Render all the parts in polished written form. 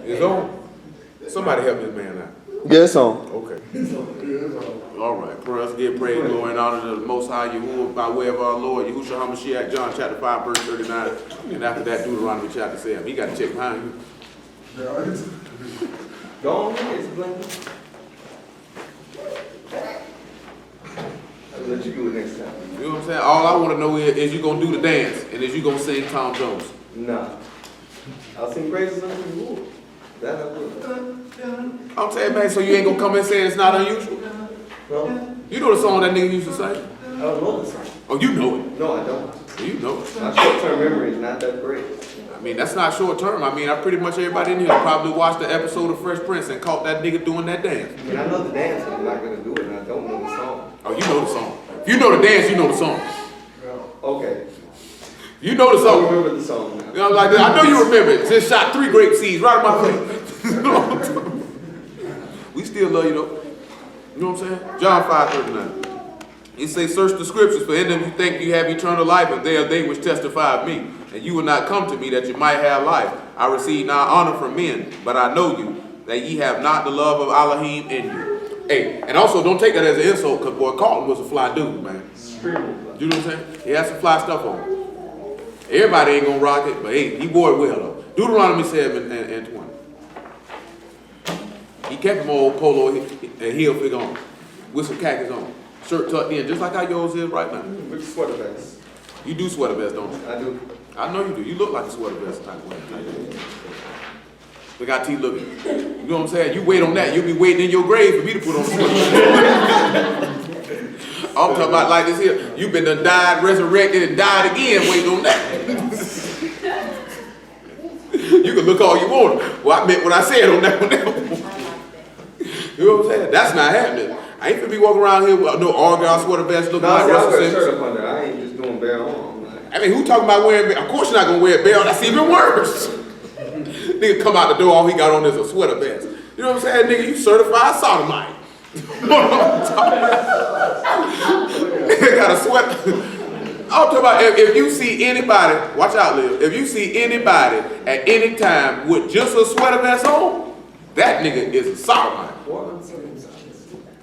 It's on. Somebody help this man out. Yeah, it's on. Okay. All right. Let's give praise, glory, and honor to the Most High Yahuwah by way of our Lord Yahushua HaMashiach, John chapter 5, verse 39. And after that, Deuteronomy chapter 7. He got to check behind you. Go on, explain. I'll let you do it next time. You know what I'm saying? All I want to know is you going to do the dance, and is you going to sing Tom Jones? Nah. I'll sing praises unto the Lord. That I will. I'm saying, man, so you ain't going to come in saying it's not unusual? No. You know the song that nigga used to sing? I don't know the song. Oh, you know it. No, I don't. You know it. My short-term memory is not that great. I mean, that's not short term. I mean, I pretty much everybody in here probably watched the episode of Fresh Prince and caught that nigga doing that dance. I mean, I know the dance, but I'm not going to do it, and I don't know the song. Oh, you know the song. If you know the dance, you know the song. Okay. You know the I song. remember the song now. You know, like, I know you remember it. Just shot 3 grape seeds right in my face. We still love you though. You know what I'm saying? John 5:39. He say, search the scriptures, for in them you think you have eternal life, and they are they which testify of me. And you will not come to me that you might have life. I receive not honor from men, but I know you, that ye have not the love of Elohim in you. Hey, and also don't take that as an insult, because boy, Carlton was a fly dude, man. You know what I'm saying? He had some fly stuff on him. Everybody ain't gonna rock it, but hey, he wore it well though. Deuteronomy 7 and 20. He kept him old polo and heel fig on, with some khakis on, shirt tucked in, just like how yours is right now. Which sweater vest? You do sweater vest, don't you? I do. I know you do. You look like a sweater vest type of. Look how T looking. You know what I'm saying? You wait on that. You'll be waiting in your grave for me to put on a sweater. I'm talking about like this here. You've been done died, resurrected, and died again waiting on that. You can look all you want. Well, I meant what I said on that one. You know what I'm saying? That's not happening. I ain't gonna be walking around here with no Argyle sweater vest looking like Russell Simmons. Shirt up under. I ain't just doing bare arm. I mean, who talking about wearing? Of course you're not gonna wear a belt. That's even worse. Nigga come out the door, all he got on is a sweater vest. You know what I'm saying, nigga? You certified sodomite. Nigga got a sweater. I'm talking about if you see anybody, watch out, Liv. If you see anybody at any time with just a sweater vest on, that nigga is a sodomite.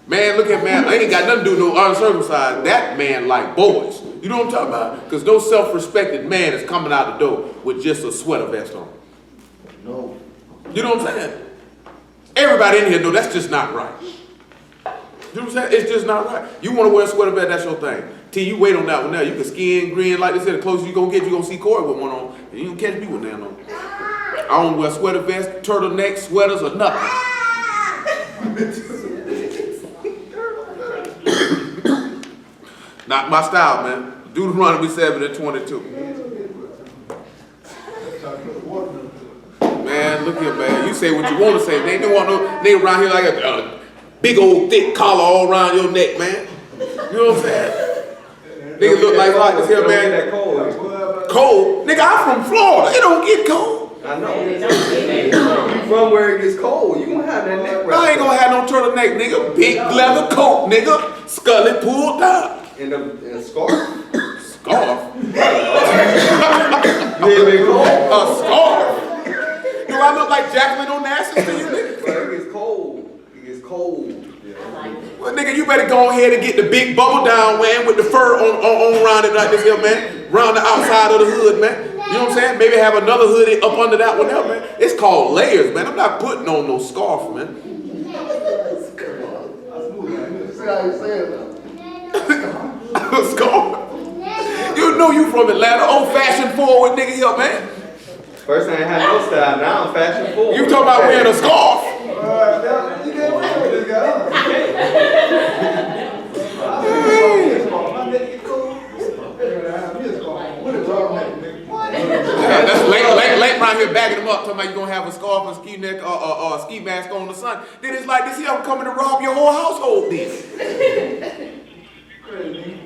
Man, look at man. I ain't got nothing to do with no uncircumcised. That man like boys. You know what I'm talking about? Because no self-respected man is coming out the door with just a sweater vest on. No. You know what I'm saying? Everybody in here know that's just not right. You know what I'm saying? It's just not right. You want to wear a sweater vest, that's your thing. Till you wait on that one now. You can skin, grin like this. The closest you gonna get, you gonna see Corey with one on. And you can catch me with that on. I don't wear sweater vests, turtlenecks, sweaters, or nothing. Not my style, man. Deuteronomy 7 and 22. Man, look here, man. You say what you want to say. They don't want no nigga around here like a big old thick collar all around your neck, man. You know what I'm saying? Nigga look like this here, man. Cold? Nigga, I'm from Florida. It don't get cold. I know. You from where it gets cold. You gonna have that neck wrap. I ain't gonna have no turtleneck, nigga. Big leather coat, nigga. Scully pulled up. In a scarf? Scarf? A scarf? Do I look like Jacqueline Onassis to you, nigga? But it gets cold. It gets cold. Well, nigga, you better go ahead and get the big bubble down, man, with the fur on around it like this here, man. Around the outside of the hood, man. You know what I'm saying? Maybe have another hoodie up under that one there, man. It's called layers, man. I'm not putting on no scarf, man. Scarf? You know you from Atlanta, old-fashioned forward nigga here, man. First I ain't had no style, now I'm fashion forward. You talking about wearing a scarf? You can't wear this guy. Yeah, that's late around here bagging them up, talking about you gonna have a scarf and ski neck or a ski mask on the sun. Then it's like this here, I'm coming to rob your whole household then.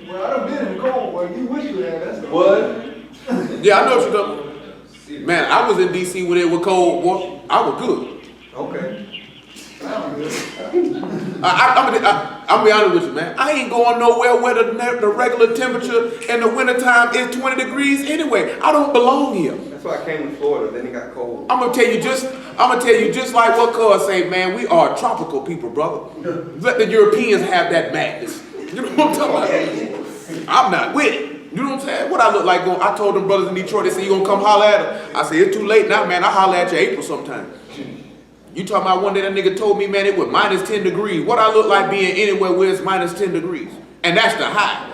Well, I done been in the cold, boy. You wish you had. That's the What? Yeah, I know what you're talking about. Man, I was in DC when it was cold, boy. I was good. Okay. I'm good. I'm gonna be honest with you, man. I ain't going nowhere where the regular temperature in the wintertime is 20 degrees anyway. I don't belong here. That's why I came to Florida. Then it got cold. I'm gonna tell you just like what cuz say, man, we are tropical people, brother. Let the Europeans have that madness. You know what I'm talking about? I'm not with it. You know what I'm saying? What I look like going, I told them brothers in Detroit, they said, you gonna come holler at her? I said, it's too late now, man. I holler at you April sometime. You talking about one day that nigga told me, man, it was minus 10 degrees. What I look like being anywhere where it's minus 10 degrees? And that's the high.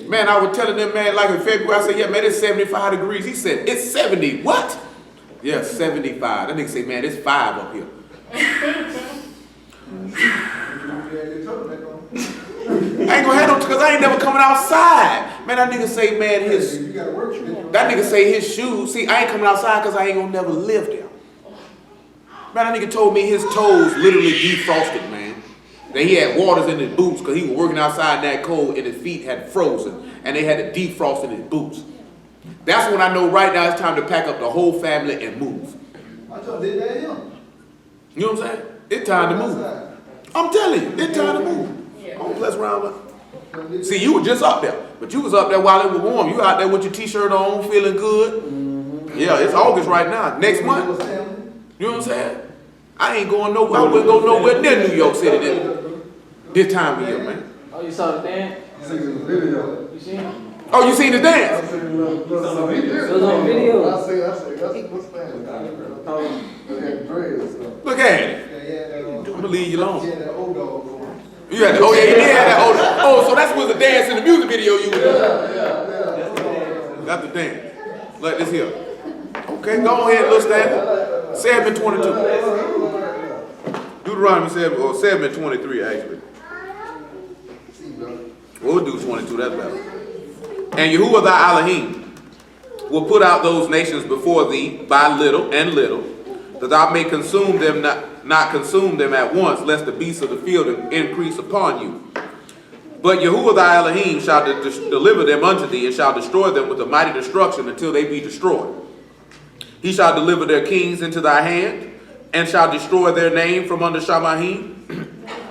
Man, I was telling them, man, like in February, I said, yeah, man, it's 75 degrees. He said, it's 70. What? Yeah, 75. That nigga say, man, it's 5 up here. I ain't gonna have no, because I ain't never coming outside. Man, that nigga say, man, that nigga say his shoes. See, I ain't coming outside because I ain't gonna never live there. Man, that nigga told me his toes literally defrosted, man. That he had waters in his boots because he was working outside in that cold and his feet had frozen and they had to defrost in his boots. That's when I know right now it's time to pack up the whole family and move. I told you that young. You know what I'm saying? It's time to move. I'm telling you, it's time to move. Oh, let's round up. See, you were just up there, but you was up there while it was warm. You out there with your t-shirt on, feeling good. Yeah, it's August right now. Next month. You know what I'm saying? I ain't going nowhere. I wouldn't go nowhere near New York City this time of year, man. Oh, you saw the dance? You seen the video. You seen it? Oh, you seen the dance? I seen the video. It was on video. I see, that's what's family. Look at it. Yeah, I'm gonna leave you alone. yeah, that old dog. You had, oh yeah, you did have that old. Oh, so that's was the dance in the music video you were doing. That's the dance. Like this here. Okay, go ahead, little stand. 7:22. Deuteronomy 7 or 7:23 actually. We'll do 22. That's better. And Yahuwah thy Elohim will put out those nations before thee by little and little, that thou may consume them, not consume them at once, lest the beasts of the field increase upon you. But Yahuwah thy Elohim shall deliver them unto thee, and shall destroy them with a mighty destruction until they be destroyed. He shall deliver their kings into thy hand, and shall destroy their name from under Shamahim.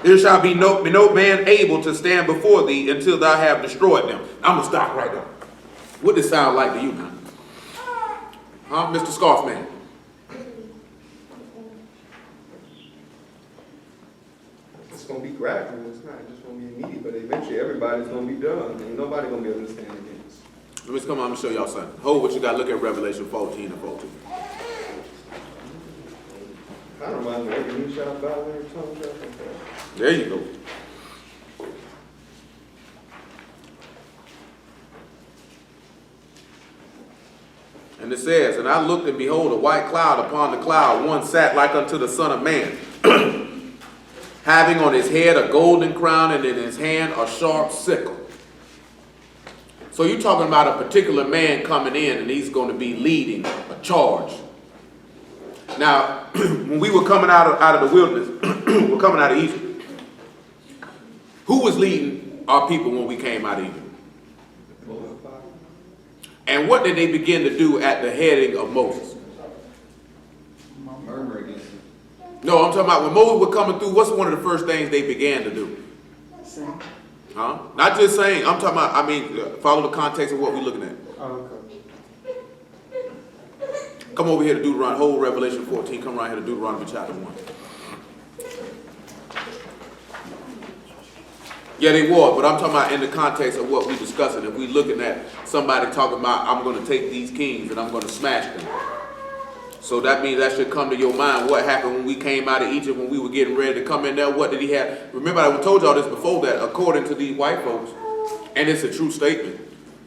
There shall be no man able to stand before thee until thou have destroyed them. I'm going to stop right there. What does it sound like to you now? Huh, Mr. Scarfman? It's going to be gradual. It's not just going to be immediate, but eventually everybody's going to be done. And nobody going to be able to stand against. Let me come on, I'm going to show y'all something. Hold what you got. Look at Revelation 14 and 14. Kind of reminds me of every knee shall bow and every tongue shall confess. There you go. And it says, and I looked and behold a white cloud upon the cloud, one sat like unto the Son of Man, having on his head a golden crown and in his hand a sharp sickle. So you're talking about a particular man coming in and he's going to be leading a charge. Now, when we were coming out of the wilderness, we're coming out of Egypt. Who was leading our people when we came out of Egypt? And what did they begin to do at the heading of Moses? Murmur against him. No, I'm talking about when Moses was coming through, what's one of the first things they began to do? Sing. Huh? Not just saying, I'm talking about, follow the context of what we're looking at. Oh, okay. Come over here to Deuteronomy, whole Revelation 14, come right here to Deuteronomy chapter 1. Yeah, they were, but I'm talking about in the context of what we're discussing. If we're looking at somebody talking about, I'm going to take these kings and I'm going to smash them. So that means that should come to your mind. What happened when we came out of Egypt, when we were getting ready to come in there? What did he have? Remember, I told y'all this before, that according to these white folks, and it's a true statement,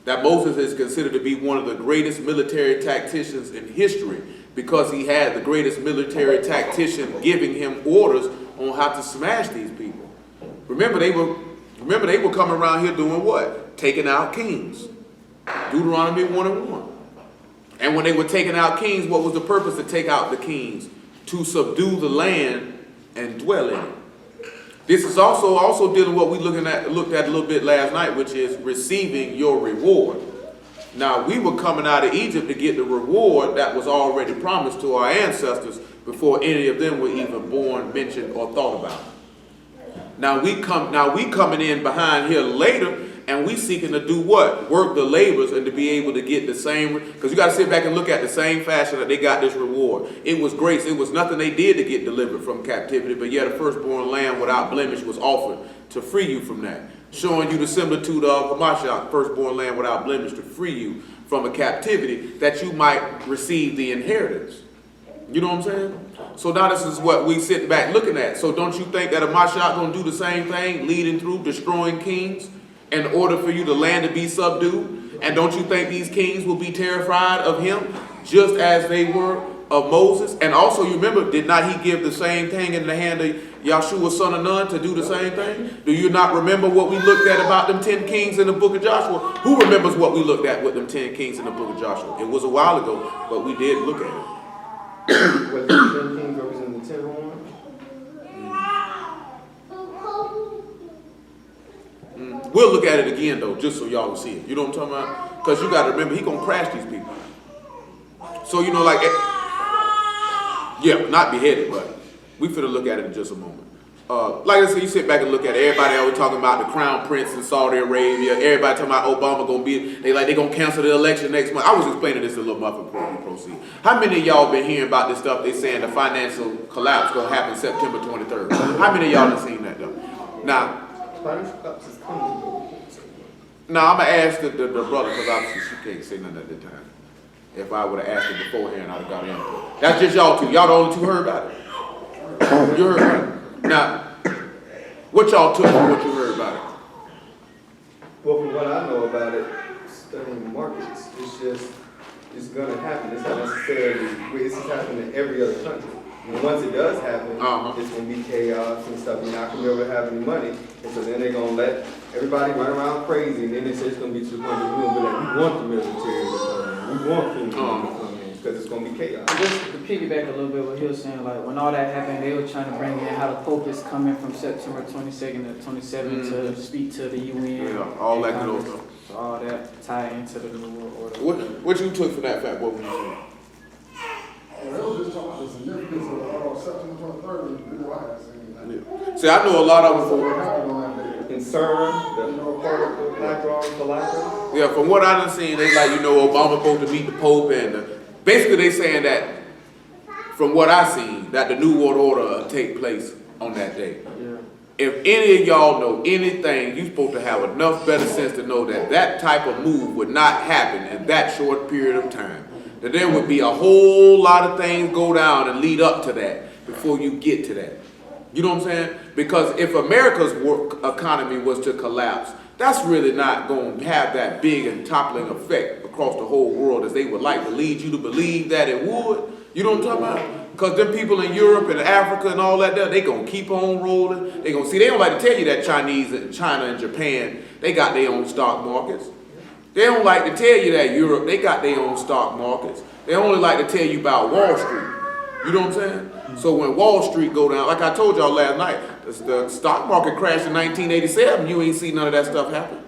that Moses is considered to be one of the greatest military tacticians in history because he had the greatest military tactician giving him orders on how to smash these people. Remember, they were coming around here doing what? Taking out kings. Deuteronomy 1:1. And when they were taking out kings, what was the purpose to take out the kings? To subdue the land and dwell in it. This is also dealing with what we looked at a little bit last night, which is receiving your reward. Now, we were coming out of Egypt to get the reward that was already promised to our ancestors before any of them were even born, mentioned, or thought about. Now we coming in behind here later, and we seeking to do what? Work the labors and to be able to get the same, because you got to sit back and look at the same fashion that they got this reward. It was grace. It was nothing they did to get delivered from captivity, but yet a firstborn lamb without blemish was offered to free you from that. Showing you the similitude of Hamashiach, firstborn lamb without blemish, to free you from a captivity that you might receive the inheritance. You know what I'm saying? So now this is what we sit back looking at. So don't you think that Hamashiach going to do the same thing, leading through, destroying kings, in order for you the land to be subdued? And don't you think these kings will be terrified of him, just as they were of Moses? And also, you remember, did not he give the same thing in the hand of Yahshua, son of Nun, to do the same thing? Do you not remember what we looked at about them 10 kings in the book of Joshua? Who remembers what we looked at with them 10 kings in the book of Joshua? It was a while ago, but we did look at it. Was the 10 kings representing the 10 horns? We'll look at it again, though, just so y'all will see it. You know what I'm talking about? Because you got to remember, he going to crash these people. So, you know, like, yeah, not beheaded, but we finna look at it in just a moment. Like I said, you sit back and look at it. Everybody always talking about the crown prince in Saudi Arabia. Everybody talking about Obama gonna be, they gonna cancel the election next month. I was explaining this to Little Muffin before we proceed. How many of y'all been hearing about this stuff? They saying the financial collapse gonna happen September 23rd. How many of y'all have seen that though? Now, Financial collapse is coming. I'm gonna ask the brother, because obviously she can't say nothing at that time. If I would have asked her beforehand, I'd have got in. That's just y'all two. Y'all the only two heard about it. You heard about it. Now, what y'all took from what you heard about it? Well, from what I know about it, studying markets, it's going to happen. It's not necessarily, it's just happening in every other country. And once it does happen, it's going to be chaos and stuff. You're not going to be able to have any money. And so then they're going to let everybody run around crazy. And then they say it's going to be to the point that we'll be like, we want the military to come in. We want FEMA to come in. Because it's going to be chaos. Just to piggyback a little bit what he was saying, like when all that happened, they were trying to bring in how the Pope is coming from September 22nd to 27th to speak to the UN. Yeah, all that good stuff. So all that tie into the New World Order. What you took from that fact? What were you saying? Well, they was just talking about the significance of September 23rd, and people I had seen that. Yeah. See, I know a lot of So them. what happened on that day? In CERN, the part of the Black Dog Collector. Yeah, from what I done seen, they like, Obama supposed to meet the Pope, and basically they saying that, from what I seen, that the New World Order will take place on that day. Yeah. If any of y'all know anything, you supposed to have enough better sense to know that that type of move would not happen in that short period of time. That there would be a whole lot of things go down and lead up to that before you get to that. You know what I'm saying? Because if America's economy was to collapse, that's really not going to have that big and toppling effect across the whole world as they would like to lead you to believe that it would. You know what I'm talking about? Because them people in Europe and Africa and all that, they going to keep on rolling. They don't like to tell you that China and Japan, they got their own stock markets. They don't like to tell you that Europe, they got their own stock markets. They only like to tell you about Wall Street. You know what I'm saying? So when Wall Street go down, like I told y'all last night, the stock market crashed in 1987. You ain't see none of that stuff happen.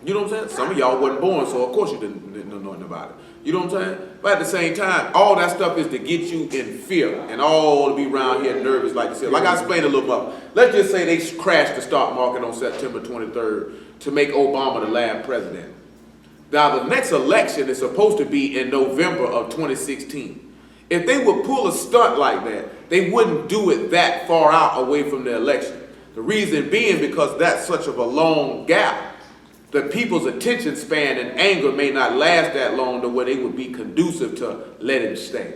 You know what I'm saying? Some of y'all wasn't born, so of course you didn't know nothing about it. You know what I'm saying? But at the same time, all that stuff is to get you in fear and all to be around here nervous, like you said. Like I explained a little bit. Let's just say they crashed the stock market on September 23rd to make Obama the last president. Now the next election is supposed to be in November of 2016. If they would pull a stunt like that, they wouldn't do it that far out away from the election. The reason being because that's such of a long gap. The people's attention span and anger may not last that long to where they would be conducive to let it stay.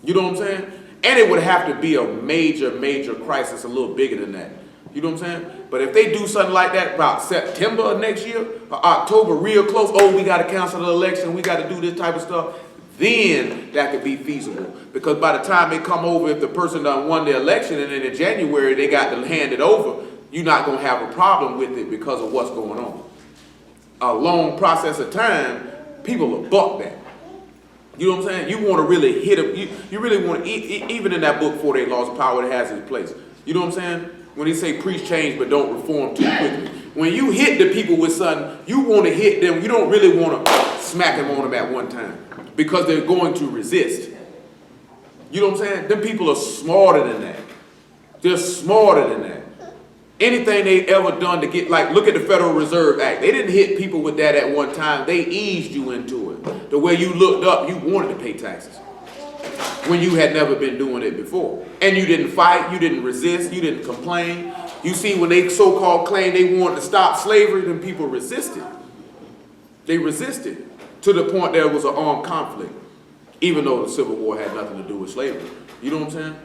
You know what I'm saying? And it would have to be a major, major crisis a little bigger than that. You know what I'm saying? But if they do something like that about September of next year, or October, real close, we got to cancel the election, we got to do this type of stuff, then that could be feasible. Because by the time they come over, if the person done won the election and then in January they got to hand it over, you're not going to have a problem with it because of what's going on. A long process of time, people will buck that. You know what I'm saying? You want to really hit them. You really want to, even in that book, 48 Laws of Power, it has its place. You know what I'm saying? When they say preach change but don't reform too quickly. When you hit the people with something, you want to hit them. You don't really want to smack them on them at one time because they're going to resist. You know what I'm saying? Them people are smarter than that. They're smarter than that. Anything they ever done to get, like, look at the Federal Reserve Act. They didn't hit people with that at one time. They eased you into it. The way you looked up, you wanted to pay taxes when you had never been doing it before. And you didn't fight, you didn't resist, you didn't complain. You see, when they so-called claimed they wanted to stop slavery, then people resisted. They resisted to the point there was an armed conflict, even though the Civil War had nothing to do with slavery. You know what I'm saying?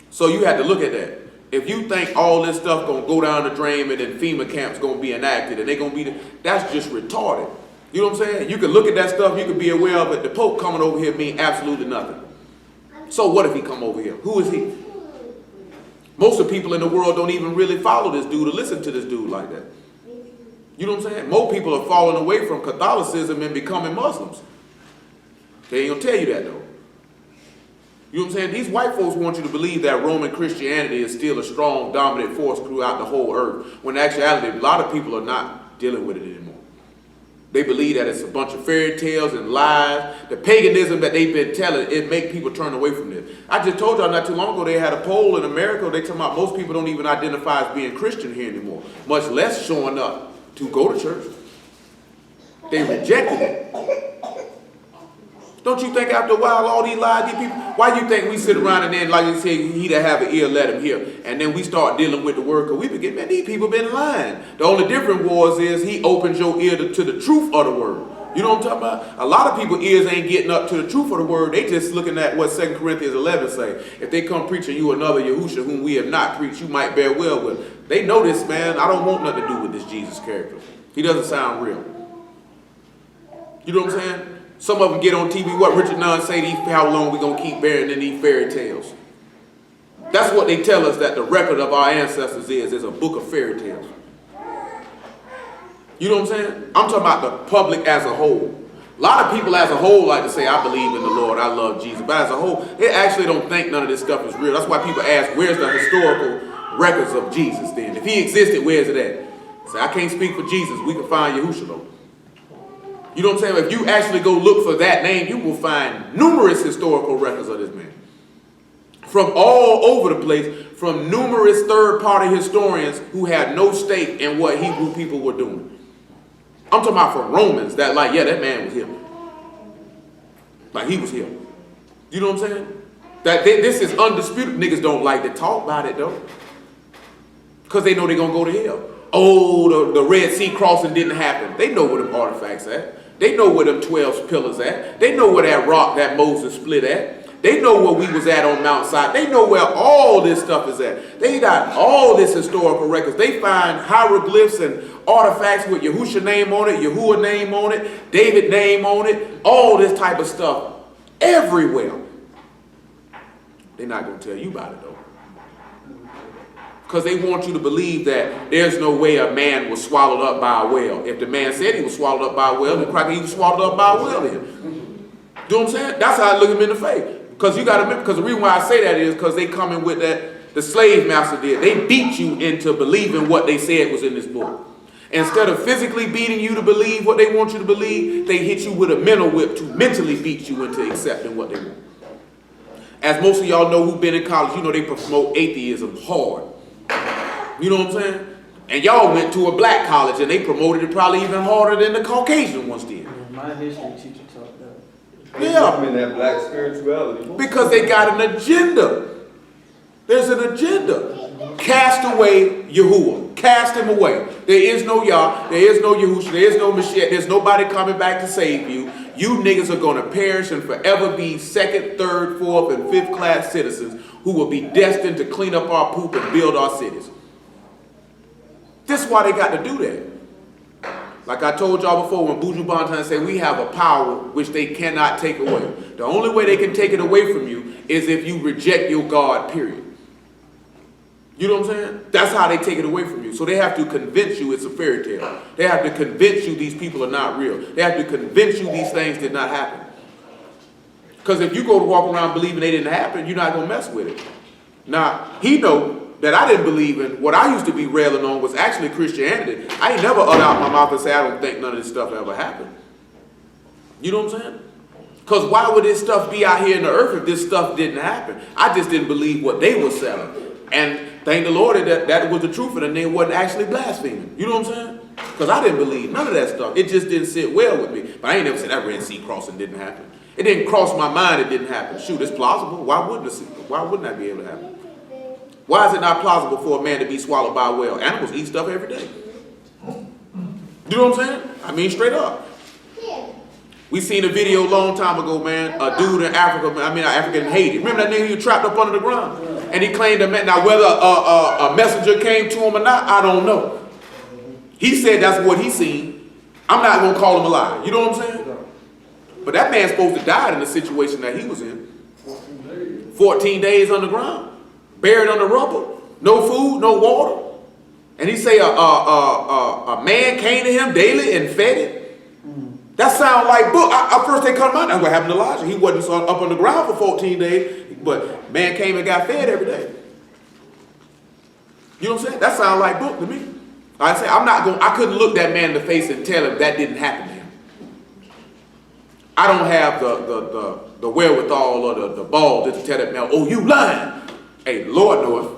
So you had to look at that. If you think all this stuff gonna go down the drain and then FEMA camps gonna be enacted and they gonna be, that's just retarded. You know what I'm saying? You can look at that stuff, you can be aware of it. The Pope coming over here mean absolutely nothing. So what if he come over here? Who is he? Most of the people in the world don't even really follow this dude or listen to this dude like that. You know what I'm saying? More people are falling away from Catholicism and becoming Muslims. They ain't gonna tell you that though. You know what I'm saying? These white folks want you to believe that Roman Christianity is still a strong, dominant force throughout the whole earth, when in actuality, a lot of people are not dealing with it anymore. They believe that it's a bunch of fairy tales and lies. The paganism that they've been telling, it make people turn away from this. I just told y'all not too long ago, they had a poll in America, they talking about most people don't even identify as being Christian here anymore, much less showing up to go to church. They rejected it. Don't you think after a while, all these lies, these people, why you think we sit around and then, like you say, he that have an ear, let him hear. And then we start dealing with the word, because we begin, man, these people been lying. The only difference is he opens your ear to the truth of the word. You know what I'm talking about? A lot of people's ears ain't getting up to the truth of the word. They just looking at what 2 Corinthians 11 say. If they come preaching you another Yahusha whom we have not preached, you might bear well with. They know this, man. I don't want nothing to do with this Jesus character. He doesn't sound real. You know what I'm saying? Some of them get on TV, what Richard Nunn say, how long we going to keep bearing in these fairy tales. That's what they tell us that the record of our ancestors is a book of fairy tales. You know what I'm saying? I'm talking about the public as a whole. A lot of people as a whole like to say, I believe in the Lord, I love Jesus. But as a whole, they actually don't think none of this stuff is real. That's why people ask, where's the historical records of Jesus then? If he existed, where's it at? Say, I can't speak for Jesus. We can find Yahushua though. You know what I'm saying? If you actually go look for that name, you will find numerous historical records of this man. From all over the place, from numerous third-party historians who had no stake in what Hebrew people were doing. I'm talking about from Romans that like, yeah, that man was here. Like he was here. You know what I'm saying? That this is undisputed. Niggas don't like to talk about it though. Because they know they're going to go to hell. Oh, the Red Sea crossing didn't happen. They know where them artifacts at. They know where them 12 pillars at. They know where that rock that Moses split at. They know where we was at on Mount Sinai. They know where all this stuff is at. They got all this historical records. They find hieroglyphs and artifacts with Yahusha name on it, Yahuwah name on it, David name on it, all this type of stuff everywhere. They're not going to tell you about it though. Because they want you to believe that there's no way a man was swallowed up by a whale. If the man said he was swallowed up by a whale, then probably he was swallowed up by a whale then. You know what I'm saying? That's how I look him in the face. Because you got to remember, because the reason why I say that is because they come in with that, the slave master did. They beat you into believing what they said was in this book. Instead of physically beating you to believe what they want you to believe, they hit you with a mental whip to mentally beat you into accepting what they want. As most of y'all know who've been in college, you know they promote atheism hard. You know what I'm saying? And y'all went to a black college and they promoted it probably even harder than the Caucasian ones did. My history teacher taught that. Yeah. In that black spirituality. Because they got an agenda. There's an agenda. Cast away Yahuwah. Cast him away. There is no Yah. There is no Yahushua. There is no Mashiach. There's nobody coming back to save you. You niggas are going to perish and forever be second, third, fourth, and fifth class citizens who will be destined to clean up our poop and build our cities. This is why they got to do that. Like I told y'all before, when Buju Banton said we have a power which they cannot take away. The only way they can take it away from you is if you reject your God, period. You know what I'm saying? That's how they take it away from you. So they have to convince you it's a fairy tale. They have to convince you these people are not real. They have to convince you these things did not happen. Because if you go to walk around believing they didn't happen, you're not going to mess with it. Now, he know that I didn't believe in what I used to be railing on was actually Christianity. I ain't never uttered out my mouth and say I don't think none of this stuff ever happened. You know what I'm saying? Because why would this stuff be out here in the earth if this stuff didn't happen? I just didn't believe what they were selling. And thank the Lord that was the truth and they wasn't actually blaspheming. You know what I'm saying? Because I didn't believe none of that stuff. It just didn't sit well with me. But I ain't never said that Red Sea crossing didn't happen. It didn't cross my mind it didn't happen. Shoot, it's plausible. Why wouldn't that be able to happen? Why is it not plausible for a man to be swallowed by a whale? Animals eat stuff every day. You know what I'm saying? I mean, straight up. We seen a video a long time ago, man. A dude in Africa, Africa in Haiti. Remember that nigga who trapped up under the ground? And he claimed that, now whether a messenger came to him or not, I don't know. He said that's what he seen. I'm not going to call him a lie. You know what I'm saying? But that man's supposed to die in the situation that he was in. 14 days underground. Buried under rubble. No food, no water. And he say a man came to him daily and fed it. That sounds like book. At first they come out. That's what happened to Elijah. He wasn't up on the ground for 14 days, but man came and got fed every day. You know what I'm saying? That sounds like book to me. I say I couldn't look that man in the face and tell him that didn't happen to him. I don't have the wherewithal or the ball just to tell that man, oh, you lying. Hey, the Lord knows.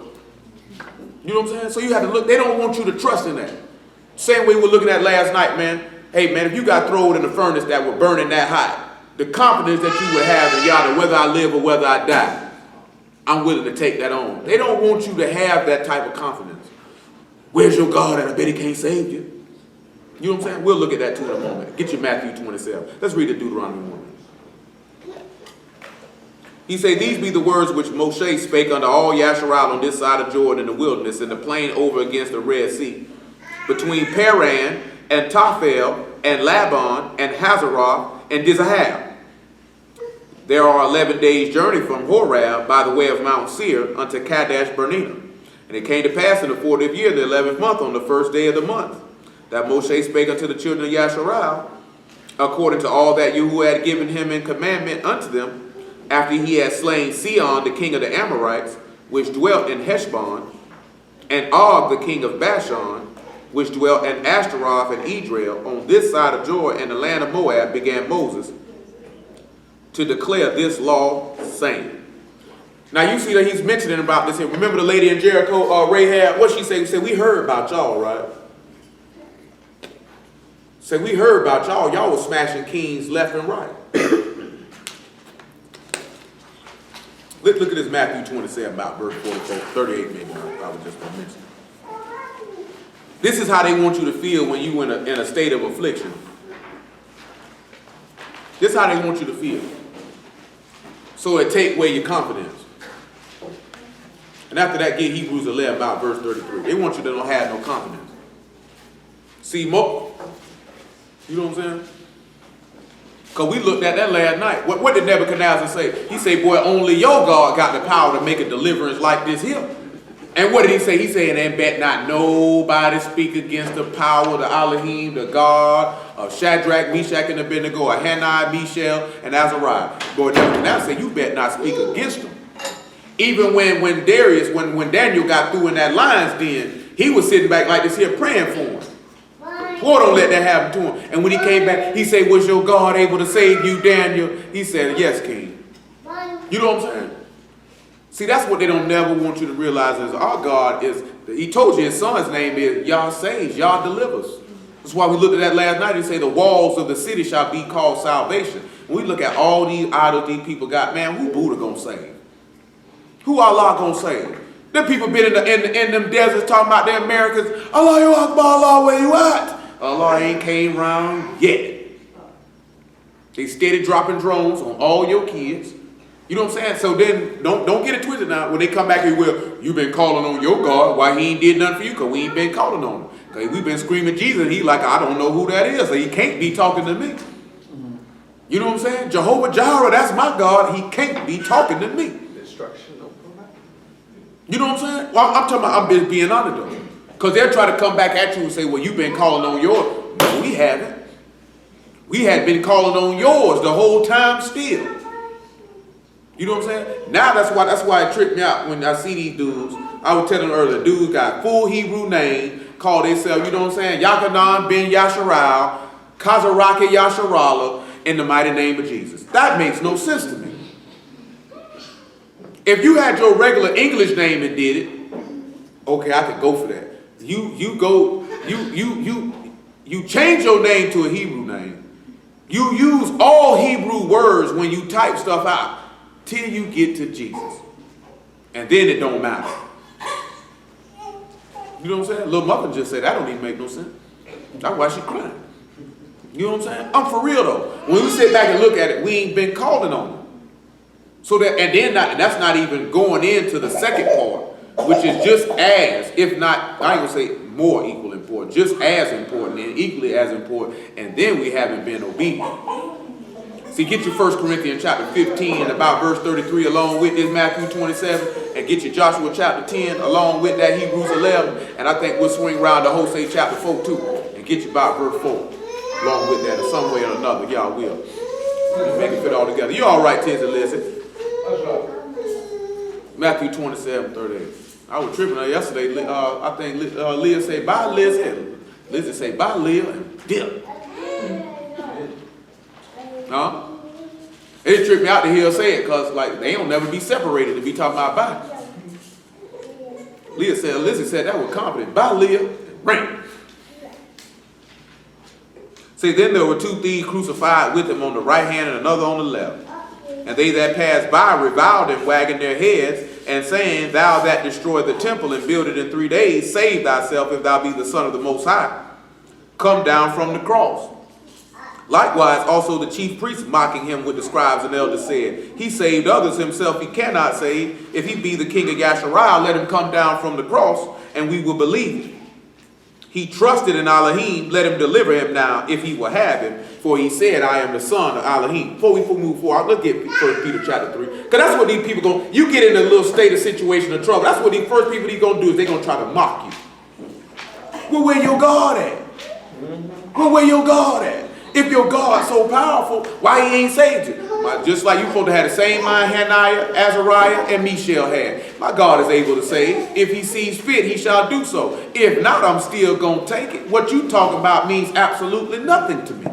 You know what I'm saying? So you have to look. They don't want you to trust in that. Same way we were looking at last night, man. Hey, man, if you got thrown in the furnace that were burning that hot, the confidence that you would have in Yahweh, whether I live or whether I die, I'm willing to take that on. They don't want you to have that type of confidence. Where's your God? And I bet he can't save you. You know what I'm saying? We'll look at that too in a moment. Get your Matthew 27. Let's read the Deuteronomy 1. He said, these be the words which Moshe spake unto all Yasharal on this side of Jordan in the wilderness, in the plain over against the Red Sea, between Paran and Tophel and Laban and Hazeroth and Dizahab. There are 11 days' journey from Horeb by the way of Mount Seir unto Kadesh Barnea. And it came to pass in the 40th year, the 11th month, on the first day of the month, that Moshe spake unto the children of Yasharal, according to all that Yahuwah had given him in commandment unto them, after he had slain Sihon, the king of the Amorites, which dwelt in Heshbon, and Og, the king of Bashan, which dwelt in Ashtaroth and Edrei, on this side of Jordan and the land of Moab, began Moses to declare this law, saying. Now you see that he's mentioning about this here. Remember the lady in Jericho, Rahab, what she said? She said, we heard about y'all, right? Said, we heard about y'all. Y'all was smashing kings left and right. Let's look at this Matthew 27, about verse 44, 38 maybe, I was just going to mention. This is how they want you to feel when you in a state of affliction. This is how they want you to feel. So it take away your confidence. And after that, get Hebrews 11, about verse 33. They want you to don't have no confidence. See, you know what I'm saying? Because we looked at that last night. What did Nebuchadnezzar say? He said, boy, only your God got the power to make a deliverance like this here. And what did he say? He said, and bet not nobody speak against the power of the Elohim, the God of Shadrach, Meshach, and Abednego, or Hanai, Mishael, and Azariah. Boy, Nebuchadnezzar said, you bet not speak against them. Even when Daniel got through in that lion's den, he was sitting back like this here praying for him. Boy, don't let that happen to him. And when he came back, he said, was your God able to save you, Daniel? He said, yes, King. You know what I'm saying? See, that's what they don't never want you to realize is our God is, he told you his son's name is Yah saves, Yah delivers. That's why we looked at that last night and say the walls of the city shall be called salvation. When we look at all these idols these people got, man, who Buddha gonna save? Who Allah gonna save? Them people been in them deserts talking about the Americans, Allah Akbar, Allah, where you at? Allah ain't came round yet. They steady dropping drones on all your kids. You know what I'm saying? So then don't get it twisted now. When they come back here, well, you been calling on your God. Why he ain't did nothing for you? Because we ain't been calling on him. Because we've been screaming Jesus. He like, I don't know who that is. So he can't be talking to me. You know what I'm saying? Jehovah Jireh, that's my God. He can't be talking to me. Destruction. You know what I'm saying? Well, I'm talking about I'm being honest though. Because they'll try to come back at you and say, well, you've been calling on yours. No, we haven't. We had been calling on yours the whole time still. You know what I'm saying? Now that's why it tripped me out when I see these dudes. I was telling them earlier, dudes got full Hebrew name, call themselves, you know what I'm saying? Yakanan ben Yasharal, Kazaraki Yasharala, in the mighty name of Jesus. That makes no sense to me. If you had your regular English name and did it, okay, I could go for that. You change your name to a Hebrew name. You use all Hebrew words when you type stuff out till you get to Jesus. And then it don't matter. You know what I'm saying? Little mother just said, that don't even make no sense. That's why she crying. You know what I'm saying? I'm for real though. When we sit back and look at it, we ain't been calling on it. So that, and then that's not even going into the second part, which is just as, if not, I ain't gonna say more equal important, just as important and equally as important, and then we haven't been obedient. See, get your 1 Corinthians chapter 15 and about verse 33 along with this Matthew 27, and get your Joshua chapter 10 along with that Hebrews 11, and I think we'll swing around to Hosea chapter 4 too, and get you about verse 4 along with that in some way or another. Y'all will. Make it fit all together. You all right, Tiz and Lizzie? Matthew 27:38. I was tripping on yesterday. I think Leah said, bye, Lizzie. Lizzie say, bye, Leah, and dip. Huh? It tripped me out to hear her say it, because like they don't never be separated to be talking about bye. Lizzie said that with confidence. Bye, Leah. Ring. See, then there were two thieves crucified with him on the right hand and another on the left. And they that passed by reviled him, wagging their heads, and saying, thou that destroyed the temple and build it in 3 days, save thyself if thou be the Son of the Most High. Come down from the cross. Likewise, also the chief priests, mocking him with the scribes and elders, said, he saved others, himself he cannot save. If he be the king of Yasharal, let him come down from the cross, and we will believe it. He trusted in Elohim, let him deliver him now, if he will have him. For he said, I am the son of Elohim. Before we move forward, let's get 1 Peter chapter 3. Because that's what these people going, you get in a little state of situation of trouble. That's what these first people going to do, is they're going to try to mock you. Well, where your God at? Well, where your God at? If your God's so powerful, why he ain't saved you? Just like you supposed to have the same mind Hananiah, Azariah, and Mishael had. My God is able to save. If he sees fit, he shall do so. If not, I'm still going to take it. What you talking about means absolutely nothing to me.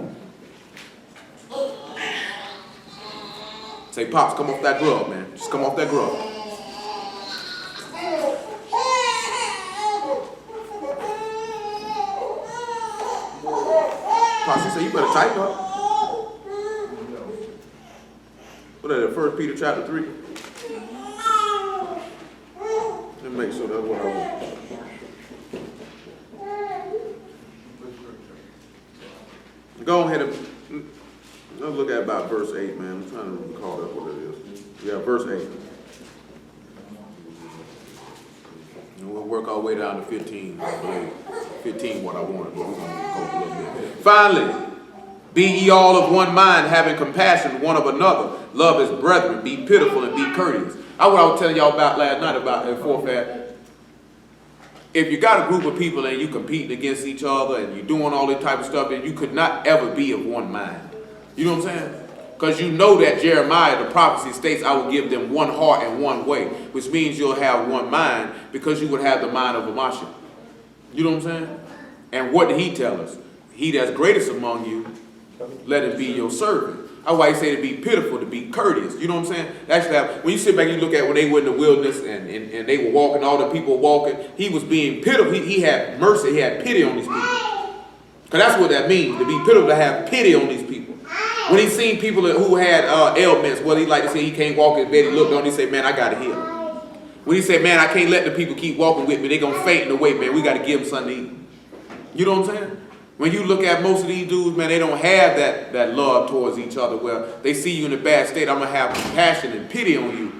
Say, Pops, come off that grub, man. Just come off that grub. Pops, he said, you better tighten up. What is it, 1 Peter chapter 3? Let me make sure that's what I want. Go ahead and let's look at about verse 8, man. I'm trying to recall that what it is. Yeah, verse 8. And we'll work our way down to 15, I believe. 15 what I wanted, but we're going to go a little bit. Finally, be ye all of one mind, having compassion one of another. Love as brethren, be pitiful and be courteous. I was telling y'all about last night about in forfeit. If you got a group of people and you competing against each other and you're doing all this type of stuff, then you could not ever be of one mind. You know what I'm saying? Because you know that Jeremiah, the prophecy states, I will give them one heart and one way, which means you'll have one mind because you would have the mind of a Mashiach. You know what I'm saying? And what did he tell us? He that's greatest among you, let him be your servant. That's why he said to be pitiful, to be courteous. You know what I'm saying? Actually, when you sit back and you look at when they were in the wilderness and they were walking, all the people were walking, he was being pitiful. He had mercy, he had pity on these people. Because that's what that means, to be pitiful, to have pity on these people. When he seen people who had ailments, well, he like to say he can't walk in bed, he looked on, he said, man, I got to heal. When he said, man, I can't let the people keep walking with me, they're going to faint in the way, man, we got to give them something to eat. You know what I'm saying? When you look at most of these dudes, man, they don't have that love towards each other. Well, they see you in a bad state, I'm going to have compassion and pity on you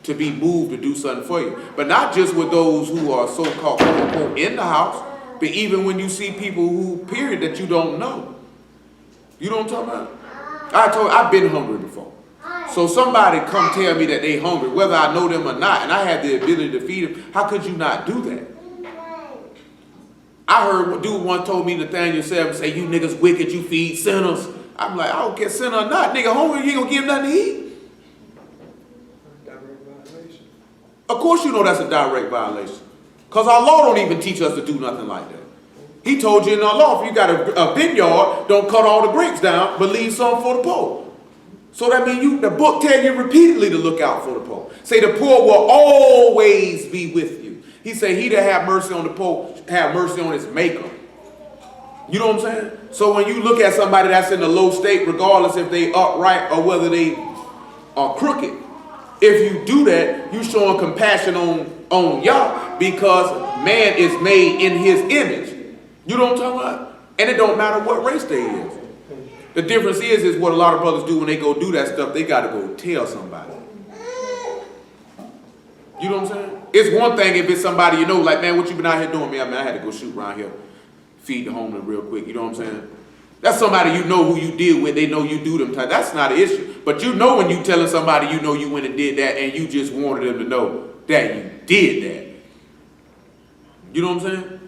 to be moved to do something for you. But not just with those who are so-called quote-unquote in the house, but even when you see people who, period, that you don't know. You know what I'm talking about? I've been hungry before. So somebody come tell me that they hungry, whether I know them or not, and I have the ability to feed them, how could you not do that? I heard a dude once told me Nathaniel 7 say, you niggas wicked, you feed sinners. I'm like, I don't care sinner or not. Nigga hungry, you ain't gonna give him nothing to eat. Direct violation. Of course you know that's a direct violation. Because our law don't even teach us to do nothing like that. He told you in our law, if you got a vineyard, don't cut all the grapes down, but leave some for the poor. So that means the book tells you repeatedly to look out for the poor. Say the poor will always be with you. He said, he that have mercy on the poor, have mercy on his maker. You know what I'm saying? So when you look at somebody that's in a low state, regardless if they upright or whether they are crooked, if you do that, you showing compassion on Yah, because man is made in his image. You know what I'm talking about? And it don't matter what race they is. The difference is what a lot of brothers do when they go do that stuff, they got to go tell somebody. You know what I'm saying? It's one thing if it's somebody you know, like, man, what you been out here doing, man? I had to go shoot around here, feed the homeless real quick. You know what I'm saying? That's somebody you know who you deal with. They know you do them type. That's not an issue. But you know when you telling somebody you know you went and did that and you just wanted them to know that you did that. You know what I'm saying?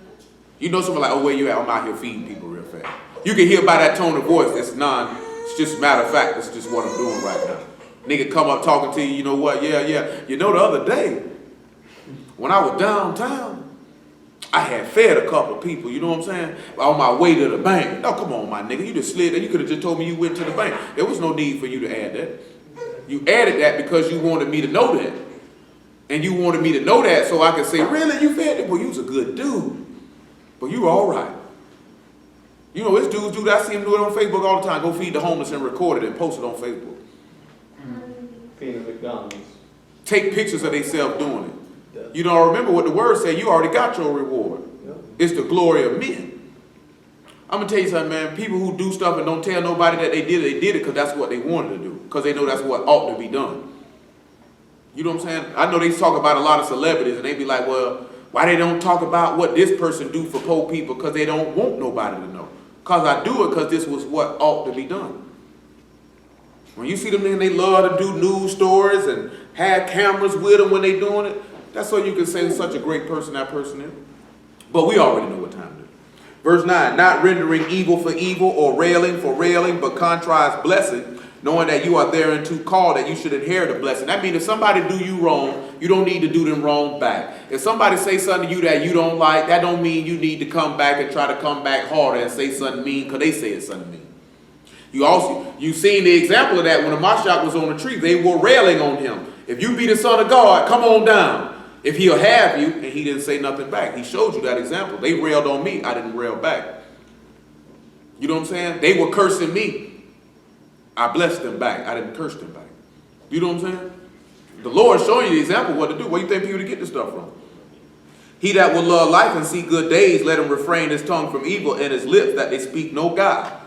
You know somebody like, oh, where you at? I'm out here feeding people real fast. You can hear by that tone of voice, it's just matter of fact, it's just what I'm doing right now. Nigga come up talking to you, you know what, yeah. You know the other day, when I was downtown, I had fed a couple of people, you know what I'm saying? On my way to the bank. No, come on, my nigga, you just slid there. You could have just told me you went to the bank. There was no need for you to add that. You added that because you wanted me to know that. And you wanted me to know that so I could say, really, you fed it? Well, you was a good dude. But you were all right. You know, it's dudes do that. I see them do it on Facebook all the time. Go feed the homeless and record it and post it on Facebook. Feeding McDonald's. Take pictures of themselves doing it. You don't remember what the word said. You already got your reward. It's the glory of men. I'm going to tell you something, man. People who do stuff and don't tell nobody that they did it because that's what they wanted to do. Because they know that's what ought to be done. You know what I'm saying? I know they talk about a lot of celebrities and they be like, well, why they don't talk about what this person do for poor people? Because they don't want nobody to know. Because I do it because this was what ought to be done. When you see them, they love to do news stories and have cameras with them when they doing it. That's so you can say such a great person that person is. But we already know what time it is. Verse 9, not rendering evil for evil or railing for railing, but contrast blessing, knowing that you are thereunto called that you should inherit a blessing. That means if somebody do you wrong, you don't need to do them wrong back. If somebody say something to you that you don't like, that don't mean you need to come back and try to come back harder and say something mean because they said something mean. You seen the example of that when the Mashiach was on the tree. They were railing on him. If you be the son of God, come on down. If he'll have you, and he didn't say nothing back. He showed you that example. They railed on me. I didn't rail back. You know what I'm saying? They were cursing me. I blessed them back. I didn't curse them back. You know what I'm saying? The Lord showing you the example of what to do. Where you think people to get this stuff from? He that will love life and see good days, let him refrain his tongue from evil and his lips that they speak no guile.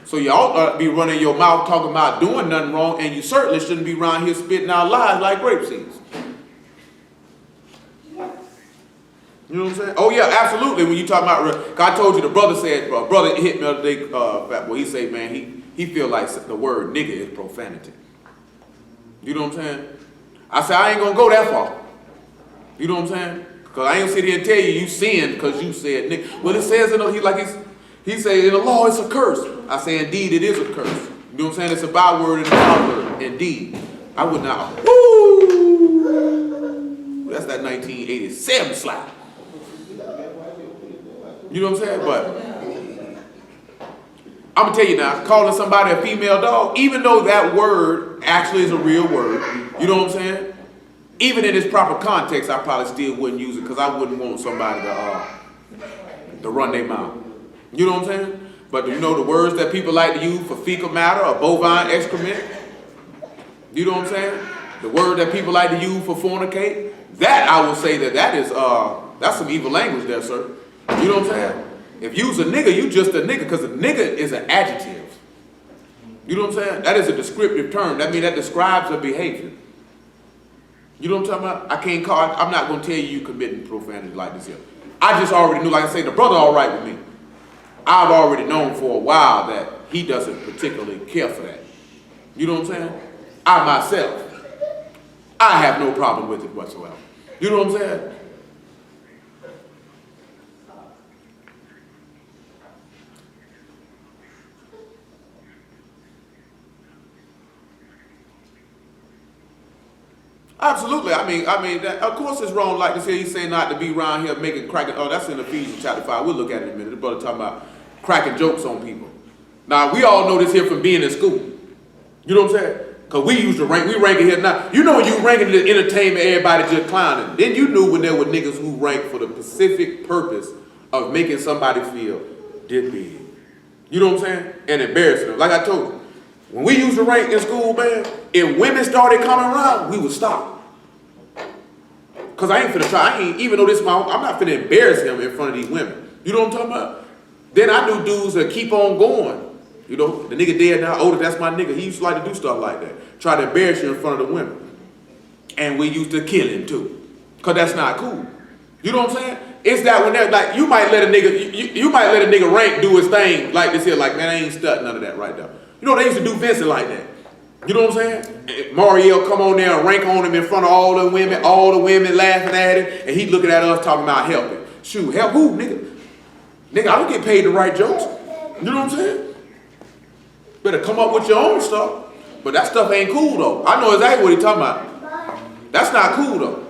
So you ought to be running your mouth talking about doing nothing wrong, and you certainly shouldn't be around here spitting out lies like grape seeds. You know what I'm saying? Oh yeah, absolutely. When you talk about, I told you the brother said, brother hit me the other day, well he said, man, he feel like the word nigga is profanity. You know what I'm saying? I said, I ain't gonna go that far. You know what I'm saying? Because I ain't gonna sit here and tell you sinned because you said nigga. Well, it says he say in the law it's a curse. I say indeed it is a curse. You know what I'm saying? It's a byword and a byword. Indeed. I would not. Woo! That's that 1987 slap. You know what I'm saying? But I'm gonna tell you now, calling somebody a female dog, even though that word actually is a real word, you know what I'm saying? Even in its proper context, I probably still wouldn't use it because I wouldn't want somebody to run their mouth. You know what I'm saying? But you know the words that people like to use for fecal matter or bovine excrement? You know what I'm saying? The word that people like to use for fornicate? That I would say that's some evil language there, sir. You know what I'm saying? If you's a nigga, you just a nigga, because a nigga is an adjective. You know what I'm saying? That is a descriptive term. That means that describes a behavior. You know what I'm talking about? I'm not going to tell you committing profanity like this here. I just already knew, like I say, the brother all right with me. I've already known for a while that he doesn't particularly care for that. You know what I'm saying? I myself, I have no problem with it whatsoever. You know what I'm saying? Absolutely. I mean, that, of course it's wrong like this here. He's saying not to be around here making cracking. Oh, that's in Ephesians chapter 5. We'll look at it in a minute. The brother talking about cracking jokes on people. Now, we all know this here from being in school. You know what I'm saying? Cause we used to rank it here now. You know when you ranking the entertainment, everybody just clowning. Then you knew when there were niggas who ranked for the specific purpose of making somebody feel this big. You know what I'm saying? And embarrassing them. Like I told you, when we used to rank in school, man, if women started coming around, we would stop. Cause I ain't finna try. Even though this is I'm not finna embarrass him in front of these women. You know what I'm talking about? Then I knew dudes that keep on going. You know, the nigga dead now, older, that's my nigga. He used to like to do stuff like that. Try to embarrass you in front of the women. And we used to kill him too. Cause that's not cool. You know what I'm saying? It's that when they're like, you might let a nigga rank do his thing like this here, like, man, I ain't stuck none of that right now. You know, they used to do Vincent like that. You know what I'm saying? And Mario come on there and rank on him in front of all the women laughing at him, and he looking at us talking about helping. Shoot, help who, nigga? Nigga, I don't get paid to write jokes. You know what I'm saying? Better come up with your own stuff. But that stuff ain't cool though. I know exactly what he's talking about. That's not cool though.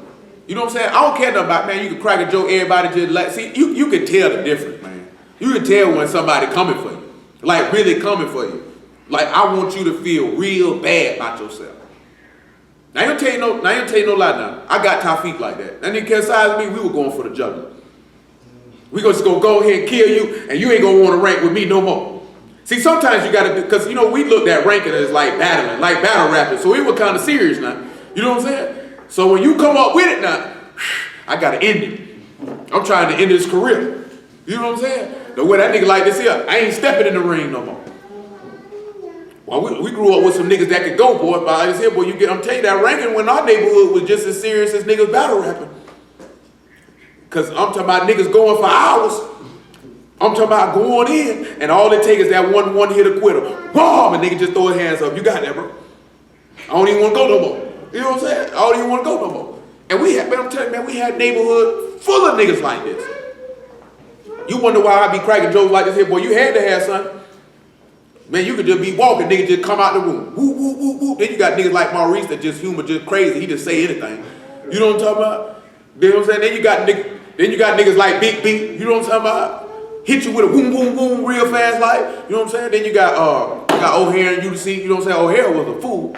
You know what I'm saying? I don't care nothing about, man, you can crack a joke, everybody just like, see, you can tell the difference, man. You can tell when somebody coming for you. Like really coming for you. Like I want you to feel real bad about yourself. Now I ain't tell you no lie now. I got Tafik like that. That nigga can't size me, we were going for the juggler. We just gonna go ahead and kill you, and you ain't gonna want to rank with me no more. See, sometimes you gotta do, because you know, we looked at ranking as like battling, like battle rapping, so it was kind of serious now. You know what I'm saying? So when you come up with it now, I gotta end it. I'm trying to end his career. You know what I'm saying? The way that nigga like this here, I ain't stepping in the ring no more. Well, we grew up with some niggas that could go, boy, but this here, boy, I'm telling you, that ranking when our neighborhood was just as serious as niggas battle rapping. Cause I'm talking about niggas going for hours. I'm talking about going in, and all it takes is that one hit quitter. Boom, and nigga just throw his hands up. You got that, bro. I don't even want to go no more. You know what I'm saying? I don't even want to go no more. And I'm telling you, man, we had a neighborhood full of niggas like this. You wonder why I be cracking jokes like this here, boy. You had to have something. Man, you could just be walking, nigga just come out the room. Woo, woo, woo, woo. Then you got niggas like Maurice that just humor just crazy. He just say anything. You know what I'm talking about? You know what I'm saying? Then you got niggas like Big B. You know what I'm talking about? Hit you with a boom, boom, boom real fast like. You know what I'm saying? Then you got O'Hare and UDC. You know what I'm saying? O'Hare was a fool.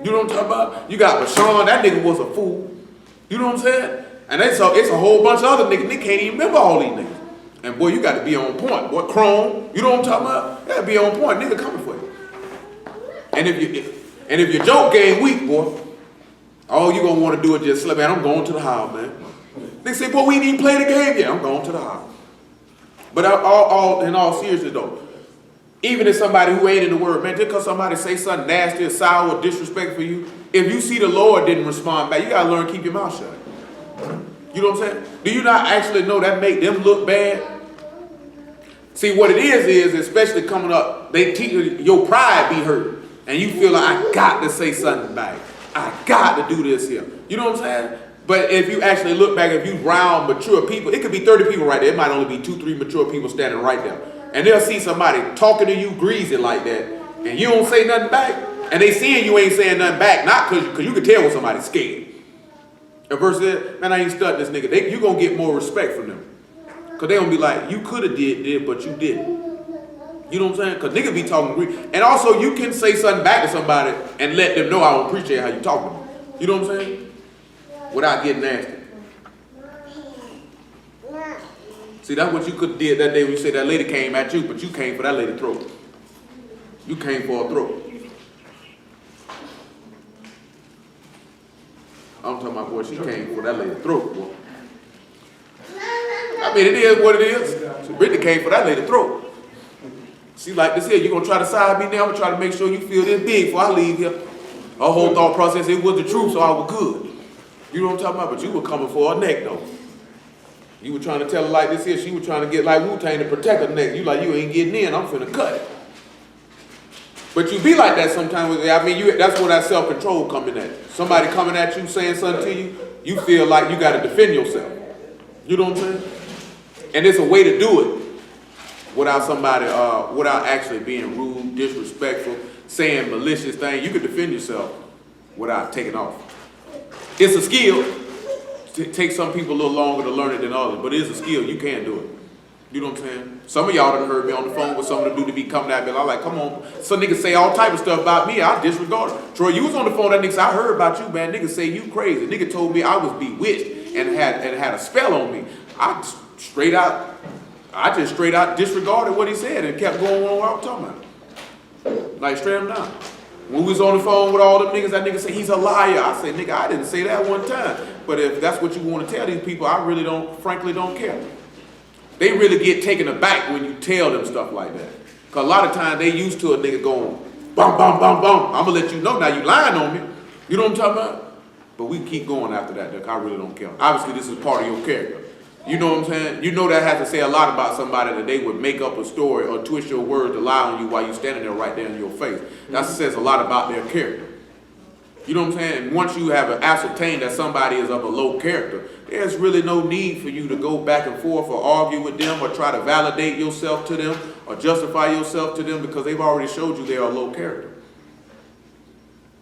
You know what I'm talking about? You got Bashan. That nigga was a fool. You know what I'm saying? And it's a whole bunch of other niggas. They can't even remember all these niggas. And boy, you got to be on point. Boy, Chrome. You know what I'm talking about? You got to be on point. Nigga coming for you. And if your joke game weak, boy, all you gonna want to do is just slip, man, I'm going to the house, man. They say, boy, we didn't even play the game yet. I'm going to the house. But in all seriousness though, even if somebody who ain't in the word, man, just because somebody say something nasty or sour or disrespectful for you, if you see the Lord didn't respond back, you gotta learn to keep your mouth shut. You know what I'm saying? Do you not actually know that make them look bad? See, what it is especially coming up, they teach your pride be hurt, and you feel like I got to say something back. I got to do this here. You know what I'm saying? But if you actually look back, if you round mature people, it could be 30 people right there. It might only be 2-3 mature people standing right there. And they'll see somebody talking to you greasy like that, and you don't say nothing back, and they seeing you ain't saying nothing back, not because you can tell when somebody's scared. And versus, man, I ain't stuck this nigga. You gonna get more respect from them. Because they gonna be like, you could have did, but you didn't. You know what I'm saying? Because niggas be talking greasy. And also, you can say something back to somebody and let them know I don't appreciate how you talk to them. You know what I'm saying? Without getting nasty. See, that's what you could have did that day when you said that lady came at you, but you came for that lady's throat. You came for a throat. I'm talking about, boy, she came for that lady's throat, boy. I mean, it is what it is. So Brittany came for that lady's throat. See, like this here, you gonna try to side me now? I'm gonna try to make sure you feel this big before I leave here. Her whole thought process, it was the truth, so I was good. You know what I'm talking about? But you were coming for her neck, though. You were trying to tell her like this here. She was trying to get like Wu-Tang to protect her neck. You like, you ain't getting in. I'm finna cut it. But you be like that sometimes. I mean, that's where that self-control coming at. Somebody coming at you, saying something to you, you feel like you got to defend yourself. You know what I'm saying? And there's a way to do it without somebody, without actually being rude, disrespectful, saying malicious things. You can defend yourself without taking off. It's a skill. It takes some people a little longer to learn it than others, but it is a skill. You can do it. You know what I'm saying? Some of y'all done heard me on the phone with some of the dude to be coming at me. I'm like, come on. Some niggas say all type of stuff about me. I disregard it. Troy, you was on the phone. That nigga said, I heard about you, man. Niggas say you crazy. Nigga told me I was bewitched and had a spell on me. I just straight out disregarded what he said and kept going on what I was talking about. Like straight him down. When we was on the phone with all them niggas, that nigga said he's a liar. I say, nigga, I didn't say that one time. But if that's what you want to tell these people, I really frankly don't care. They really get taken aback when you tell them stuff like that. Because a lot of times they used to a nigga going, bum, bum, bum, bum. I'm going to let you know now you lying on me. You know what I'm talking about? But we keep going after that, Duck. I really don't care. Obviously, this is part of your character. You know what I'm saying? You know that has to say a lot about somebody that they would make up a story or twist your words to lie on you while you're standing there right there in your face. That says a lot about their character. You know what I'm saying? And once you have ascertained that somebody is of a low character, there's really no need for you to go back and forth or argue with them or try to validate yourself to them or justify yourself to them because they've already showed you they are low character.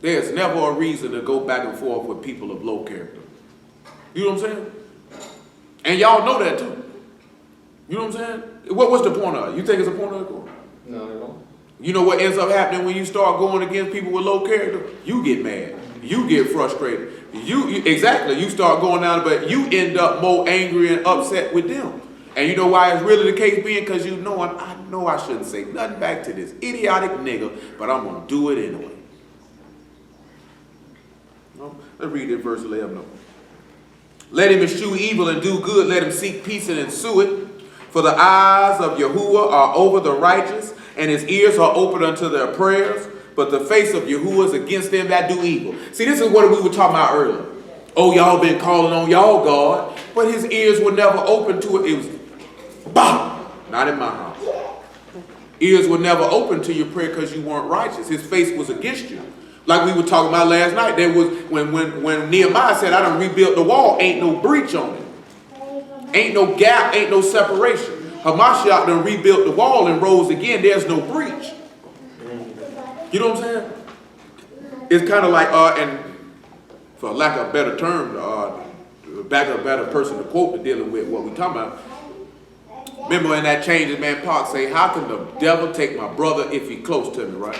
There's never a reason to go back and forth with people of low character. You know what I'm saying? And y'all know that too. You know what I'm saying? What's the point of it? You think it's a point of it? No, they don't. You know what ends up happening when you start going against people with low character? You get mad. You get frustrated. Exactly. You start going down, but you end up more angry and upset with them. And you know why it's really the case being? Because you know, I know I shouldn't say nothing back to this idiotic nigga, but I'm going to do it anyway. No? Let's read this verse and let him know. Let him eschew evil and do good. Let him seek peace and ensue it. For the eyes of Yahuwah are over the righteous, and his ears are open unto their prayers. But the face of Yahuwah is against them that do evil. See, this is what we were talking about earlier. Oh, y'all been calling on y'all God, but his ears were never open to it. It was, bah, not in my house. Ears were never open to your prayer because you weren't righteous. His face was against you. Like we were talking about last night, there was when Nehemiah said, I done rebuilt the wall, ain't no breach on it. Ain't no gap, ain't no separation. Hamashiach done rebuilt the wall and rose again, there's no breach. You know what I'm saying? It's kind of like, and for lack of a better term, back of a better person to quote to dealing with what we talking about. Remember in that Changes Man Park say, how can the devil take my brother if he close to me, right?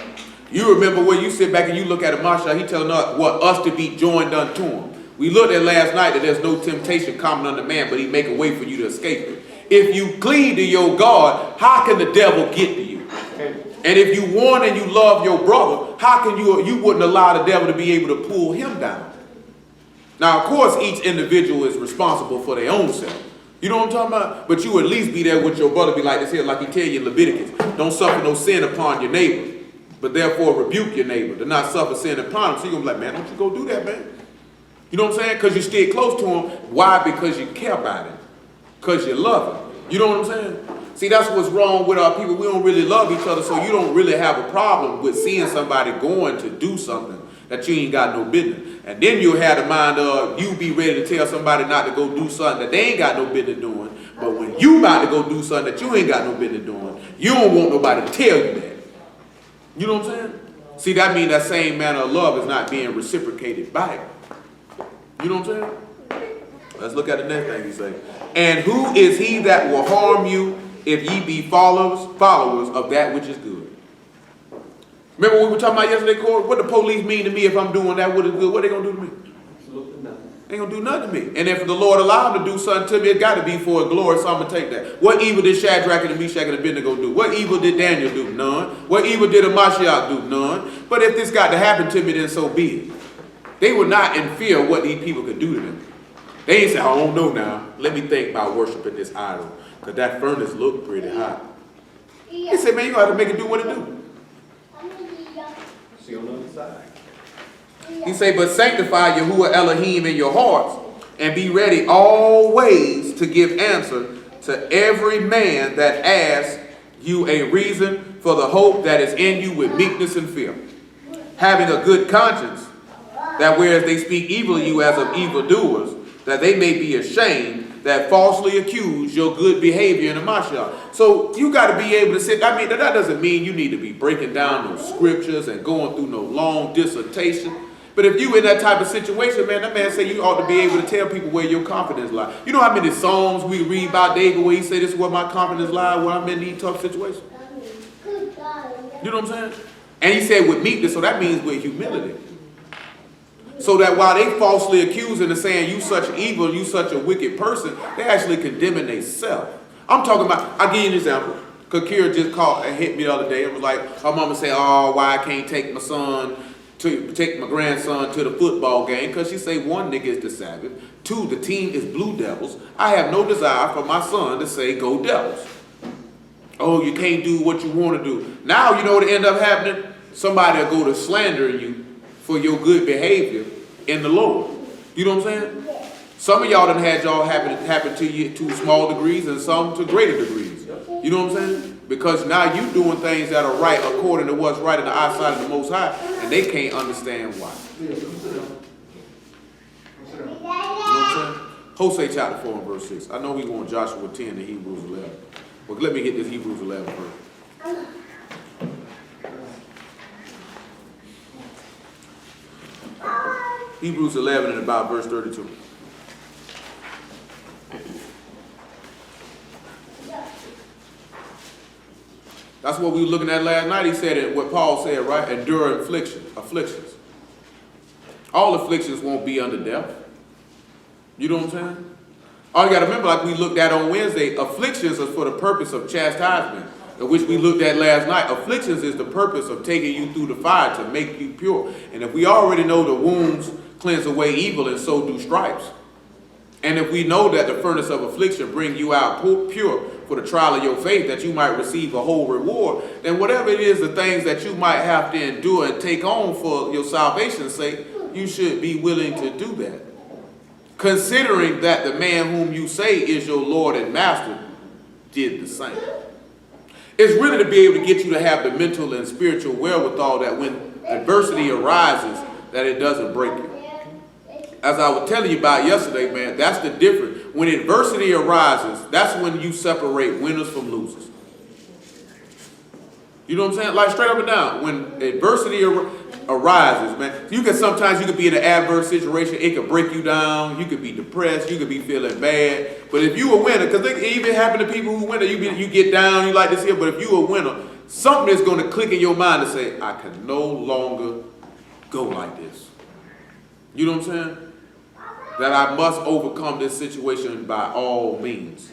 You remember where you sit back and you look at Hamashiach, he telling us what us to be joined unto him. We looked at last night that there's no temptation common unto man, but he make a way for you to escape it. If you cleave to your God, how can the devil get to you? And if you want and you love your brother, how can you wouldn't allow the devil to be able to pull him down? Now, of course, each individual is responsible for their own self. You know what I'm talking about? But you at least be there with your brother, be like this here, like he tell you in Leviticus. Don't suffer no sin upon your neighbor, but therefore rebuke your neighbor to not suffer sin upon him. So you're going to be like, man, don't you go do that, man. You know what I'm saying? Because you stay close to him. Why? Because you care about him. Because you love him. You know what I'm saying? See, that's what's wrong with our people. We don't really love each other, so you don't really have a problem with seeing somebody going to do something that you ain't got no business. And then you'll have the mind of you be ready to tell somebody not to go do something that they ain't got no business doing. But when you about to go do something that you ain't got no business doing, you don't want nobody to tell you that. You know what I'm saying? See, that means that same manner of love is not being reciprocated back. You know what I'm saying? Let's look at the next thing he says. And who is he that will harm you if ye be followers of that which is good? Remember what we were talking about yesterday, Corey? What the police mean to me if I'm doing that what is good? What they going to do to me? Absolutely nothing. They ain't going to do nothing to me. And if the Lord allowed them to do something to me, it got to be for a glory, so I'm going to take that. What evil did Shadrach and Meshach and Abednego do? What evil did Daniel do? None. What evil did Hamashiach do? None. But if this got to happen to me, then so be it. They were not in fear of what these people could do to them. They ain't say, I don't know now. Let me think about worshiping this idol. Because that furnace looked pretty hot. They said, man, you got to make it do what it do. See on the other side. He say, but sanctify Yahuwah Elohim in your hearts, and be ready always to give answer to every man that asks you a reason for the hope that is in you with meekness and fear. Having a good conscience, that whereas they speak evil of you as of evildoers, that they may be ashamed that falsely accuse your good behavior in the Mashiach. So you got to be able to sit. I mean, that doesn't mean you need to be breaking down those scriptures and going through no long dissertation. But if you in that type of situation, man, that man say you ought to be able to tell people where your confidence lies. You know how many Psalms we read about David where he say this is where my confidence lies when I'm in these tough situations? You know what I'm saying? And he said with meekness, so that means with humility. So that while they falsely accusing and saying you such evil, you such a wicked person, they actually condemning themselves. I'm talking about, I'll give you an example. Kakira just called and hit me the other day and was like, her mama say, oh, why I can't take my grandson to the football game? Because she say, one, nigga, is the Sabbath. Two, the team is Blue Devils. I have no desire for my son to say, go Devils. Oh, you can't do what you want to do. Now, you know what end up happening? Somebody will go to slandering you for your good behavior in the Lord. You know what I'm saying? Some of y'all done had y'all happen to you to small degrees and some to greater degrees. You know what I'm saying? Because now you doing things that are right according to what's right in the eyesight of the Most High, and they can't understand why. You know what I'm saying? Hosea chapter 4 and verse 6. I know we want Joshua 10 and Hebrews 11. But let me get this Hebrews 11 first. Hebrews 11 and about verse 32. That's what we were looking at last night. He said it, what Paul said, right? Endure afflictions. All afflictions won't be unto death. You know what I'm saying? All you got to remember, like we looked at on Wednesday, afflictions is for the purpose of chastisement, which we looked at last night. Afflictions is the purpose of taking you through the fire to make you pure. And if we already know the wounds cleanse away evil, and so do stripes. And if we know that the furnace of affliction bring you out pure for the trial of your faith, that you might receive a whole reward, then whatever it is, the things that you might have to endure and take on for your salvation's sake, you should be willing to do that. Considering that the man whom you say is your Lord and Master did the same. It's really to be able to get you to have the mental and spiritual wherewithal that when adversity arises, that it doesn't break you. As I was telling you about yesterday, man, that's the difference. When adversity arises, that's when you separate winners from losers. You know what I'm saying? Like straight up and down. When adversity arises, man, sometimes you could be in an adverse situation. It could break you down. You could be depressed. You could be feeling bad. But if you a winner, because it even happen to people who win, you get down, you like this here. But if you a winner, something is going to click in your mind to say, I can no longer go like this. You know what I'm saying? That I must overcome this situation by all means.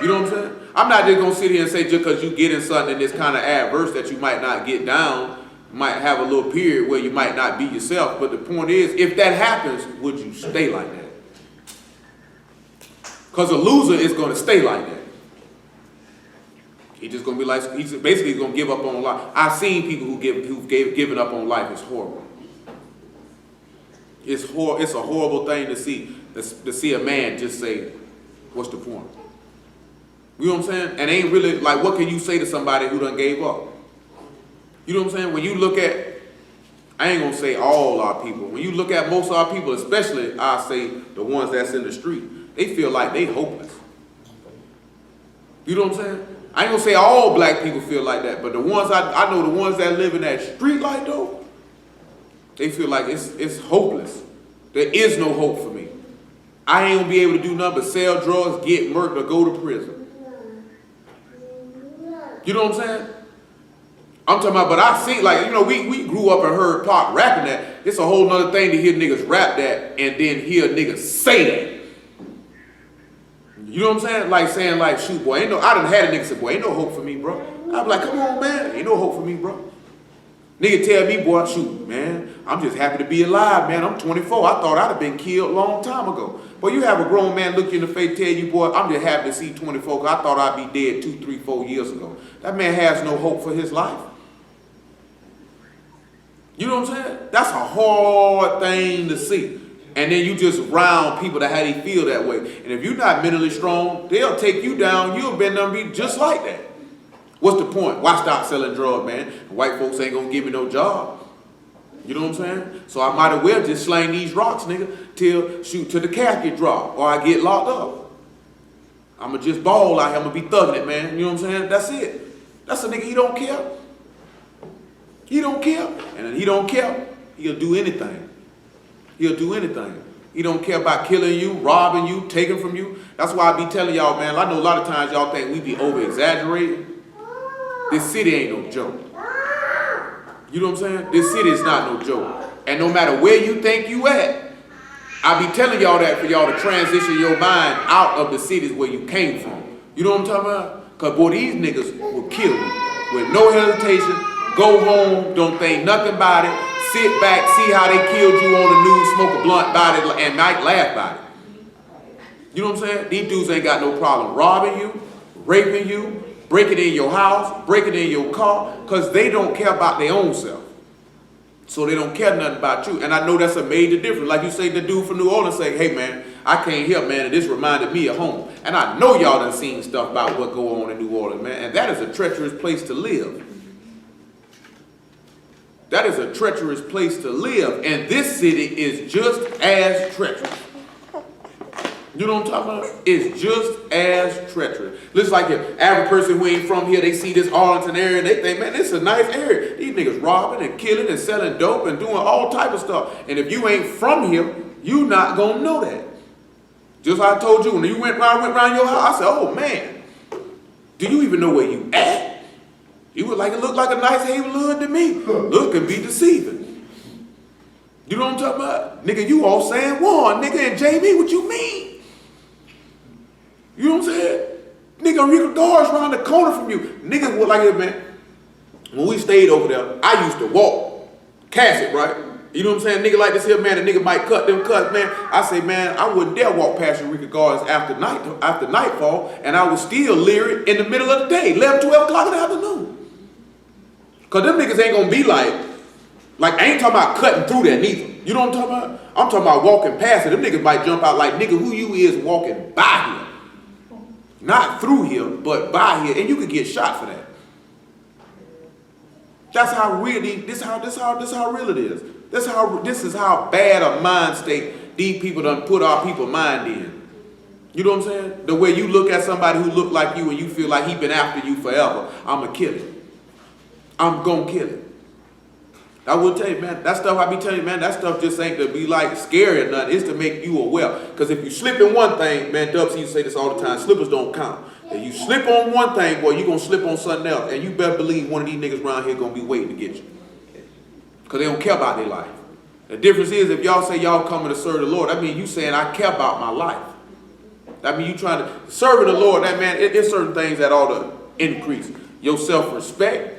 You know what I'm saying? I'm not just going to sit here and say just because you get in something that's kind of adverse that you might not get down, might have a little period where you might not be yourself. But the point is, if that happens, would you stay like that? Because a loser is going to stay like that. He's just going to be like, he's basically going to give up on life. I've seen people who've given up on life. It's horrible. It's a horrible thing to see a man just say, what's the point? You know what I'm saying? And ain't really, like, what can you say to somebody who done gave up? You know what I'm saying? When you look at, I ain't going to say all our people. When you look at most of our people, especially, I say the ones that's in the street, they feel like they hopeless. You know what I'm saying? I ain't going to say all black people feel like that, but the ones, I know the ones that live in that street life, though, they feel like it's hopeless. There is no hope for me. I ain't gonna be able to do nothing but sell drugs, get murdered, or go to prison. You know what I'm saying? I'm talking about, but I see, like, you know, we grew up and heard Pac rapping that. It's a whole nother thing to hear niggas rap that and then hear niggas say that. You know what I'm saying? Like saying, like, shoot, boy, I done had a nigga say, boy, ain't no hope for me, bro. I'm like, come on, man, ain't no hope for me, bro. Nigga tell me, boy, shoot, man, I'm just happy to be alive, man. I'm 24. I thought I'd have been killed a long time ago. But you have a grown man look you in the face, tell you, boy, I'm just happy to see 24 because I thought I'd be dead 2, 3, 4 years ago. That man has no hope for his life. You know what I'm saying? That's a hard thing to see. And then you just round people that how they feel that way. And if you're not mentally strong, they'll take you down. You'll be just like that. What's the point? Why stop selling drugs, man? White folks ain't gonna give me no job. You know what I'm saying? So I might as well just slang these rocks, nigga, till the casket drop or I get locked up. I'ma just ball out here. I'ma be thugging it, man. You know what I'm saying? That's it. That's a nigga, he don't care. He don't care. And if he don't care, he'll do anything. He'll do anything. He don't care about killing you, robbing you, taking from you. That's why I be telling y'all, man, I know a lot of times y'all think we be over-exaggerating. This city ain't no joke. You know what I'm saying? This city is not no joke. And no matter where you think you at, I be telling y'all that for y'all to transition your mind out of the cities where you came from. You know what I'm talking about? Because, boy, these niggas will kill you with no hesitation. Go home, don't think nothing about it. Sit back, see how they killed you on the news, smoke a blunt about it, and might laugh about it. You know what I'm saying? These dudes ain't got no problem robbing you, raping you, breaking in your house, breaking in your car, because they don't care about their own self. So they don't care nothing about you. And I know that's a major difference. Like you say, the dude from New Orleans say, hey, man, I came here, man, and this reminded me of home. And I know y'all done seen stuff about what go on in New Orleans, man. And that is a treacherous place to live. That is a treacherous place to live. And this city is just as treacherous. You know what I'm talking about? It's just as treacherous. Looks like the average person who ain't from here, they see this Arlington area, and they think, man, this is a nice area. These niggas robbing and killing and selling dope and doing all type of stuff. And if you ain't from here, you not gonna know that. Just like I told you, when you went around your house, I said, oh man, do you even know where you at? You would like it looked like a nice neighborhood to me. Look, can be deceiving. You know what I'm talking about? Nigga, you all San Juan, nigga, and JB, what you mean? You know what I'm saying? Nigga, Rico Gard's around the corner from you. Niggas would like it, man. When we stayed over there, I used to walk. Cass it, right? You know what I'm saying? Nigga like this here, man, the nigga might cut them cuts, man. I say, man, I wouldn't dare walk past Eureka Gardens after nightfall, and I was still leery in the middle of the day, 11, 12 o'clock in the afternoon. Because them niggas ain't going to be like, I ain't talking about cutting through there neither. You know what I'm talking about? I'm talking about walking past it. Them niggas might jump out like, nigga, who you is walking by here. Not through here, but by here. And you could get shot for that. That's how real this how real it is. This is how bad a mind state these people done put our people mind in. You know what I'm saying? The way you look at somebody who look like you and you feel like he been after you forever. I'ma kill him. I'm gonna kill him. I will tell you, man, that stuff I be telling you, man, that stuff just ain't to be like scary or nothing. It's to make you aware. Because if you slip in one thing, man, Dubs used to say this all the time, slippers don't count. If you slip on one thing, boy, you gonna slip on something else. And you better believe one of these niggas around here gonna be waiting to get you. Because they don't care about their life. The difference is if y'all say y'all coming to serve the Lord, that means you saying I care about my life. That means you trying to serve the Lord, that man, there's certain things that ought to increase. Your self-respect,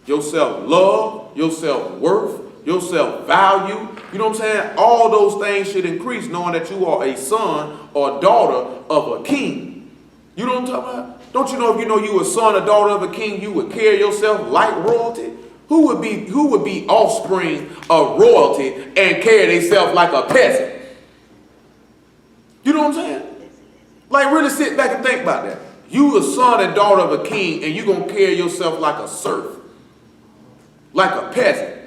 your self-love, your self-worth, your self-value. You know what I'm saying? All those things should increase knowing that you are a son or daughter of a king. You know what I'm talking about? Don't you know if you know you a son or daughter of a king, you would carry yourself like royalty? Who would be offspring of royalty and carry themselves like a peasant? You know what I'm saying? Like really sit back and think about that. You a son and daughter of a king and you gonna carry yourself like a serf. Like a peasant.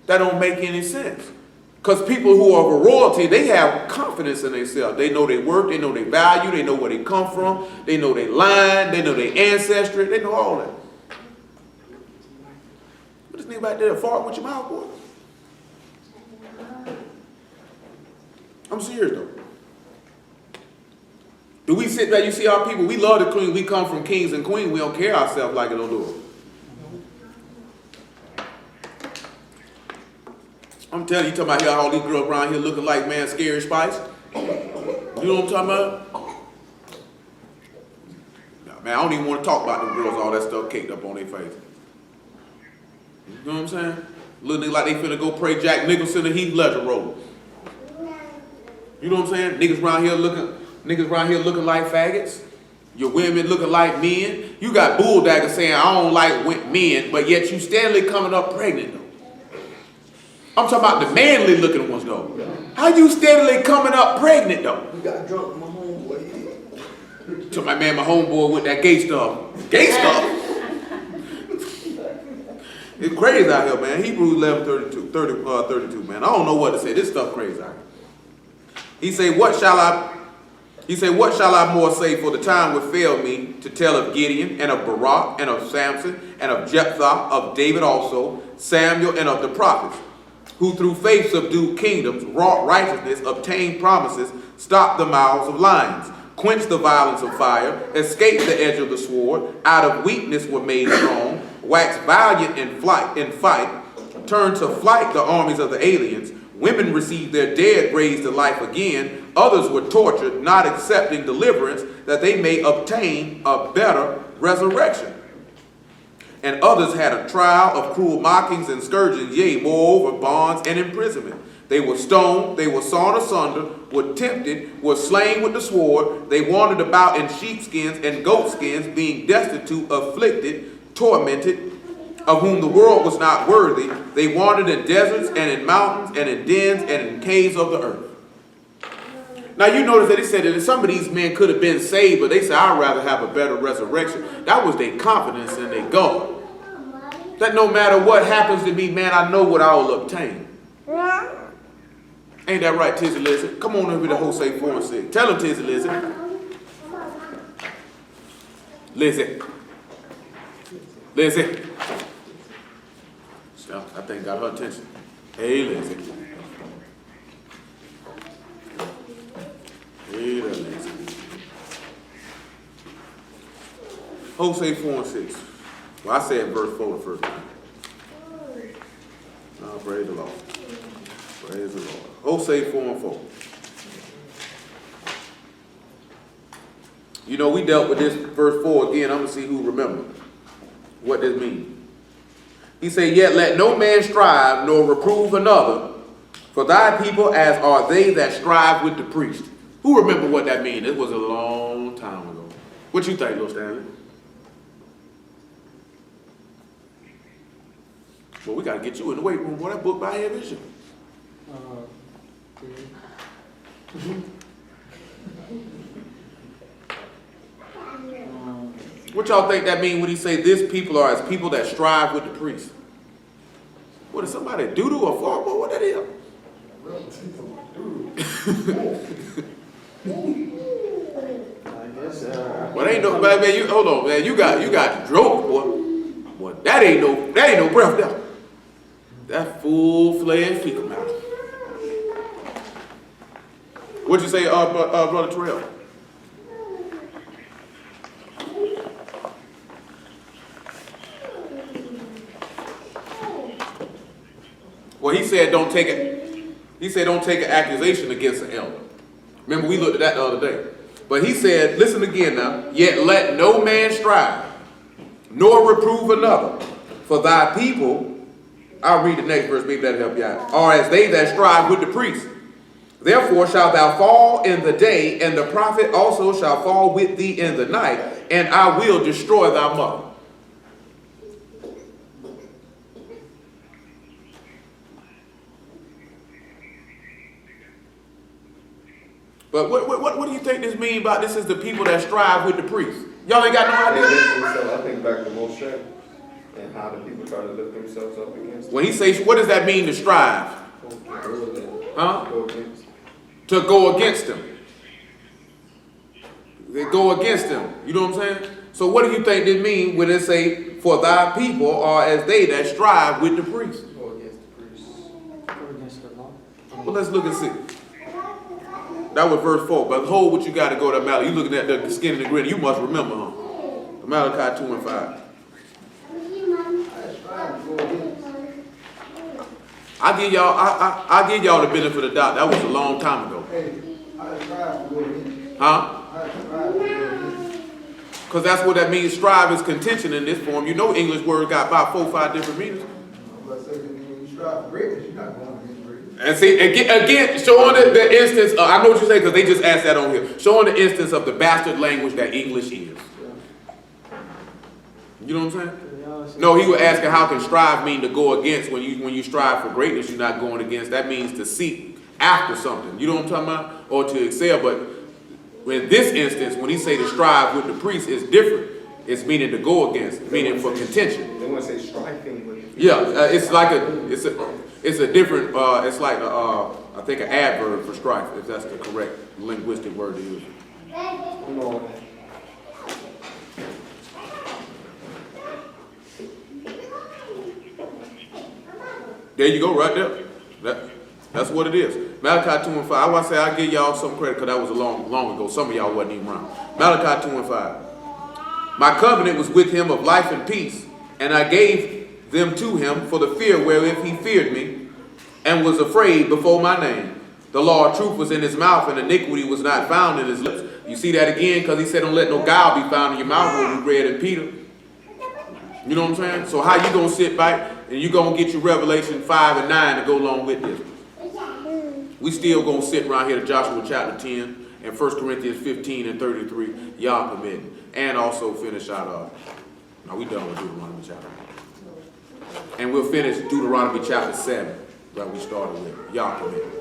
That don't make any sense. Because people who are of a royalty, they have confidence in themselves. They know their worth, they know their value, they know where they come from, they know their line, they know their ancestry, they know all that. What this nigga back there fart with your mouth, boy? I'm serious though. Do we sit there, you see our people, we love the queen, we come from kings and queens, we don't care ourselves like it don't do it. I'm telling you, talking about here, all these girls around here looking like, man, Scary Spice. You know what I'm talking about? Nah, man, I don't even want to talk about them girls, all that stuff caked up on their face. You know what I'm saying? Little niggas like they finna go pray Jack Nicholson and Heath Ledger role. You know what I'm saying? Niggas around here looking like faggots. Your women looking like men. You got bulldaggers saying, I don't like men, but yet you steadily coming up pregnant though. I'm talking about the manly looking ones though. How you steadily coming up pregnant though? You got drunk with my homeboy. To my man, my homeboy with that gay stuff. Gay stuff? It's crazy out here, man. Hebrews 11:32, man. I don't know what to say. This stuff crazy out here. He say, what shall I more say, for the time would fail me to tell of Gideon and of Barak and of Samson and of Jephthah, of David also, Samuel and of the prophets, who through faith subdued kingdoms, wrought righteousness, obtained promises, stopped the mouths of lions, quenched the violence of fire, escaped the edge of the sword, out of weakness were made strong, waxed valiant in fight, turned to flight the armies of the aliens. Women received their dead raised to life again. Others were tortured, not accepting deliverance, that they may obtain a better resurrection. And others had a trial of cruel mockings and scourgings, yea, moreover, bonds and imprisonment. They were stoned, they were sawn asunder, were tempted, were slain with the sword. They wandered about in sheepskins and goatskins, being destitute, afflicted, tormented, of whom the world was not worthy. They wandered in deserts and in mountains and in dens and in caves of the earth. Now you notice that he said that some of these men could have been saved, but they said, I'd rather have a better resurrection. That was their confidence in their God. That no matter what happens to me, man, I know what I will obtain. Ain't that right, Tizzy Lizzie? Come on over to Jose 4 and 6. Tell him, Tizzy Lizzie. Lizzie. Lizzie. I think got her attention. Hey, Lizzie. Hey there, Lizzie. Jose 4 and 6. Well, I said verse 4 the first time. Oh, praise the Lord. Praise the Lord. Hosea 4 and 4. You know, we dealt with this verse 4 again. I'm going to see who remembers what this means. He said, yet let no man strive nor reprove another, for thy people as are they that strive with the priest. Who remember what that means? It was a long time ago. What you think, Lil Stanley? Well, we got to get you in the weight room. Boy, that book by here, is you? What y'all think that means when he say this people are as people that strive with the priest? What is somebody doo-doo or fart? What that is? I guess. Well, ain't no man. You hold on, man. You got drove, boy. Boy, that ain't no breath there. That full-fledged fecal matter. What'd you say, Brother Terrell? Well, he said don't take it. He said don't take an accusation against an elder. Remember, we looked at that the other day. But he said, listen again now. Yet let no man strive, nor reprove another. For thy people, I'll read the next verse, maybe that'll help you out, are as they that strive with the priest. Therefore shalt thou fall in the day, and the prophet also shall fall with thee in the night, and I will destroy thy mother. But what do you think this means about this is the people that strive with the priest? Y'all ain't got no idea? I think back to Moshe and how the people try to lift themselves up against him. When he says, what does that mean to strive? Huh? To go against him. They go against him. You know what I'm saying? So what do you think this means when it say, for thy people are as they that strive with the priest? Go against the priest. Go against the law. Well, let's look and see. That was verse 4. But hold what you got to go to Malachi. You looking at the skin and the grin. You must remember, huh? Malachi 2 and 5. I give y'all the benefit of the doubt. That was a long time ago. Huh? Because that's what that means. Strive is contention in this form. You know English word got about 4 or 5 different meanings. And see, again, showing the instance, I know what you're saying because they just asked that on here. Showing the instance of the bastard language that English is. You know what I'm saying? No, he was asking how can strive mean to go against when you strive for greatness, you're not going against. That means to seek after something. You know what I'm talking about? Or to excel. But in this instance, when he say to strive with the priest, it's different. It's meaning to go against, meaning for contention. They want to say striving with the Yeah, it's like it's a different, it's like I think an adverb for strife, if that's the correct linguistic word to use. Come on. There you go, right there. That's what it is. Malachi 2 and 5. I want to say I give y'all some credit because that was a long ago. Some of y'all wasn't even around. Malachi 2 and 5. My covenant was with him of life and peace, and I gave them to him for the fear wherewith he feared me, and was afraid before my name. The law of truth was in his mouth, and iniquity was not found in his lips. You see that again because he said, don't let no guile be found in your mouth, when we read in Peter. You know what I'm saying? So how you going to sit back and you going to get your Revelation 5 and 9 to go along with this? We still going to sit around here to Joshua chapter 10 and 1 Corinthians 15 and 33, y'all permitting. And also finish out, now we done with Deuteronomy chapter. And we'll finish Deuteronomy chapter 7 that we started with, y'all permitting.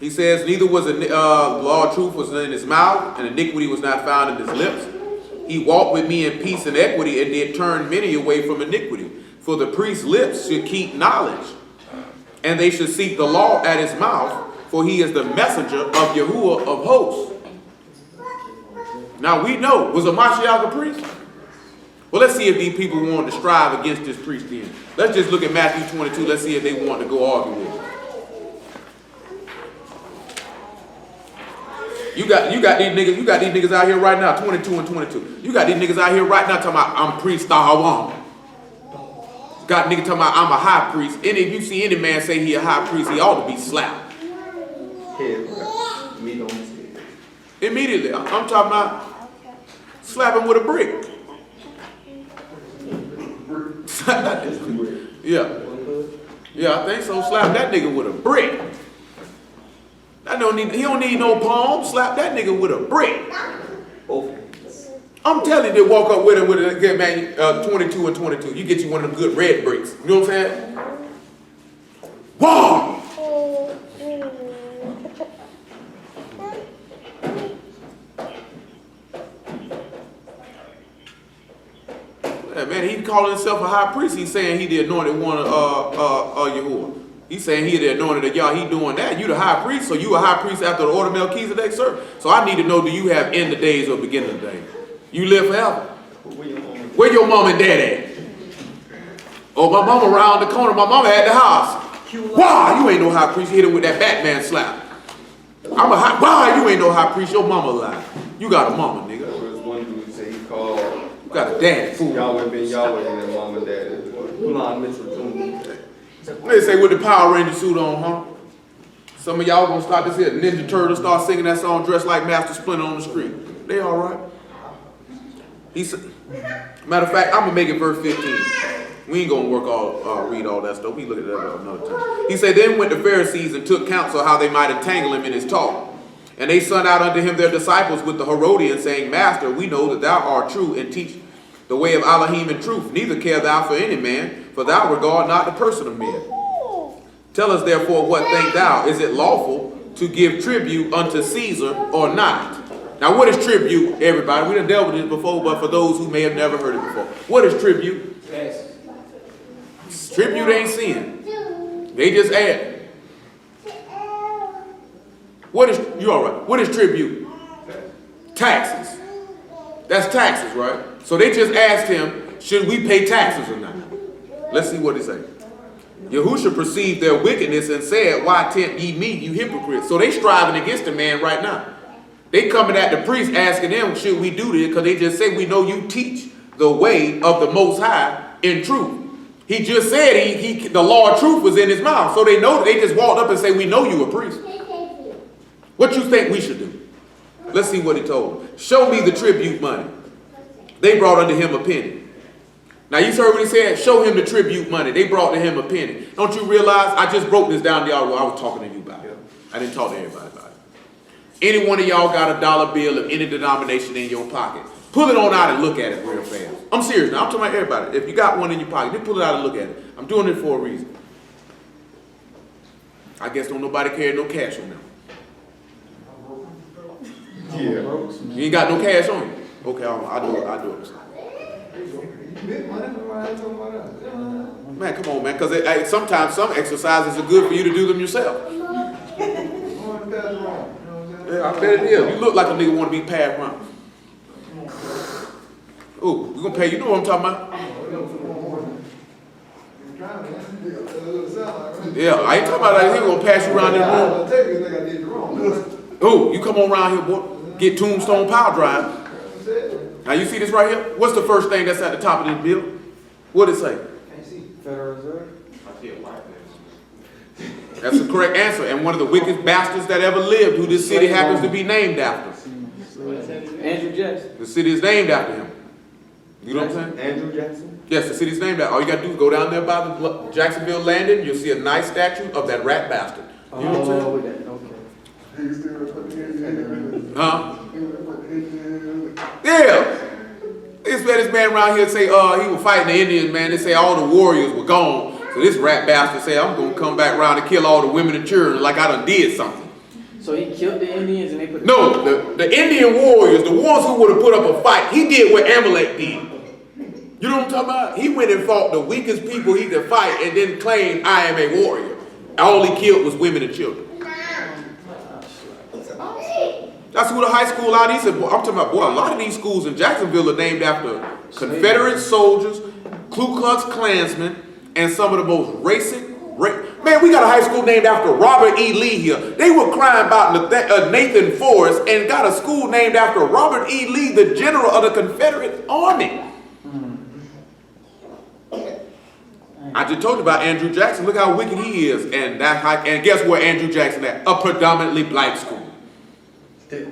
He says, neither was the law of truth was in his mouth, and iniquity was not found in his lips. He walked with me in peace and equity, and did turn many away from iniquity. For the priest's lips should keep knowledge, and they should seek the law at his mouth, for he is the messenger of Yahuwah of hosts. Now we know, was a Mashiach a priest? Well, let's see if these people wanted to strive against this priest then. Let's just look at Matthew 22. Let's see if they want to go argue with him. You got these niggas out here right now, 22 and 22. You got these niggas out here right now talking about I'm priest Ahawam. Got niggas talking about I'm a high priest. And if you see any man say he a high priest, he ought to be slapped. Me don't see it. Immediately. I'm talking about slap him with a brick. Yeah. Yeah, I think so. Slap that nigga with a brick. He don't need no palm. Slap that nigga with a brick. I'm telling you, they walk up with him with a good man, 22 and 22. You get you one of them good red bricks. You know what I'm saying? Wow! Yeah, man, he calling himself a high priest. He's saying he the anointed one of Yahuwah. He's saying he the anointed of y'all. He doing that. You the high priest, so you a high priest after the order of Melchizedek, sir. So I need to know, do you have end of days or beginning of days? You live forever. Where your mom and dad at? Oh, my mama around the corner. My mama at the house. Wow, you ain't no high priest. You hit him with that Batman slap. Wow, you ain't no high priest. Your mama alive. You got a mama, nigga. There was one dude say he called. You got a daddy, fool. Yahweh been Yahweh and then mama and daddy. Hulan Mitchell Jr. They say with the Power Ranger suit on, huh? Some of y'all gonna start this here. Ninja Turtles start singing that song dressed like Master Splinter on the street. They all right. He said, matter of fact, I'm gonna make it verse 15. We ain't gonna read all that stuff. We look at that another time. He said, then went the Pharisees and took counsel how they might entangle him in his talk. And they sent out unto him their disciples with the Herodians, saying, Master, we know that thou art true and teach the way of Elohim in truth. Neither care thou for any man, for thou regard not the person of men. Tell us therefore, what think thou? Is it lawful to give tribute unto Caesar or not? Now, what is tribute, everybody? We done dealt with this before, but for those who may have never heard it before. What is tribute? Yes. Tribute ain't sin. They just add. You all right? What is tribute? Taxes. That's taxes, right? So they just asked him, should we pay taxes or not? Let's see what he says. Yahusha perceived their wickedness and said, why tempt ye me, you hypocrites? So they striving against the man right now. They coming at the priest asking them, should we do this? Because they just say, we know you teach the way of the Most High in truth. He just said the law of truth was in his mouth. So they know, they just walked up and say, we know you a priest. What you think we should do? Let's see what he told them. Show me the tribute money. They brought unto him a penny. Now you heard what he said? Show him the tribute money. They brought to him a penny. Don't you realize? I just broke this down to y'all while I was talking to you about it. I didn't talk to everybody about it. Any one of y'all got a dollar bill of any denomination in your pocket, pull it on out and look at it real fast. I'm serious now. I'm talking about everybody. If you got one in your pocket, then pull it out and look at it. I'm doing it for a reason. I guess don't nobody carry no cash on them. Yeah. You ain't got no cash on you. Okay, I'll do it. Man, come on, man, because sometimes some exercises are good for you to do them yourself. Yeah, I bet it is. You look like a nigga want to be passed around. Ooh, we're going to pay. You know what I'm talking about? Yeah, I ain't talking about that. He gonna pass you around this room. I'll tell you, think I did you wrong. Oh, you come on around here, boy. Get Tombstone Power Drive. Now you see this right here? What's the first thing that's at the top of this bill? What it say? Federal Reserve. That's the correct answer. And one of the wickedest bastards that ever lived, who this city happens to be named after. Andrew Jackson. The city is named after him. You know what I'm saying? Andrew Jackson? Yes, the city's named after. All you gotta do is go down there by the Jacksonville Landing. You'll see a nice statue of that rat bastard. You know what I'm saying? Okay. He still put the Indian. Huh? He put the Indian. Yeah. This man around here say, he was fighting the Indians, man. They say all the warriors were gone. So this rat bastard say, I'm gonna come back around and kill all the women and children like I done did something. So he killed the Indians and they put No, the Indian warriors, the ones who would have put up a fight, he did what Amalek did. You know what I'm talking about? He went and fought the weakest people he could fight and then claimed, I am a warrior. All he killed was women and children. That's who the high school out. He said, boy, I'm talking about, boy, a lot of these schools in Jacksonville are named after Confederate soldiers, Ku Klux Klansmen, and some of the most racist. Man, we got a high school named after Robert E. Lee here. They were crying about Nathan Forrest and got a school named after Robert E. Lee, the general of the Confederate Army. I just told you about Andrew Jackson. Look how wicked he is. And guess where Andrew Jackson at? A predominantly black school.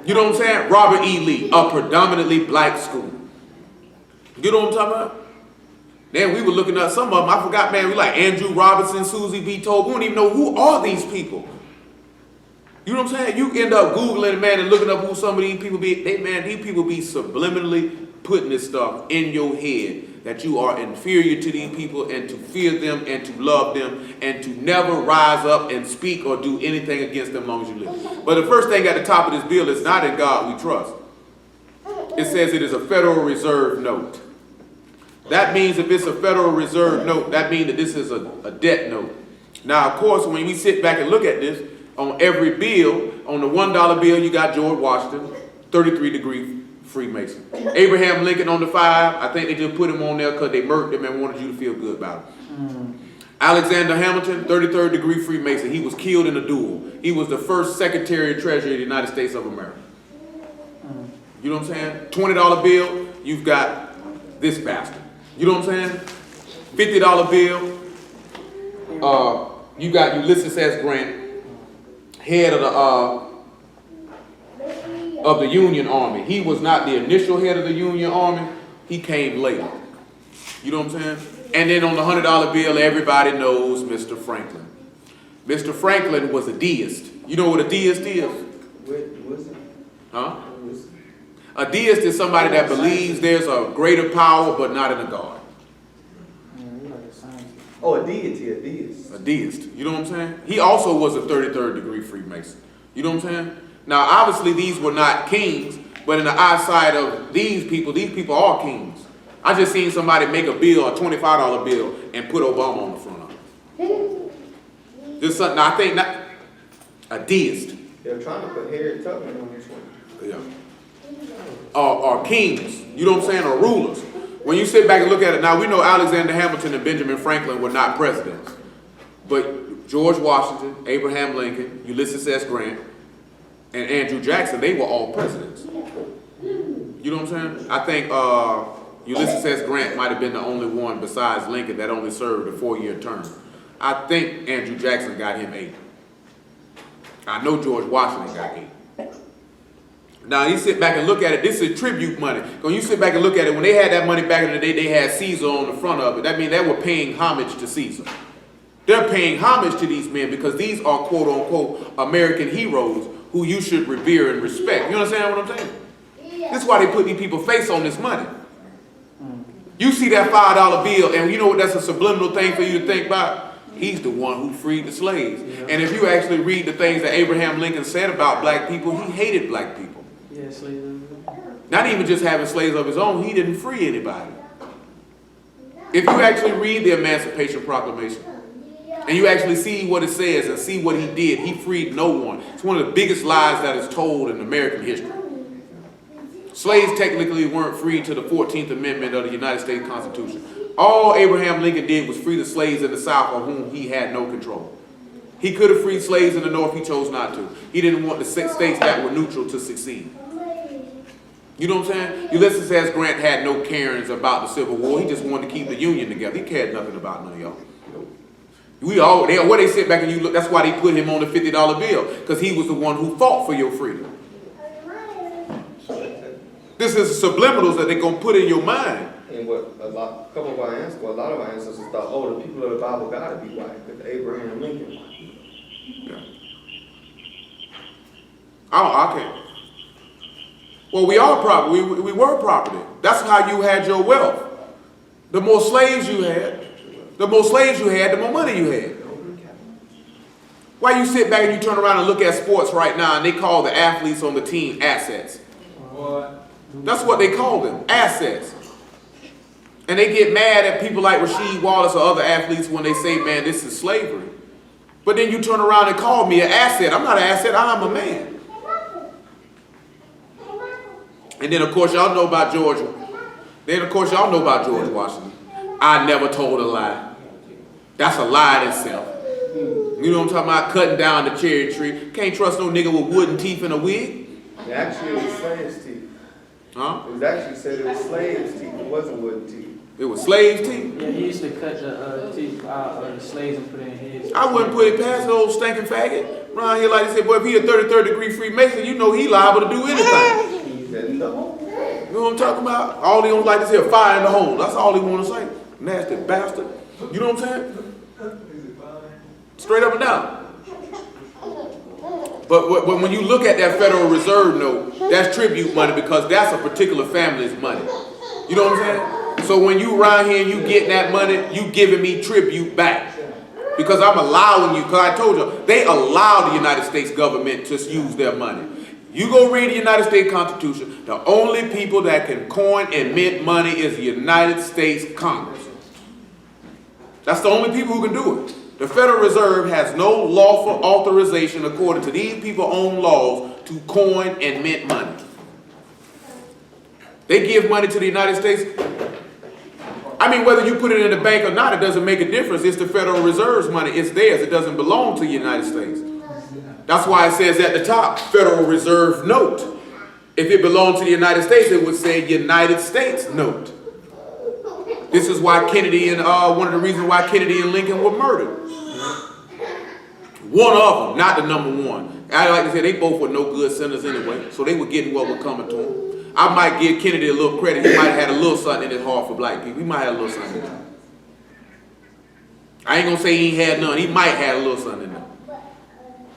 You know what I'm saying? Robert E. Lee, a predominantly black school. You know what I'm talking about? Then we were looking at some of them. I forgot, man. We like Andrew Robinson, Susie B. Tobe. We don't even know who are these people. You know what I'm saying? You end up Googling, man, and looking up who some of these people be. These people be subliminally putting this stuff in your head that you are inferior to these people and to fear them and to love them and to never rise up and speak or do anything against them as long as you live. But the first thing at the top of this bill is not in God we trust. It says it is a Federal Reserve note. That means if it's a Federal Reserve note, that means that this is a debt note. Now, of course, when we sit back and look at this, on every bill, on the $1 bill, you got George Washington, 33-degree Freemason. Abraham Lincoln on the 5, I think they just put him on there because they murked him and wanted you to feel good about him. Alexander Hamilton, 33rd-degree Freemason. He was killed in a duel. He was the first Secretary of Treasury of the United States of America. You know what I'm saying? $20 bill, you've got this bastard. You know what I'm saying? $50 bill, you got Ulysses S. Grant, head of the Union Army. He was not the initial head of the Union Army. He came later. You know what I'm saying? And then on the $100 bill, everybody knows Mr. Franklin. Mr. Franklin was a deist. You know what a deist is? Huh? A deist is somebody that believes there's a greater power, but not in a God. Oh, a deity, a deist. A deist. You know what I'm saying? He also was a 33rd-degree Freemason. You know what I'm saying? Now, obviously, these were not kings, but in the eyesight of these people are kings. I just seen somebody make a bill, a $25 bill, and put Obama on the front of it. Just something, I think, not a deist. They're trying to put Harriet Tubman on this one. Yeah. Are kings, you know what I'm saying, or rulers. When you sit back and look at it, now we know Alexander Hamilton and Benjamin Franklin were not presidents. But George Washington, Abraham Lincoln, Ulysses S. Grant, and Andrew Jackson, they were all presidents. You know what I'm saying? I think Ulysses S. Grant might have been the only one besides Lincoln that only served a 4-year term. I think Andrew Jackson got him 8. I know George Washington got 8. Now, you sit back and look at it, this is tribute money. When you sit back and look at it, when they had that money back in the day, they had Caesar on the front of it. That means they were paying homage to Caesar. They're paying homage to these men because these are quote-unquote American heroes who you should revere and respect. You understand what I'm saying? This is why they put these people's face on this money. You see that $5 bill, and you know what that's a subliminal thing for you to think about? He's the one who freed the slaves. Yeah. And if you actually read the things that Abraham Lincoln said about black people, he hated black people. Yeah, slaves. Not even just having slaves of his own, he didn't free anybody. If you actually read the Emancipation Proclamation, and you actually see what it says and see what he did, he freed no one. It's one of the biggest lies that is told in American history. Slaves technically weren't freed to the 14th Amendment of the United States Constitution. All Abraham Lincoln did was free the slaves in the South of whom he had no control. He could have freed slaves in the North. He chose not to. He didn't want the states that were neutral to succeed. You know what I'm saying? Ulysses S. Grant had no carings about the Civil War. He just wanted to keep the Union together. He cared nothing about none of y'all. Where they sit back and you look, that's why they put him on the $50 bill, because he was the one who fought for your freedom. This is subliminals that they're going to put in your mind. And what a lot of our ancestors thought, oh, the people of the Bible got to be white, because Abraham Lincoln. Yeah. I can't. Well, we are property. We were property. That's how you had your wealth. The more slaves you had, the more money you had. Why you sit back and you turn around and look at sports right now and they call the athletes on the team assets? That's what they call them, assets. And they get mad at people like Rasheed Wallace or other athletes when they say, man, this is slavery. But then you turn around and call me an asset. I'm not an asset, I'm a man. And then, of course, y'all know about George Washington. I never told a lie. That's a lie in itself. You know what I'm talking about? Cutting down the cherry tree. Can't trust no nigga with wooden teeth and a wig. Actually, it was slaves' teeth. Huh? It was actually said it was slaves' teeth. It wasn't wooden teeth. It was slaves' teeth? Yeah, he used to cut the teeth out of the slaves and put it in his. I wouldn't put it past the old stinking faggot. Around here like they said, boy, if he a 33rd degree Freemason, you know he liable to do anything. He said no. You know what I'm talking about? All he don't like to say is fire in the hole. That's all he want to say. Nasty bastard. You know what I'm saying? Straight up and down. But when you look at that Federal Reserve note, that's tribute money because that's a particular family's money. You know what I'm saying? So when you around here and you getting that money, you giving me tribute back. Because I'm allowing you, because I told you, they allow the United States government to use their money. You go read the United States Constitution, the only people that can coin and mint money is the United States Congress. That's the only people who can do it. The Federal Reserve has no lawful authorization, according to these people's own laws, to coin and mint money. They give money to the United States. I mean, whether you put it in the bank or not, it doesn't make a difference. It's the Federal Reserve's money. It's theirs. It doesn't belong to the United States. That's why it says at the top, Federal Reserve note. If it belonged to the United States, it would say United States note. This is why Kennedy and one of the reasons why Kennedy and Lincoln were murdered. One of them, not the number one. I like to say they both were no good sinners anyway, so they were getting what was coming to them. I might give Kennedy a little credit. He might have had a little something in his heart for black people. He might have a little something in him. I ain't gonna say he ain't had none. He might have a little something in him.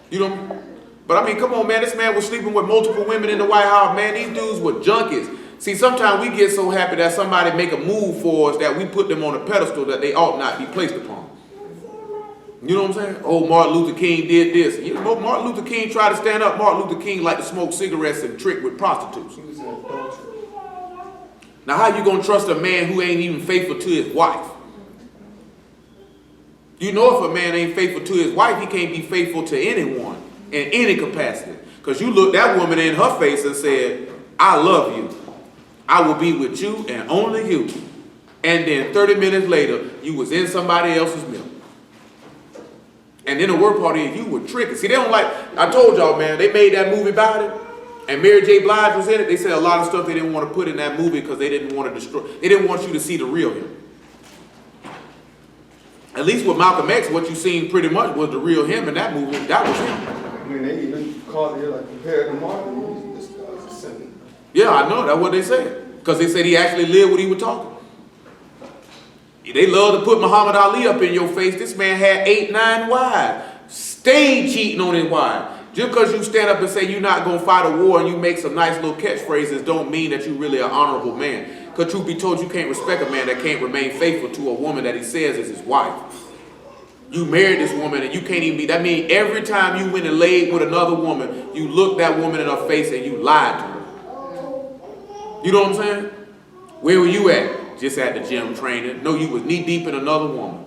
You know? But I mean, come on, man. This man was sleeping with multiple women in the White House. Man, these dudes were junkies. See, sometimes we get so happy that somebody make a move for us that we put them on a pedestal that they ought not be placed upon. You know what I'm saying? Oh, Martin Luther King did this. You know, Martin Luther King tried to stand up. Martin Luther King liked to smoke cigarettes and trick with prostitutes. Now, how you gonna trust a man who ain't even faithful to his wife? You know, if a man ain't faithful to his wife, he can't be faithful to anyone in any capacity. Because you looked that woman in her face and said, I love you. I will be with you and only you. And then 30 minutes later, you was in somebody else's milk. And then the worst part is you were tricky. See, they don't like, I told y'all, man, they made that movie about it. And Mary J. Blige was in it. They said a lot of stuff they didn't want to put in that movie because they didn't want to destroy, they didn't want you to see the real him. At least with Malcolm X, what you seen pretty much was the real him in that movie. That was him. I mean, they even called it like compared to Martin. This guy's a sinner. Yeah, I know. That's what they said. Because they said he actually lived what he was talking. They love to put Muhammad Ali up in your face. This man had 8, 9 wives. Stayed cheating on his wife. Just because you stand up and say you're not going to fight a war and you make some nice little catchphrases don't mean that you're really an honorable man. Because truth be told, you can't respect a man that can't remain faithful to a woman that he says is his wife. You married this woman and you can't even be. That means every time you went and laid with another woman, you looked that woman in her face and you lied to her. You know what I'm saying? Where were you at? Just at the gym training. No, you was knee deep in another woman.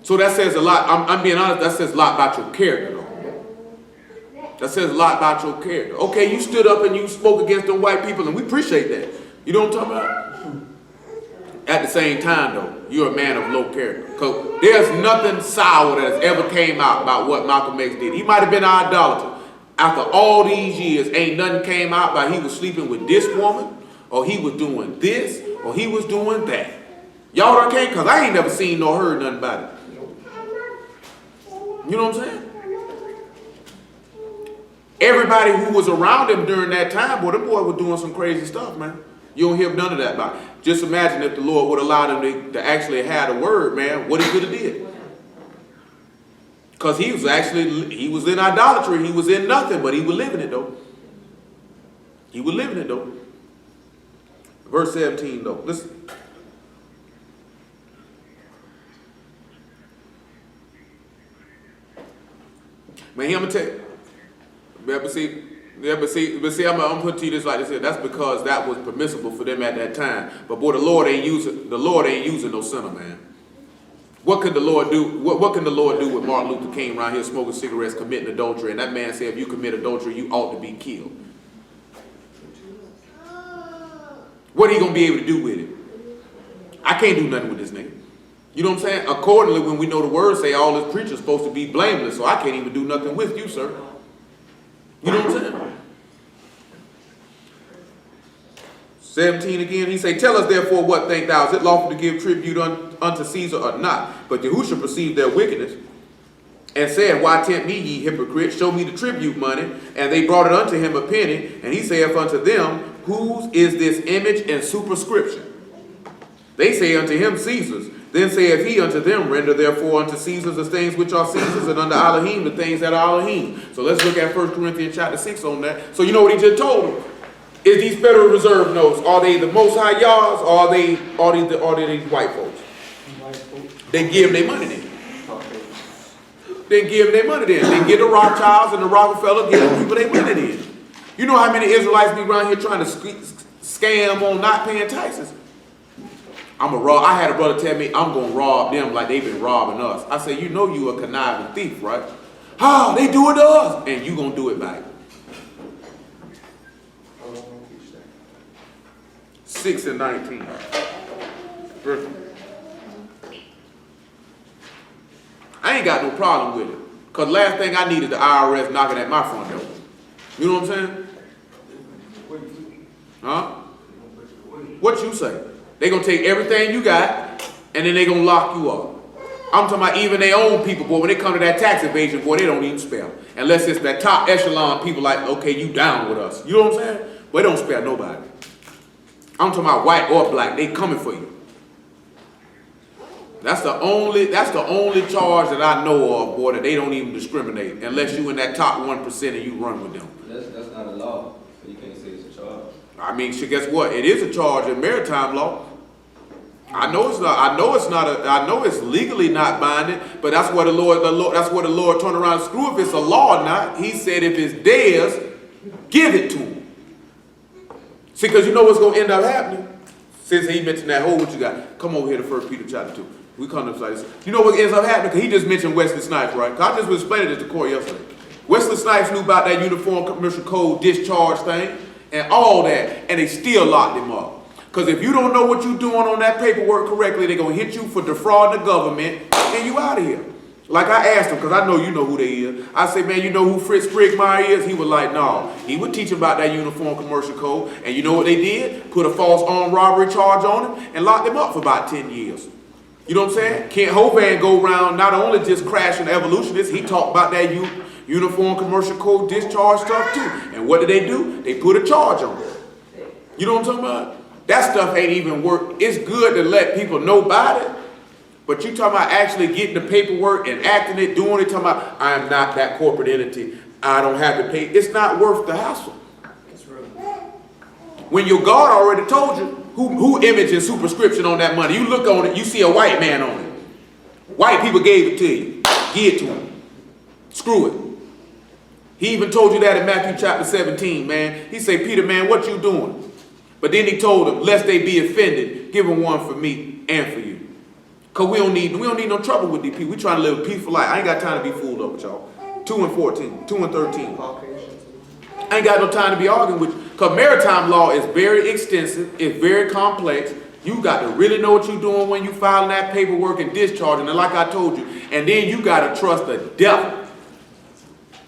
So that says a lot. I'm being honest, that says a lot about your character, though. That says a lot about your character. Okay, you stood up and you spoke against them white people, and we appreciate that. You know what I'm talking about? At the same time, though, you're a man of low character. Because there's nothing sour that has ever came out about what Malcolm X did. He might have been an idolater. After all these years, ain't nothing came out about he was sleeping with this woman, or he was doing this, or he was doing that. Y'all done came? Because I ain't never seen nor heard nothing about it. You know what I'm saying? Everybody who was around him during that time, boy, the boy was doing some crazy stuff, man. You don't hear none of that about it. Just imagine if the Lord would allow him to actually have the word, man, what he could have did. Because he was in idolatry. He was in nothing, but he was living it, though. He was living it, though. Verse 17, though. Listen. Man, I'm going to tell you. But see, I'm going to put to you this like this. That's because that was permissible for them at that time. But boy, the Lord ain't using no sinner, man. What could the Lord do? What can the Lord do with Martin Luther King around here smoking cigarettes, committing adultery, and that man said if you commit adultery, you ought to be killed? What are you going to be able to do with it? I can't do nothing with this nigga. You know what I'm saying? Accordingly, when we know the word say all this preacher's supposed to be blameless, so I can't even do nothing with you, sir. You know what I'm saying? 17 again, he say, tell us therefore what think thou, is it lawful to give tribute unto Caesar or not? But Yahushua perceived their wickedness and said, why tempt me, ye hypocrites? Show me the tribute money. And they brought it unto him a penny. And he saith unto them, whose is this image and superscription? They say unto him, Caesar's. Then saith he unto them, render therefore unto Caesar's the things which are Caesar's, and unto Elohim the things that are Elohim. So let's look at 1 Corinthians chapter 6 on that. So you know what he just told them? Is these Federal Reserve notes, are they the Most High Yah's, or are they these white folks? They give them their money then. They give them their money then. They give the Rothschilds and the Rockefeller, give them people their money then. You know how many Israelites be around here trying to scam on not paying taxes? I had a brother tell me, I'm going to rob them like they've been robbing us. I said, you know you a conniving thief, right? How? They do it to us. And you going to do it back. 6 and 19. I ain't got no problem with it. Because last thing I need is the IRS knocking at my front door. You know what I'm saying? Huh? What you say? They going to take everything you got, and then they going to lock you up. I'm talking about even their own people, boy. When they come to that tax evasion, boy, they don't even spell. Unless it's that top echelon people like, okay, you down with us. You know what I'm saying? But they don't spell nobody. I'm talking about white or black. They coming for you. That's the only charge that I know of, boy, that they don't even discriminate. Unless you in that top 1% and you run with them. That's not a law. So you can't say it's a charge. I mean, guess what? It is a charge in maritime law. I know it's not. I know it's legally not binding, but that's what the Lord turned around and screw if it's a law or not. He said if it's theirs, give it to them. See, because you know what's going to end up happening? Since he mentioned that, what you got? Come over here to 1 Peter chapter 2. We come up like this. You know what ends up happening? Because he just mentioned Wesley Snipes, right? Because I just was explaining this to Corey yesterday. Wesley Snipes knew about that Uniform Commercial Code discharge thing and all that, and they still locked him up. Because if you don't know what you're doing on that paperwork correctly, they're going to hit you for defrauding the government, and you out of here. Like I asked him, because I know you know who they is. I say, man, you know who Fritz Sprigmeyer is? He was like, no. He would teach about that Uniform Commercial Code. And you know what they did? Put a false armed robbery charge on him and locked him up for about 10 years. You know what I'm saying? Kent Hovind go around not only just crashing evolutionists, he talked about that Uniform Commercial Code discharge stuff too. And what did they do? They put a charge on him. You know what I'm talking about? That stuff ain't even work. It's good to let people know about it. But you talking about actually getting the paperwork and acting it, doing it, talking about, I am not that corporate entity. I don't have to pay. It's not worth the hassle. When your God already told you who image and superscription on that money. You look on it, you see a white man on it. White people gave it to you. Give it to him. Screw it. He even told you that in Matthew chapter 17, man. He said, Peter, man, what you doing? But then he told him, lest they be offended, give them one for me and for you. Because we don't need no trouble with these people. We trying to live a peaceful life. I ain't got time to be fooled up with y'all. 2 and 14, 2 and 13. I ain't got no time to be arguing with you. Because maritime law is very extensive, it's very complex, You got to really know what you're doing when you filing that paperwork and discharging. And like I told you, and then you got to trust the devil.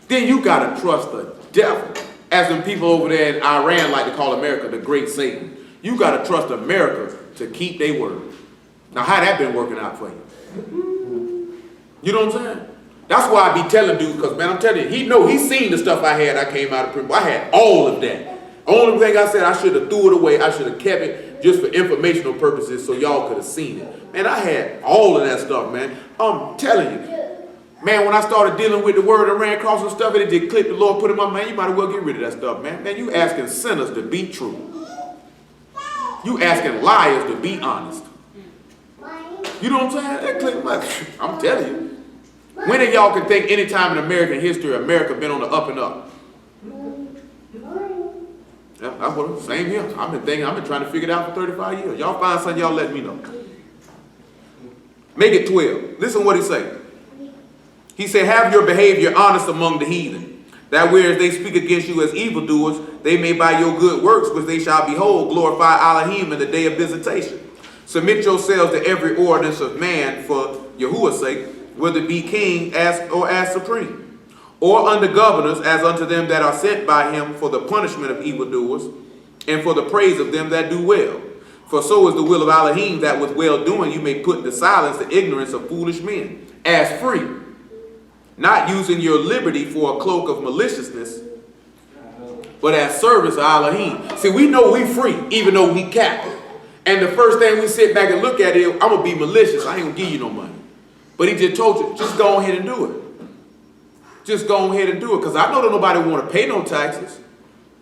Then you got to trust the devil. As them people over there in Iran like to call America the great Satan. You got to trust America to keep their word. Now, how that been working out for you? You know what I'm saying? That's why I be telling dudes, because, man, I'm telling you, he's seen the stuff I had. I came out of prison. I had all of that. Only thing I said, I should have threw it away. I should have kept it just for informational purposes so y'all could have seen it. Man, I had all of that stuff, man. I'm telling you. Man, when I started dealing with the word and ran across some stuff, and it just clicked, the Lord put in my mind, you might as well get rid of that stuff, man. Man, you asking sinners to be true. You asking liars to be honest. You know what I'm saying? That clicked my, I'm telling you. When of y'all can think any time in American history, America been on the up and up? Yeah, same here. I've been trying to figure it out for 35 years. Y'all find something, y'all let me know. Make it 12. Listen what he say. He said, have your behavior honest among the heathen, that whereas they speak against you as evildoers, they may by your good works, which they shall behold, glorify Elohim in the day of visitation. Submit yourselves to every ordinance of man for Yahuwah's sake, whether it be king or as supreme, or under governors as unto them that are sent by him for the punishment of evildoers, and for the praise of them that do well. For so is the will of Elohim, that with well-doing you may put to silence the ignorance of foolish men, as free, not using your liberty for a cloak of maliciousness, but as servants of Elohim. See, we know we free, even though we captive. And the first thing we sit back and look at is, I'm going to be malicious. I ain't going to give you no money. But he just told you, just go ahead and do it. Just go ahead and do it. Because I know that nobody want to pay no taxes.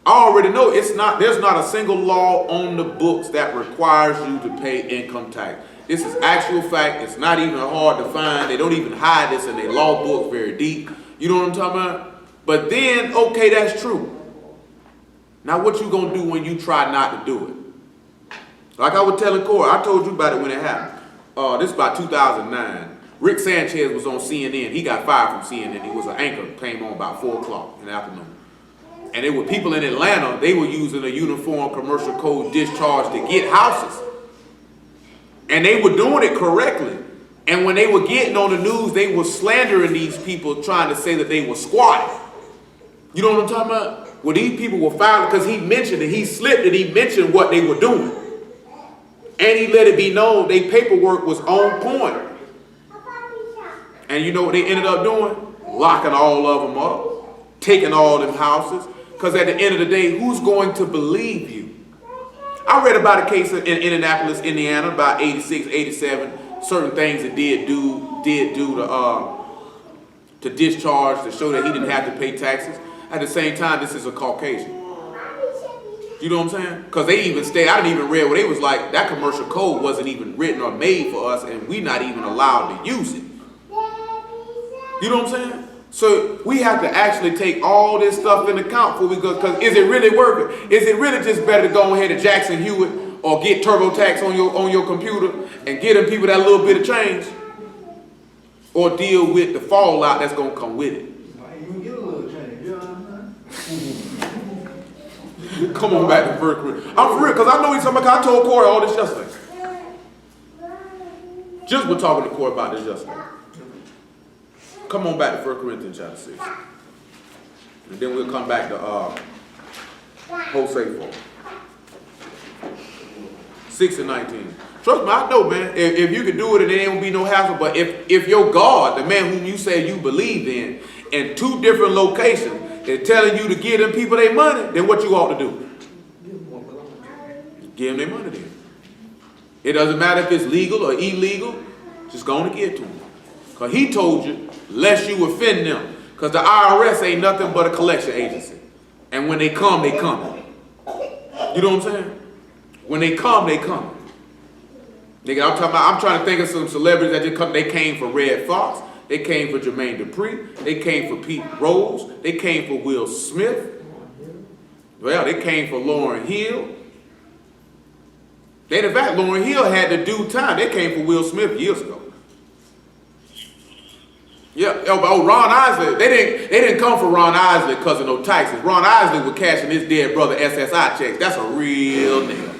I already know there's not a single law on the books that requires you to pay income tax. This is actual fact. It's not even hard to find. They don't even hide this in their law book very deep. You know what I'm talking about? But then, okay, that's true. Now what you going to do when you try not to do it? Like I was telling Corey, I told you about it when it happened. This is about 2009. Rick Sanchez was on CNN. He got fired from CNN. He was an anchor, came on about 4 o'clock in the afternoon. And there were people in Atlanta, they were using a uniform commercial code discharge to get houses. And they were doing it correctly. And when they were getting on the news, they were slandering these people, trying to say that they were squatting. You know what I'm talking about? Well, these people were fired because he mentioned it. He slipped and he mentioned what they were doing. And he let it be known their paperwork was on point. And you know what they ended up doing? Locking all of them up, taking all them houses. Because at the end of the day, who's going to believe you? I read about a case in Indianapolis, Indiana, about 86, 87. Certain things that did do to discharge, to show that he didn't have to pay taxes. At the same time, this is a Caucasian. You know what I'm saying? Because they even stayed, I didn't even read what they was like, that commercial code wasn't even written or made for us, and we not even allowed to use it. You know what I'm saying? So we have to actually take all this stuff into account before we go, because is it really worth it? Is it really just better to go ahead to Jackson Hewitt or get TurboTax on your computer and get them people that little bit of change? Or deal with the fallout that's going to come with it? Come on back to 1 Corinthians. I'm for real, because I know he's talking about, I told Corey all this yesterday. Just we're talking to Corey about this yesterday. Come on back to 1 Corinthians chapter 6. And then we'll come back to Hosea 4. 6 and 19. Trust me, I know, man, if you can do it and there ain't gonna be no hassle, but if your God, the man whom you say you believe in 2 different locations, is telling you to give them people their money, then what you ought to do? Give them their money then. It doesn't matter if it's legal or illegal, just go on and give it to them. Because he told you, lest you offend them. Because the IRS ain't nothing but a collection agency. And when they come, they come. You know what I'm saying? When they come, they come. Nigga, I'm trying to think of some celebrities that just come. They came for Red Fox. They came for Jermaine Dupri. They came for Pete Rose. They came for Will Smith. Well, they came for Lauryn Hill. In fact, Lauryn Hill had to do time. They came for Will Smith years ago. Yeah, Ron Isley. They didn't come for Ron Isley because of no taxes. Ron Isley was cashing his dead brother SSI checks. That's a real nigga.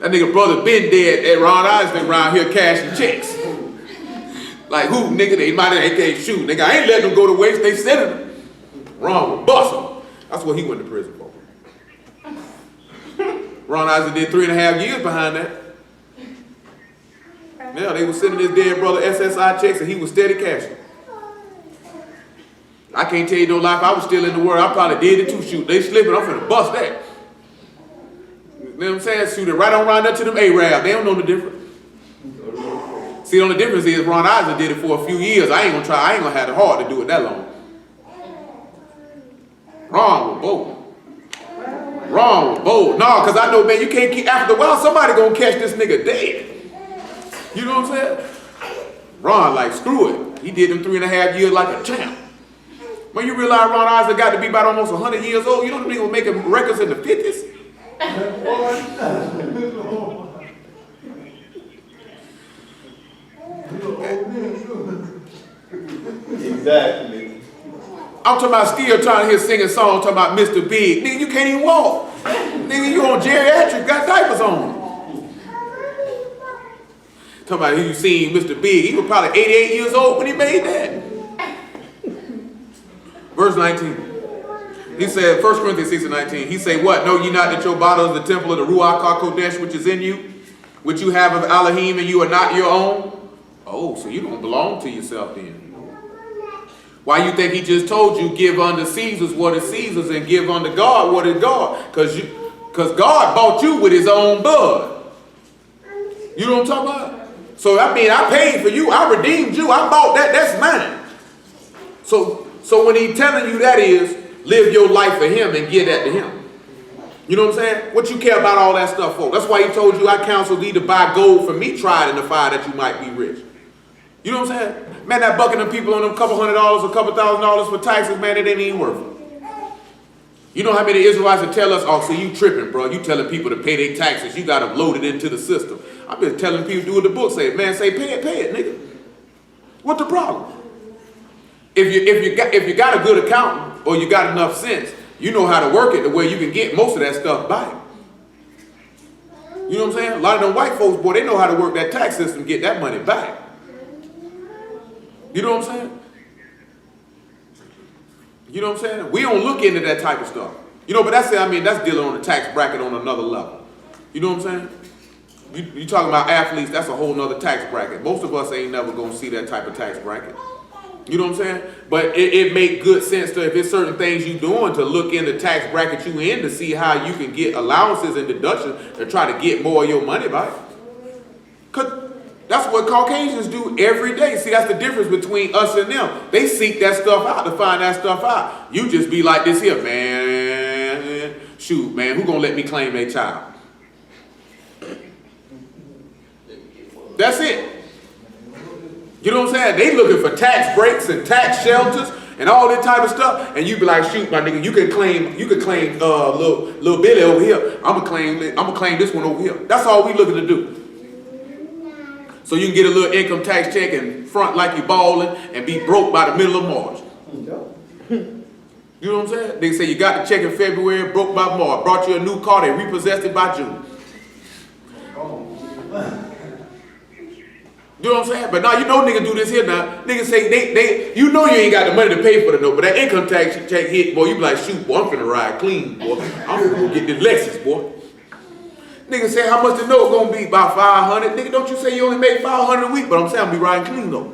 That nigga brother been dead at Ron Isley around here cashing checks. Like who, nigga? They might have AK shoot. Nigga, I ain't letting them go to waste. They sending them. Ron would bust him. That's what he went to prison for. Ron Isley did 3.5 years behind that. Now they were sending his dead brother SSI checks and he was steady cashing. I can't tell you no lie. If I was still in the world, I probably did it too. Shoot, they slipping. I'm finna bust that. You know what I'm saying? Shoot it right on round up to them Arabs. They don't know the difference. See, the only difference is Ron Isley did it for a few years. I ain't gonna have the heart to do it that long. Ron was bold. No, because I know, man, you can't keep, after a while, somebody gonna catch this nigga dead. You know what I'm saying? Ron, like, screw it. He did them 3.5 years like a champ. When you realize Ron Isley got to be about almost 100 years old, you know the nigga was making records in the 50s? Exactly. I'm talking about still trying to hear singing songs talking about Mr. Big. Nigga, you can't even walk. Nigga, you on geriatric, got diapers on. Talking about who you seen Mr. Big. He was probably 88 years old when he made that. Verse 19. He said, 1 Corinthians 6:19. He said, what? Know ye not that your body is the temple of the Ruach HaKodesh which is in you, which you have of Elohim, and you are not your own? Oh, so you don't belong to yourself then. Why you think he just told you, give unto Caesar's what is Caesar's and give unto God what is God? Because God bought you with his own blood. You know what I'm talking about? So I mean, I paid for you. I redeemed you. I bought that. That's mine. So when he telling you that is, live your life for him and give that to him. You know what I'm saying? What you care about all that stuff for? That's why he told you, I counsel thee to buy gold from me tried in the fire that you might be rich. You know what I'm saying? Man, that bucking them people on them couple $100 or couple $1,000 for taxes, man, it ain't even worth it. You know how many Israelites would tell us, oh, so you tripping, bro. You telling people to pay their taxes. You got them loaded into the system. I've been telling people, do what the book say. Man, say, pay it, nigga. What the problem? If you got a good accountant or you got enough sense, you know how to work it the way you can get most of that stuff back. You know what I'm saying? A lot of them white folks, boy, they know how to work that tax system and get that money back. You know what I'm saying? You know what I'm saying? We don't look into that type of stuff. You know, but that's dealing on the tax bracket on another level. You know what I'm saying? You talking about athletes, that's a whole nother tax bracket. Most of us ain't never gonna see that type of tax bracket. You know what I'm saying? But it make good sense to, if it's certain things you doing, to look in the tax bracket you in to see how you can get allowances and deductions to try to get more of your money back. Cause that's what Caucasians do every day. See, that's the difference between us and them. They seek that stuff out to find that stuff out. You just be like this here, man. Shoot, man, who gonna let me claim a child? That's it. You know what I'm saying? They looking for tax breaks and tax shelters and all that type of stuff. And you be like, shoot, my nigga, you can claim little Billy over here. I'ma claim this one over here. That's all we looking to do. So you can get a little income tax check and front like you balling and be broke by the middle of March. You know what I'm saying? They say you got the check in February, broke by March. Brought you a new car, they repossessed it by June. You know what I'm saying? But now you know niggas do this here now. Niggas say they you know you ain't got the money to pay for the note, but that income tax check hit, boy, you be like, shoot, boy, I'm finna ride clean, boy. I'm gonna go get this Lexus, boy. Niggas say how much the note gonna be? About 500. Nigga, don't you say you only make 500 a week, but I'm saying I'm be riding clean though.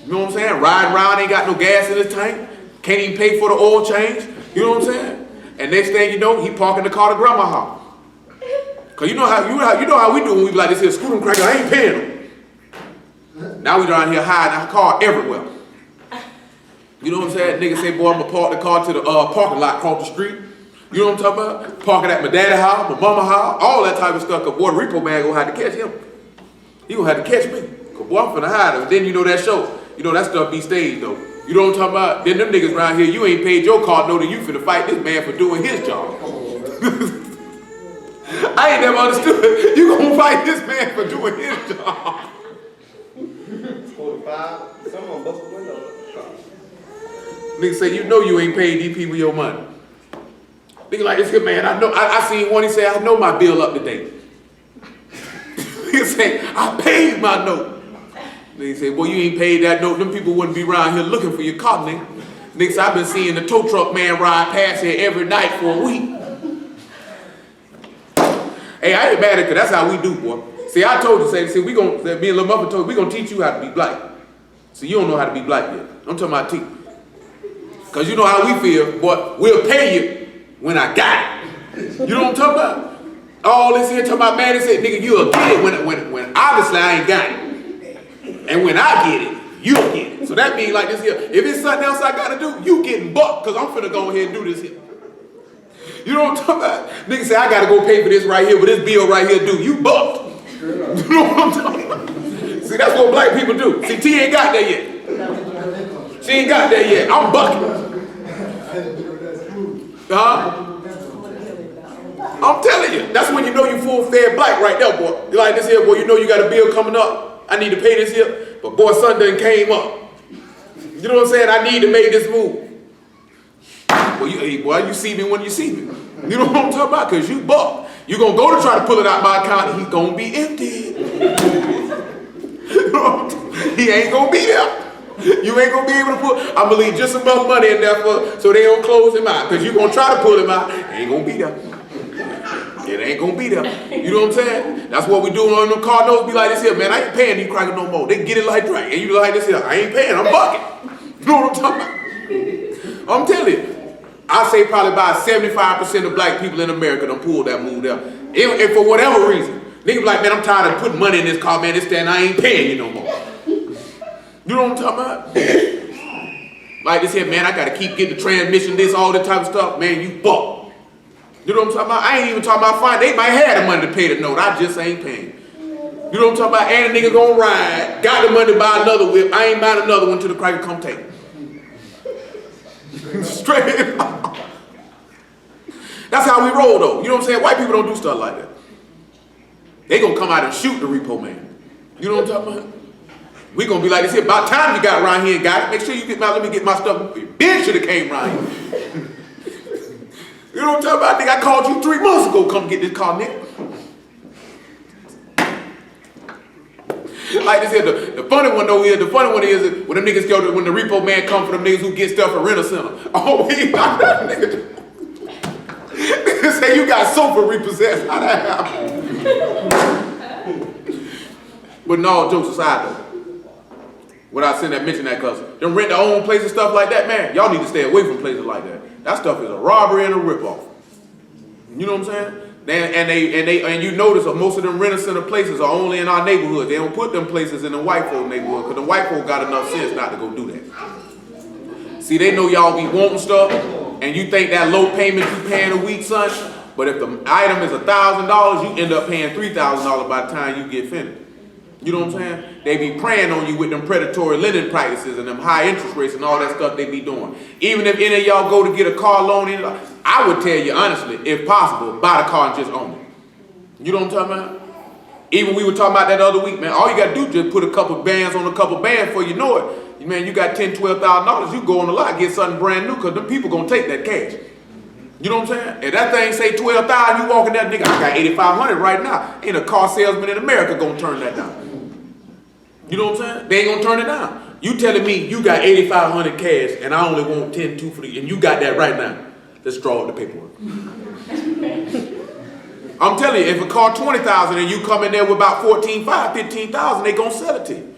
You know what I'm saying? Riding around, ain't got no gas in his tank, can't even pay for the oil change. You know what I'm saying? And next thing you know, he parking the car to grandma's house. Cause you know how we do when we be like this here, screw them crackers, I ain't paying them. Now we down here hiding our car everywhere. You know what I'm saying? Niggas say, boy, I'm gonna park the car to the parking lot across the street. You know what I'm talking about? Parking at my daddy's house, my mama's house, all that type of stuff. Cause boy, the repo man gonna have to catch him. He gonna have to catch me. Cause boy, I'm finna hide him. Then you know that show. You know that stuff be staged though. You know what I'm talking about? Then them niggas around here, you ain't paid your car note and you finna fight this man for doing his job. I ain't never understood. You gonna fight this man for doing his job. 45, someone bust the window. Niggas say, you know you ain't paid these people your money. Nigga like this here, man, I seen one, he said, I know my bill up to date. He said, I paid my note. They said, well, you ain't paid that note. Them people wouldn't be around here looking for your car, nigga. Nigga said, I've been seeing the tow truck man ride past here every night for a week. Hey, I ain't mad at it, because that's how we do, boy. See, I told you, me and Lil Muffin told you, we gonna teach you how to be black. So you don't know how to be black yet. I'm talking about teach. Because you know how we feel, boy, we'll pay you when I got it. You know what I'm talking about? All this here talking about, man, they said, nigga, you'll get it when obviously I ain't got it. And when I get it, you'll get it. So that means like this here, if it's something else I gotta do, you getting bucked, because I'm finna go ahead and do this here. You know what I'm talking about? Nigga say, I gotta go pay for this right here, but this bill right here do. You bucked. You know what I'm talking about? See, that's what black people do. See, T ain't got there yet. She ain't got there yet. I'm bucking. I'm telling you, that's when you know you full-fed black right there, boy. You're like this here, boy, you know you got a bill coming up. I need to pay this here, but boy, something came up. You know what I'm saying? I need to make this move. Well, you see me when you see me. You know what I'm talking about? Because you buck. You're going to go to try to pull it out my account, and he's going to be empty. You know, he ain't going to be there. You ain't going to be able to pull. I'm going to leave just enough money in there so they don't close him out. Because you're going to try to pull him out. It ain't going to be there. It ain't going to be there. You know what I'm saying? That's what we do on them car notes. Be like this here, man, I ain't paying these crackers no more. They get it like that. And you like this here, I ain't paying, I'm bucking. You know what I'm talking about? I'm telling you. I say probably about 75% of black people in America done pulled that move there. And for whatever reason. Niggas be like, man, I'm tired of putting money in this car, man. This and I ain't paying you no more. You know what I'm talking about? Like this here, man, I gotta keep getting the transmission, this, all that type of stuff. Man, you buck. You know what I'm talking about? I ain't even talking about fine. They might have the money to pay the note. I just ain't paying. You know what I'm talking about? And a nigga gonna ride, got the money to buy another whip. I ain't buying another one till the cracker come take it. Straight up. That's how we roll though. You know what I'm saying? White people don't do stuff like that. They gonna come out and shoot the repo man. You know what I'm talking about? We gonna be like this here. About time you got around here and got it. Make sure you get let me get my stuff. Ben should have came around here. You know what I'm talking about? Nigga, I called you 3 months ago. Come get this car, nigga. Like this here, the funny one though is, when them niggas go to, when the repo man come for them niggas who get stuff at rental center. Oh, he like that nigga. Niggas say you got sofa repossessed. How that happen? But no, jokes aside though. Without saying that, mention that, cause them rent their own place and stuff like that, man, y'all need to stay away from places like that. That stuff is a robbery and a ripoff. You know what I'm saying? And you notice most of them rental center places are only in our neighborhood. They don't put them places in the white folk neighborhood because the white folk got enough sense not to go do that. See, they know y'all be wanting stuff, and you think that low payment you paying a week, son. But if the item is $1,000, you end up paying $3,000 by the time you get finished. You know what I'm saying? They be preying on you with them predatory lending practices and them high interest rates and all that stuff they be doing. Even if any of y'all go to get a car loan, I would tell you honestly, if possible, buy the car and just own it. You know what I'm talking about? Even we were talking about that the other week, man. All you got to do is just put a couple bands on a couple bands before you know it. Man, you got $10,000, $12,000, you go on the lot, get something brand new because them people going to take that cash. You know what I'm saying? If that thing say $12,000, you walk in that nigga, I got $8,500 right now. Ain't a car salesman in America going to turn that down. You know what I'm saying? They ain't gonna turn it down. You telling me you got $8,500 cash and I only want $10,200 for the, and you got that right now. Let's draw up the paperwork. I'm telling you, if a car $20,000 and you come in there with about $14,500, $15,000, they gonna sell it to you.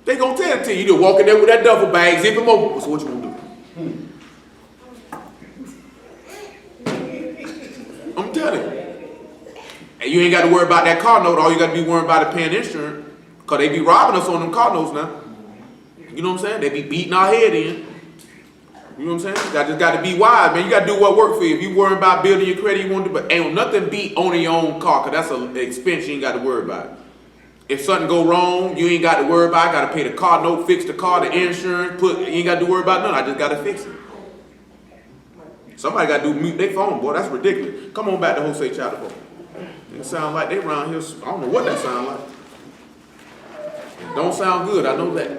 They gonna tell it to you. You just walk in there with that duffel bag, zip them over. So what you gonna do? I'm telling you. And you ain't got to worry about that car note. All you got to be worrying about is paying insurance. Because they be robbing us on them car notes now. You know what I'm saying? They be beating our head in. You know what I'm saying? You just got to be wise, man. You got to do what works for you. If you worry about building your credit, you want to do, but ain't nothing beat owning your own car, because that's an expense you ain't got to worry about. If something go wrong, you ain't got to worry about it. Got to pay the car note, fix the car, the insurance, you ain't got to worry about nothing. I just got to fix it. Somebody got to mute their phone, boy. That's ridiculous. Come on back to Jose chapter 4. It sound like they around here, I don't know what that sound like. It don't sound good, I know that.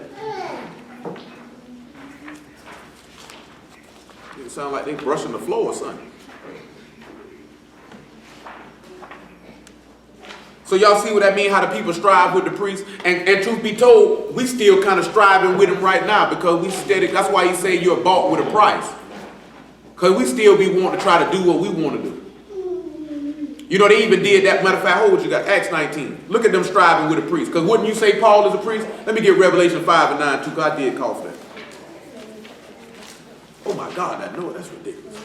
It sound like they brushing the floor or something. So y'all see what that means, how the people strive with the priest? And truth be told, we still kind of striving with him right now because we steady. That's why he say you're bought with a price. Because we still be wanting to try to do what we want to do. You know, they even did that. Matter of fact, hold what you got. Acts 19. Look at them striving with a priest. Because wouldn't you say Paul is a priest? Let me get Revelation 5 and 9 too, because I did call for that. Oh my God, I know it. That's ridiculous.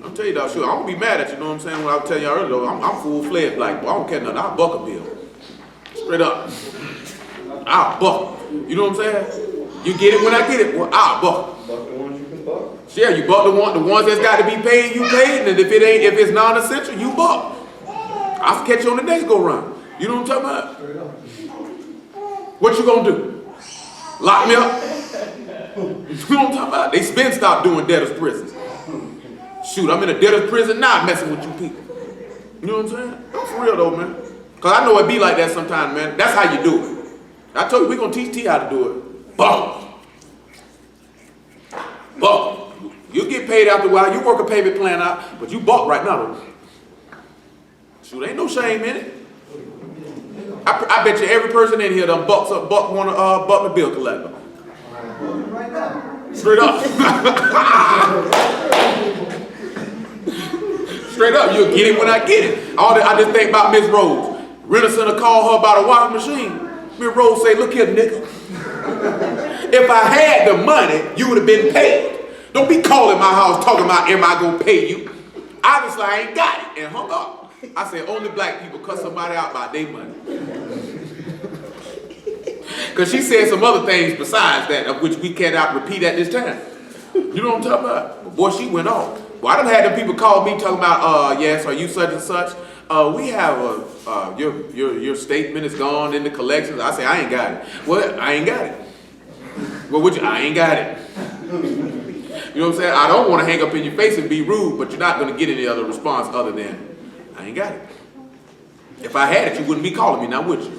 I'm telling you, dog, sure, I won't be mad at you, you know what I'm saying? When I was telling you earlier, though, I'm full-fledged black boy. I don't care nothing. I'll buck a bill. Straight up. I'll buck. You know what I'm saying? You get it when I get it. Well, I'll buck. Buck the ones you can buck. Yeah, you buck the ones that's got to be paid, you paid. And if it's non-essential, you buck. I'll catch you on the next go-round. You know what I'm talking about? What you gonna do? Lock me up? You know what I'm talking about? They been stopped doing debtor's prisons. Shoot, I'm in a debtor's prison now messing with you people. You know what I'm saying? I'm for real though, man. Because I know it be like that sometimes, man. That's how you do it. I told you, we're going to teach T how to do it. Buck. Buck. You'll get paid after a while. You work a payment plan out, but you buck right now, though. Shoot, ain't no shame in it. I bet you every person in here done buck the bill collector. Straight up. Straight up, you'll get it when I get it. I just think about Miss Rose. Renter Center call her about a washing machine. Miss Rose say, look here, nigga. If I had the money, you would have been paid. Don't be calling my house talking about, am I going to pay you? Obviously, I ain't got it. And hung up. I said, only black people cut somebody out by their money. Because she said some other things besides that, of which we cannot repeat at this time. You know what I'm talking about? But boy, she went off. Well, I done had them people call me talking about, yes, are you such and such? We have your statement is gone in the collections. I say, I ain't got it. Well, I ain't got it. Well, I ain't got it. You know what I'm saying? I don't want to hang up in your face and be rude, but you're not going to get any other response other than, I ain't got it. If I had it, you wouldn't be calling me now, would you?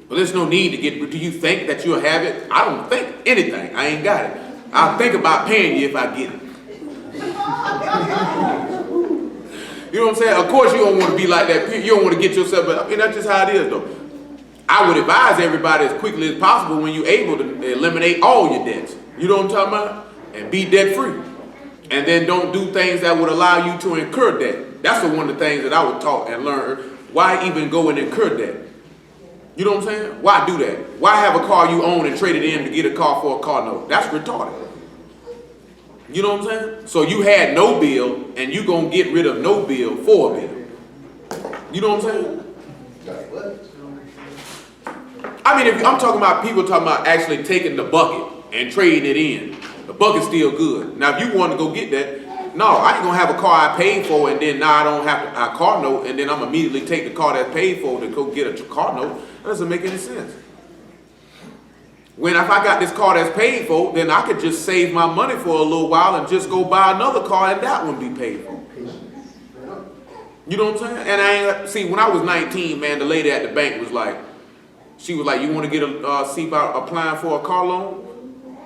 Well, there's no need to get, do you think that you'll have it? I don't think anything. I ain't got it. I'll think about paying you if I get it. You know what I'm saying? Of course you don't want to be like that. You don't want to get yourself, but I mean, that's just how it is though. I would advise everybody as quickly as possible when you're able to eliminate all your debts. You know what I'm talking about? And be debt free. And then don't do things that would allow you to incur debt. That's one of the things that I would taught and learn. Why even go and incur debt? You know what I'm saying? Why do that? Why have a car you own and trade it in to get a car for a car note? That's retarded. You know what I'm saying? So you had no bill and you gonna get rid of no bill for a bill. You know what I'm saying? I mean, if I'm talking about people talking about actually taking the bucket and trading it in. The bucket's still good. Now, if you want to go get that, no, I ain't gonna have a car I paid for and then now I don't have a car note and then I'm immediately take the car that's paid for to go get a car note. That doesn't make any sense. When if I got this car that's paid for, then I could just save my money for a little while and just go buy another car and that one be paid for. You know what I'm saying? And see, when I was 19, man, the lady at the bank was like, she was like, you want to get see about applying for a car loan?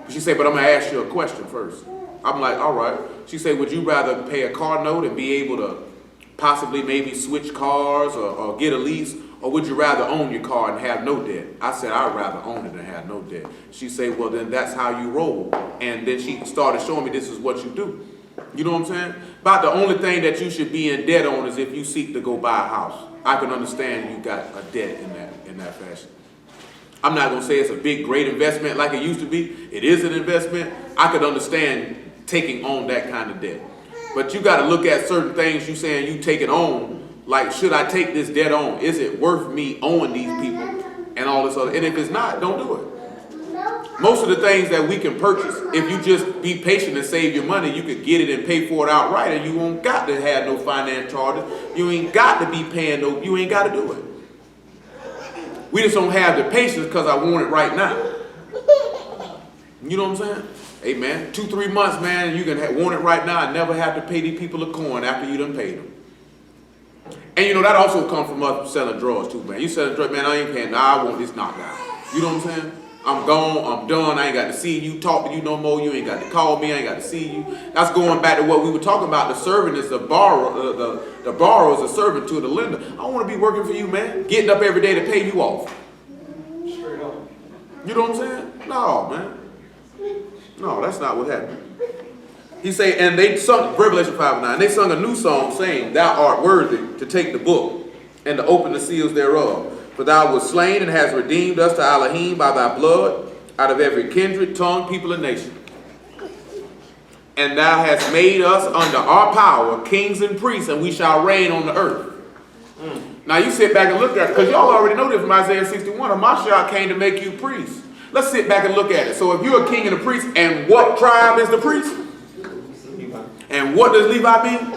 She said, but I'm going to ask you a question first. I'm like, all right. She said, would you rather pay a car note and be able to possibly maybe switch cars or get a lease? Or would you rather own your car and have no debt? I said, I'd rather own it and have no debt. She said, well, then that's how you roll. And then she started showing me this is what you do. You know what I'm saying? About the only thing that you should be in debt on is if you seek to go buy a house. I can understand you got a debt in that fashion. I'm not going to say it's a big, great investment like it used to be. It is an investment. I could understand taking on that kind of debt. But you got to look at certain things you saying you take it on. Like, should I take this debt on? Is it worth me owing these people and all this other? And if it's not, don't do it. Most of the things that we can purchase, if you just be patient and save your money, you could get it and pay for it outright, and you won't got to have no finance charges. You ain't got to be paying no. You ain't got to do it. We just don't have the patience because I want it right now. You know what I'm saying? Hey man, 2-3 months, man, you can want it right now and never have to pay these people a coin after you done paid them. And you know, that also comes from us selling drugs too, man. You selling drugs, man, I ain't paying, nah, I want this knocked out. You know what I'm saying? I'm gone, I'm done, I ain't got to see you, talk to you no more, you ain't got to call me, I ain't got to see you. That's going back to what we were talking about. The servant is the borrower, the borrower is a servant to the lender. I don't want to be working for you, man. Getting up every day to pay you off. Straight up. You know what I'm saying? No, man. No, that's not what happened. He say, and they sung, Revelation 5:9, they sung a new song saying, thou art worthy to take the book and to open the seals thereof. For thou wast slain and hast redeemed us to Elohim by thy blood out of every kindred, tongue, people, and nation. And thou hast made us under our power kings and priests, and we shall reign on the earth. Now you sit back and look at it, because y'all already know this from Isaiah 61. Hamashiach came to make you priests. Let's sit back and look at it. So if you're a king and a priest, and what tribe is the priest? And what does Levi mean?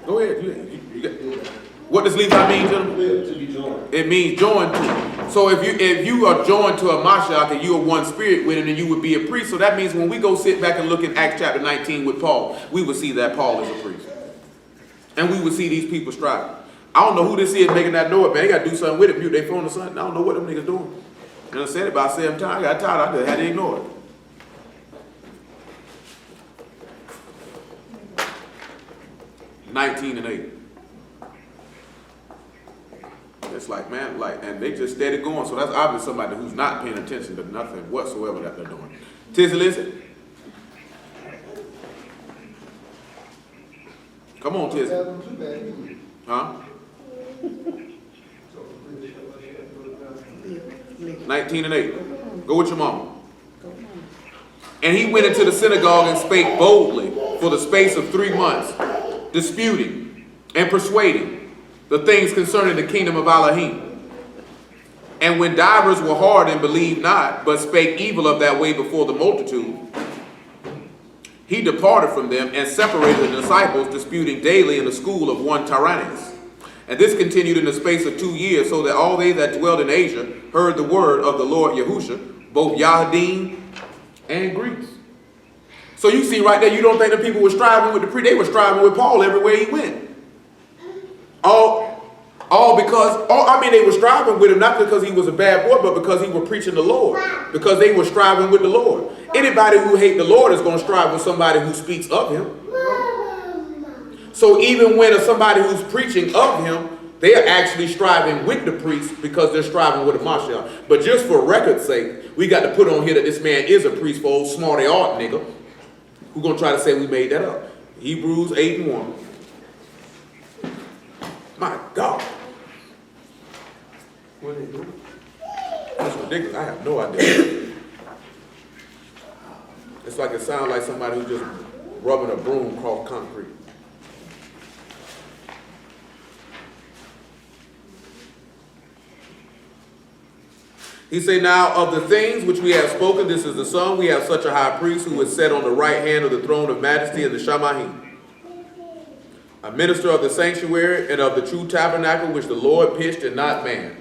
Go ahead. What does Levi mean, gentlemen? To be joined. It means joined to. So if you are joined to a Mashiach and you are one spirit with him, then you would be a priest. So that means when we go sit back and look in Acts chapter 19 with Paul, we would see that Paul is a priest. And we would see these people striving. I don't know who this is making that noise, man. They got to do something with it. Mute their phone or something. I don't know what them niggas doing. And I said it about 7 times. I got tired. I just had to ignore it. (19:8). It's like, man, like, and they just steady going. So that's obviously somebody who's not paying attention to nothing whatsoever that they're doing. Tizzy, listen. Come on, Tizzy. Huh? 19:8. Go with your mama. And he went into the synagogue and spake boldly for the space of 3 months, disputing and persuading the things concerning the kingdom of Elohim. And when divers were hard and believed not, but spake evil of that way before the multitude, he departed from them and separated the disciples, disputing daily in the school of one Tyrannus. And this continued in the space of 2 years, so that all they that dwelled in Asia heard the word of the Lord Yahusha, both Yahudim and Greeks. So you see right there, you don't think the people were striving with the priest, they were striving with Paul everywhere he went. They were striving with him not because he was a bad boy, but because he was preaching the Lord. Because they were striving with the Lord. Anybody who hates the Lord is going to strive with somebody who speaks of him. So even when somebody who's preaching of him, they are actually striving with the priest because they're striving with a Mashiach. But just for record's sake, we got to put on here that this man is a priest for old smarty art nigga who's going to try to say we made that up. Hebrews 8:1. My God. What they do? That's ridiculous. I have no idea. It's like it sounds like somebody who's just rubbing a broom across concrete. He said, now of the things which we have spoken, this is the sum, we have such a high priest who is set on the right hand of the throne of majesty in the Shamahim, a minister of the sanctuary and of the true tabernacle which the Lord pitched and not man.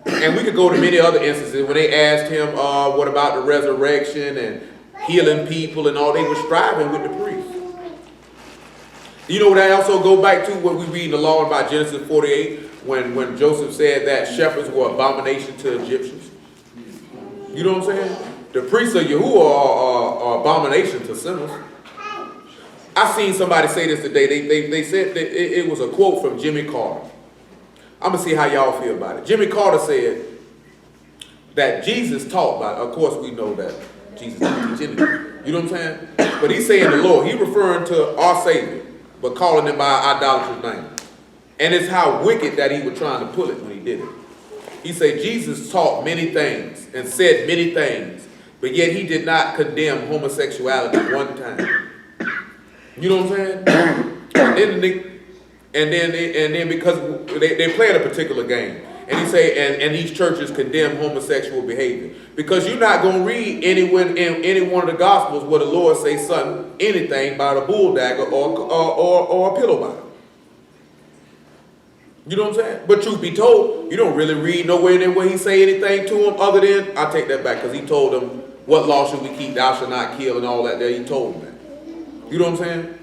And we could go to many other instances when they asked him, what about the resurrection and healing people and all, they were striving with the priest. You know what I also go back to what we read in the law about Genesis 48, when Joseph said that shepherds were abomination to Egyptians. You know what I'm saying? The priests of Yahuwah are abomination to sinners. I seen somebody say this today. They said that it was a quote from Jimmy Carter. I'm going to see how y'all feel about it. Jimmy Carter said that Jesus taught by, of course we know that Jesus didn't teach anything. You know what I'm saying? But he's saying the Lord. He's referring to our Savior, but calling him by our idolatrous name. And it's how wicked that he was trying to pull it when he did it. He said Jesus taught many things and said many things, but yet he did not condemn homosexuality one time. You know what I'm saying? And then because they played a particular game, and he say and these churches condemn homosexual behavior because you're not gonna read anywhere in any one of the gospels where the Lord say something anything about a bull dagger or a pillow bottom. You know what I'm saying? But truth be told, you don't really read nowhere in there where he say anything to him other than, I take that back, because he told them, what law should we keep? Thou shalt not kill and all that there. He told them that. You know what I'm saying?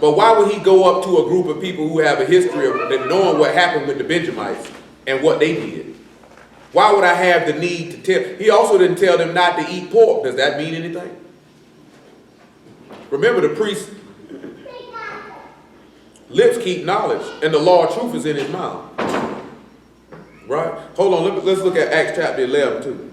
But why would he go up to a group of people who have a history of knowing what happened with the Benjamites and what they did? Why would I have the need to tell? He also didn't tell them not to eat pork. Does that mean anything? Remember, the priest's lips keep knowledge, and the law of truth is in his mouth. Right? Hold on, let's look at Acts chapter 11 too.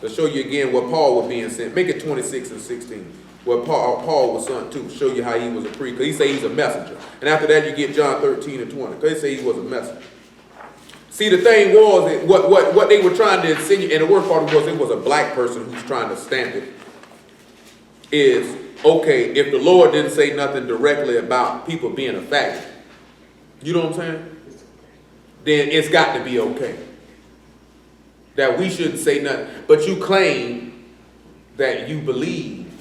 To show you again what Paul was being sent. Make it 26 and 16. Where Paul was sent to show you how he was a priest. Because he say he's a messenger. And after that you get John 13 and 20. Because they say he was a messenger. See, the thing was, what they were trying to insinuate, and the worst part was it was a black person who's trying to stamp it, is, okay, if the Lord didn't say nothing directly about people being a faggot, you know what I'm saying? Then it's got to be okay. That we shouldn't say nothing. But you claim that you believe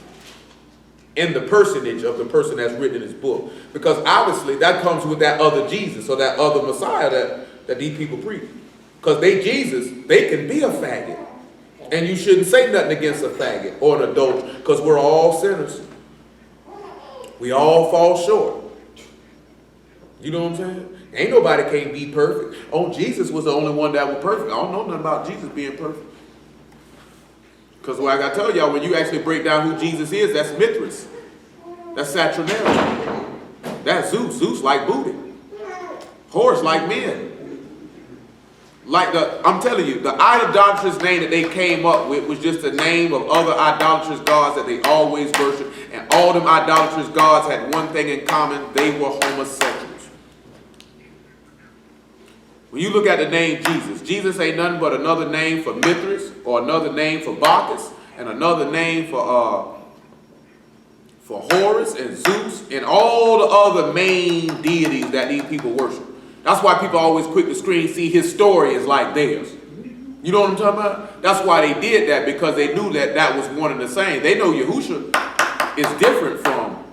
in the personage of the person that's written this book. Because obviously that comes with that other Jesus or that other Messiah that these people preach. Because they can be a faggot. And you shouldn't say nothing against a faggot or an adulterer, because we're all sinners. We all fall short. You know what I'm saying? Ain't nobody can't be perfect. Oh, Jesus was the only one that was perfect. I don't know nothing about Jesus being perfect. Because like I tell y'all, when you actually break down who Jesus is, that's Mithras. That's Saturnalia. That's Zeus. Zeus like booty. Horse like men. I'm telling you, the idolatrous name that they came up with was just a name of other idolatrous gods that they always worshiped. And all them idolatrous gods had one thing in common. They were homosexuals. When you look at the name Jesus, Jesus ain't nothing but another name for Mithras, or another name for Bacchus, and another name for Horus and Zeus and all the other main deities that these people worship. That's why people always quick to screen see his story is like theirs. You know what I'm talking about? That's why they did that, because they knew that that was one and the same. They know Yahusha is different from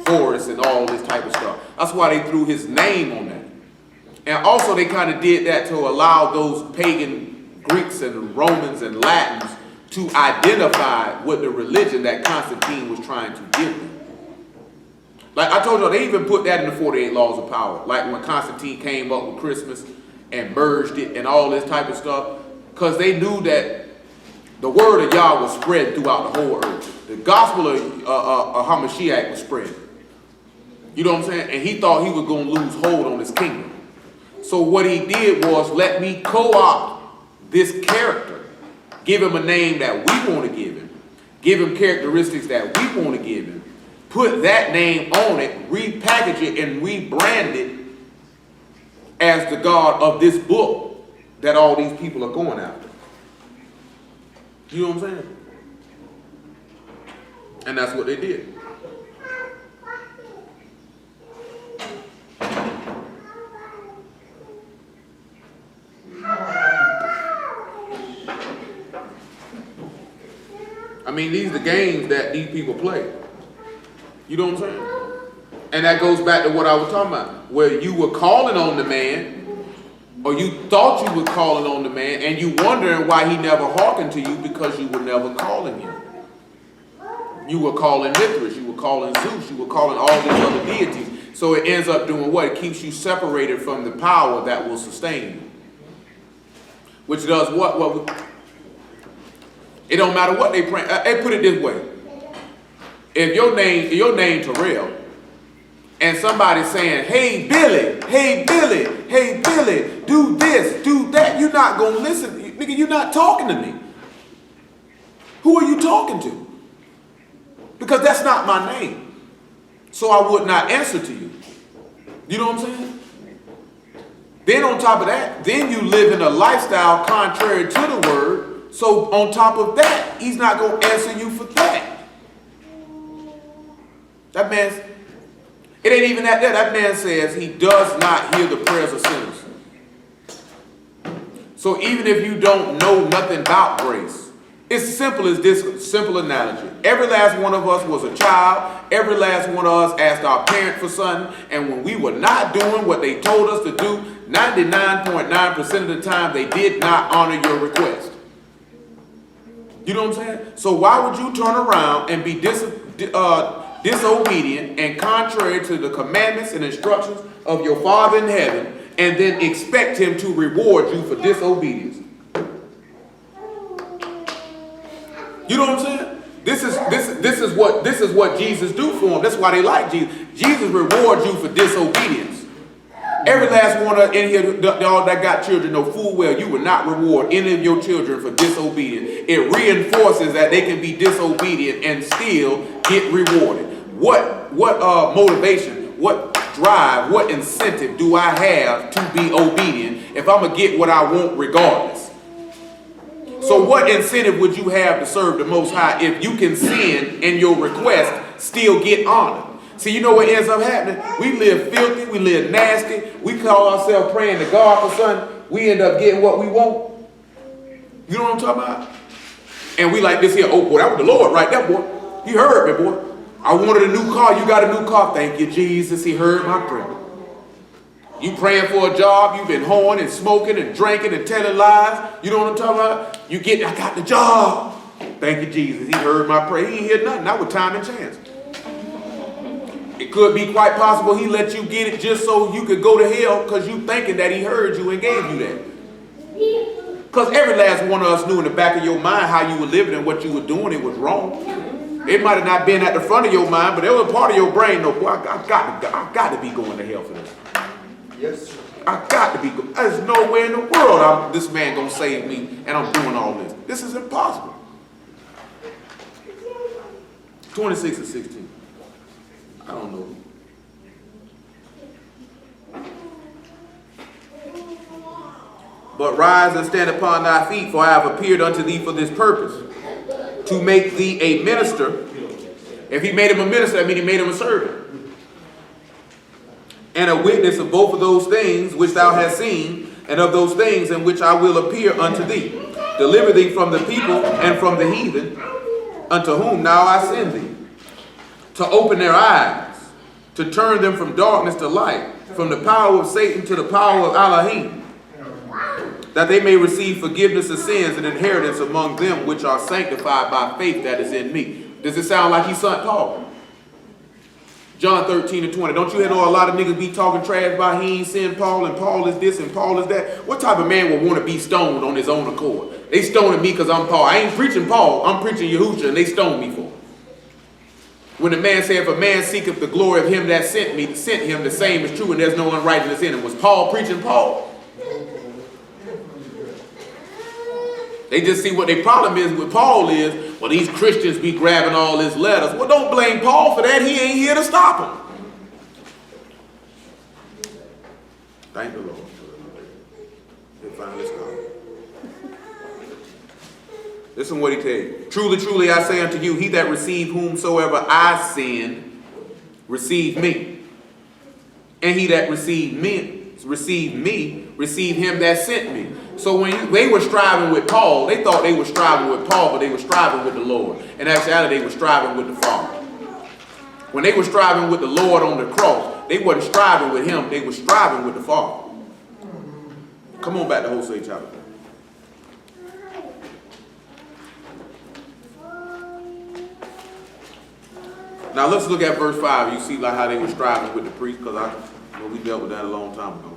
Horus and all this type of stuff. That's why they threw his name on that. And also they kind of did that to allow those pagan Greeks and Romans and Latins to identify with the religion that Constantine was trying to give them. Like I told you, they even put that in the 48 Laws of Power. Like when Constantine came up with Christmas and merged it and all this type of stuff. Because they knew that the word of Yah was spread throughout the whole earth. The gospel of Hamashiach was spread. You know what I'm saying? And he thought he was going to lose hold on his kingdom. So what he did was let me co-opt this character. Give him a name that we want to give him. Give him characteristics that we want to give him. Put that name on it, repackage it, and rebrand it as the God of this book that all these people are going after. You know what I'm saying? And that's what they did. I mean, these are the games that these people play. You know what I'm saying? And that goes back to what I was talking about, where you were calling on the man, or you thought you were calling on the man, and you wondering why he never hearkened to you, because you were never calling him. You were calling Mithras, you were calling Zeus, you were calling all these other deities. So it ends up doing what? It keeps you separated from the power that will sustain you. Which does what? Well, it don't matter what they pray. They put it this way. If your name Terrell, and somebody's saying, hey Billy, hey Billy, hey Billy, do this, do that, you're not gonna listen. Nigga, you're not talking to me. Who are you talking to? Because that's not my name. So I would not answer to you. You know what I'm saying? Then on top of that, then you live in a lifestyle contrary to the word. So on top of that, he's not going to answer you for that. That man, it ain't even that. That man says he does not hear the prayers of sinners. So even if you don't know nothing about grace, it's as simple as this simple analogy. Every last one of us was a child. Every last one of us asked our parent for something. And when we were not doing what they told us to do, 99.9% of the time, they did not honor your request. You know what I'm saying? So why would you turn around and be disobedient, and contrary to the commandments and instructions of your Father in heaven, and then expect him to reward you for disobedience. You know what I'm saying? This is what Jesus do for them. That's why they like Jesus. Jesus rewards you for disobedience. Every last one in here, y'all that got children, know full well you will not reward any of your children for disobedience. It reinforces that they can be disobedient and still get rewarded. What motivation, what drive, what incentive do I have to be obedient if I'm going to get what I want regardless? So what incentive would you have to serve the Most High if you can sin and your request still get honored? See, you know what ends up happening? We live filthy, we live nasty, we call ourselves praying to God for something, we end up getting what we want. You know what I'm talking about? And we like this here, oh boy, that was the Lord right there, boy. He heard me, boy. I wanted a new car, you got a new car. Thank you, Jesus, he heard my prayer. You praying for a job, you've been hoeing and smoking and drinking and telling lies. You know what I'm talking about? I got the job. Thank you, Jesus, he heard my prayer. He ain't hear nothing, not with time and chance. It could be quite possible he let you get it just so you could go to hell because you thinking that he heard you and gave you that. Because every last one of us knew in the back of your mind how you were living and what you were doing. It was wrong. It might have not been at the front of your mind, but it was part of your brain. No, boy, I got to be going to hell for this. Yes, sir. I got to be going. There's no way in the world this man going to save me and I'm doing all this. This is impossible. 26 and 16. I don't know. But rise and stand upon thy feet, for I have appeared unto thee for this purpose, to make thee a minister. If he made him a minister, that means he made him a servant. And a witness of both of those things which thou hast seen, and of those things in which I will appear unto thee. Deliver thee from the people and from the heathen, unto whom now I send thee. To open their eyes, to turn them from darkness to light, from the power of Satan to the power of Elohim, that they may receive forgiveness of sins and inheritance among them which are sanctified by faith that is in me. Does it sound like he sent Paul? John 13 and 20. Don't you know a lot of niggas be talking trash about he ain't sent Paul and Paul is this and Paul is that? What type of man would want to be stoned on his own accord? They stoning me because I'm Paul. I ain't preaching Paul. I'm preaching Yahusha and they stoned me for it. When the man said, if a man seeketh the glory of him that sent him, the same is true and there's no unrighteousness in him. Was Paul preaching Paul? They just see what their problem is with Paul is, well, these Christians be grabbing all his letters. Well, don't blame Paul for that. He ain't here to stop him. Thank the Lord. They finally stopped. Listen what he tell you. Truly, truly, I say unto you, he that received whomsoever I send, received me. And he that received me, received him that sent me. So when they were striving with Paul, they thought they were striving with Paul, but they were striving with the Lord. In actuality, they were striving with the Father. When they were striving with the Lord on the cross, they wasn't striving with him, they were striving with the Father. Come on back to Hosea chapter 3. Now let's look at verse 5. You see like how they were striving with the priest, because we dealt with that a long time ago.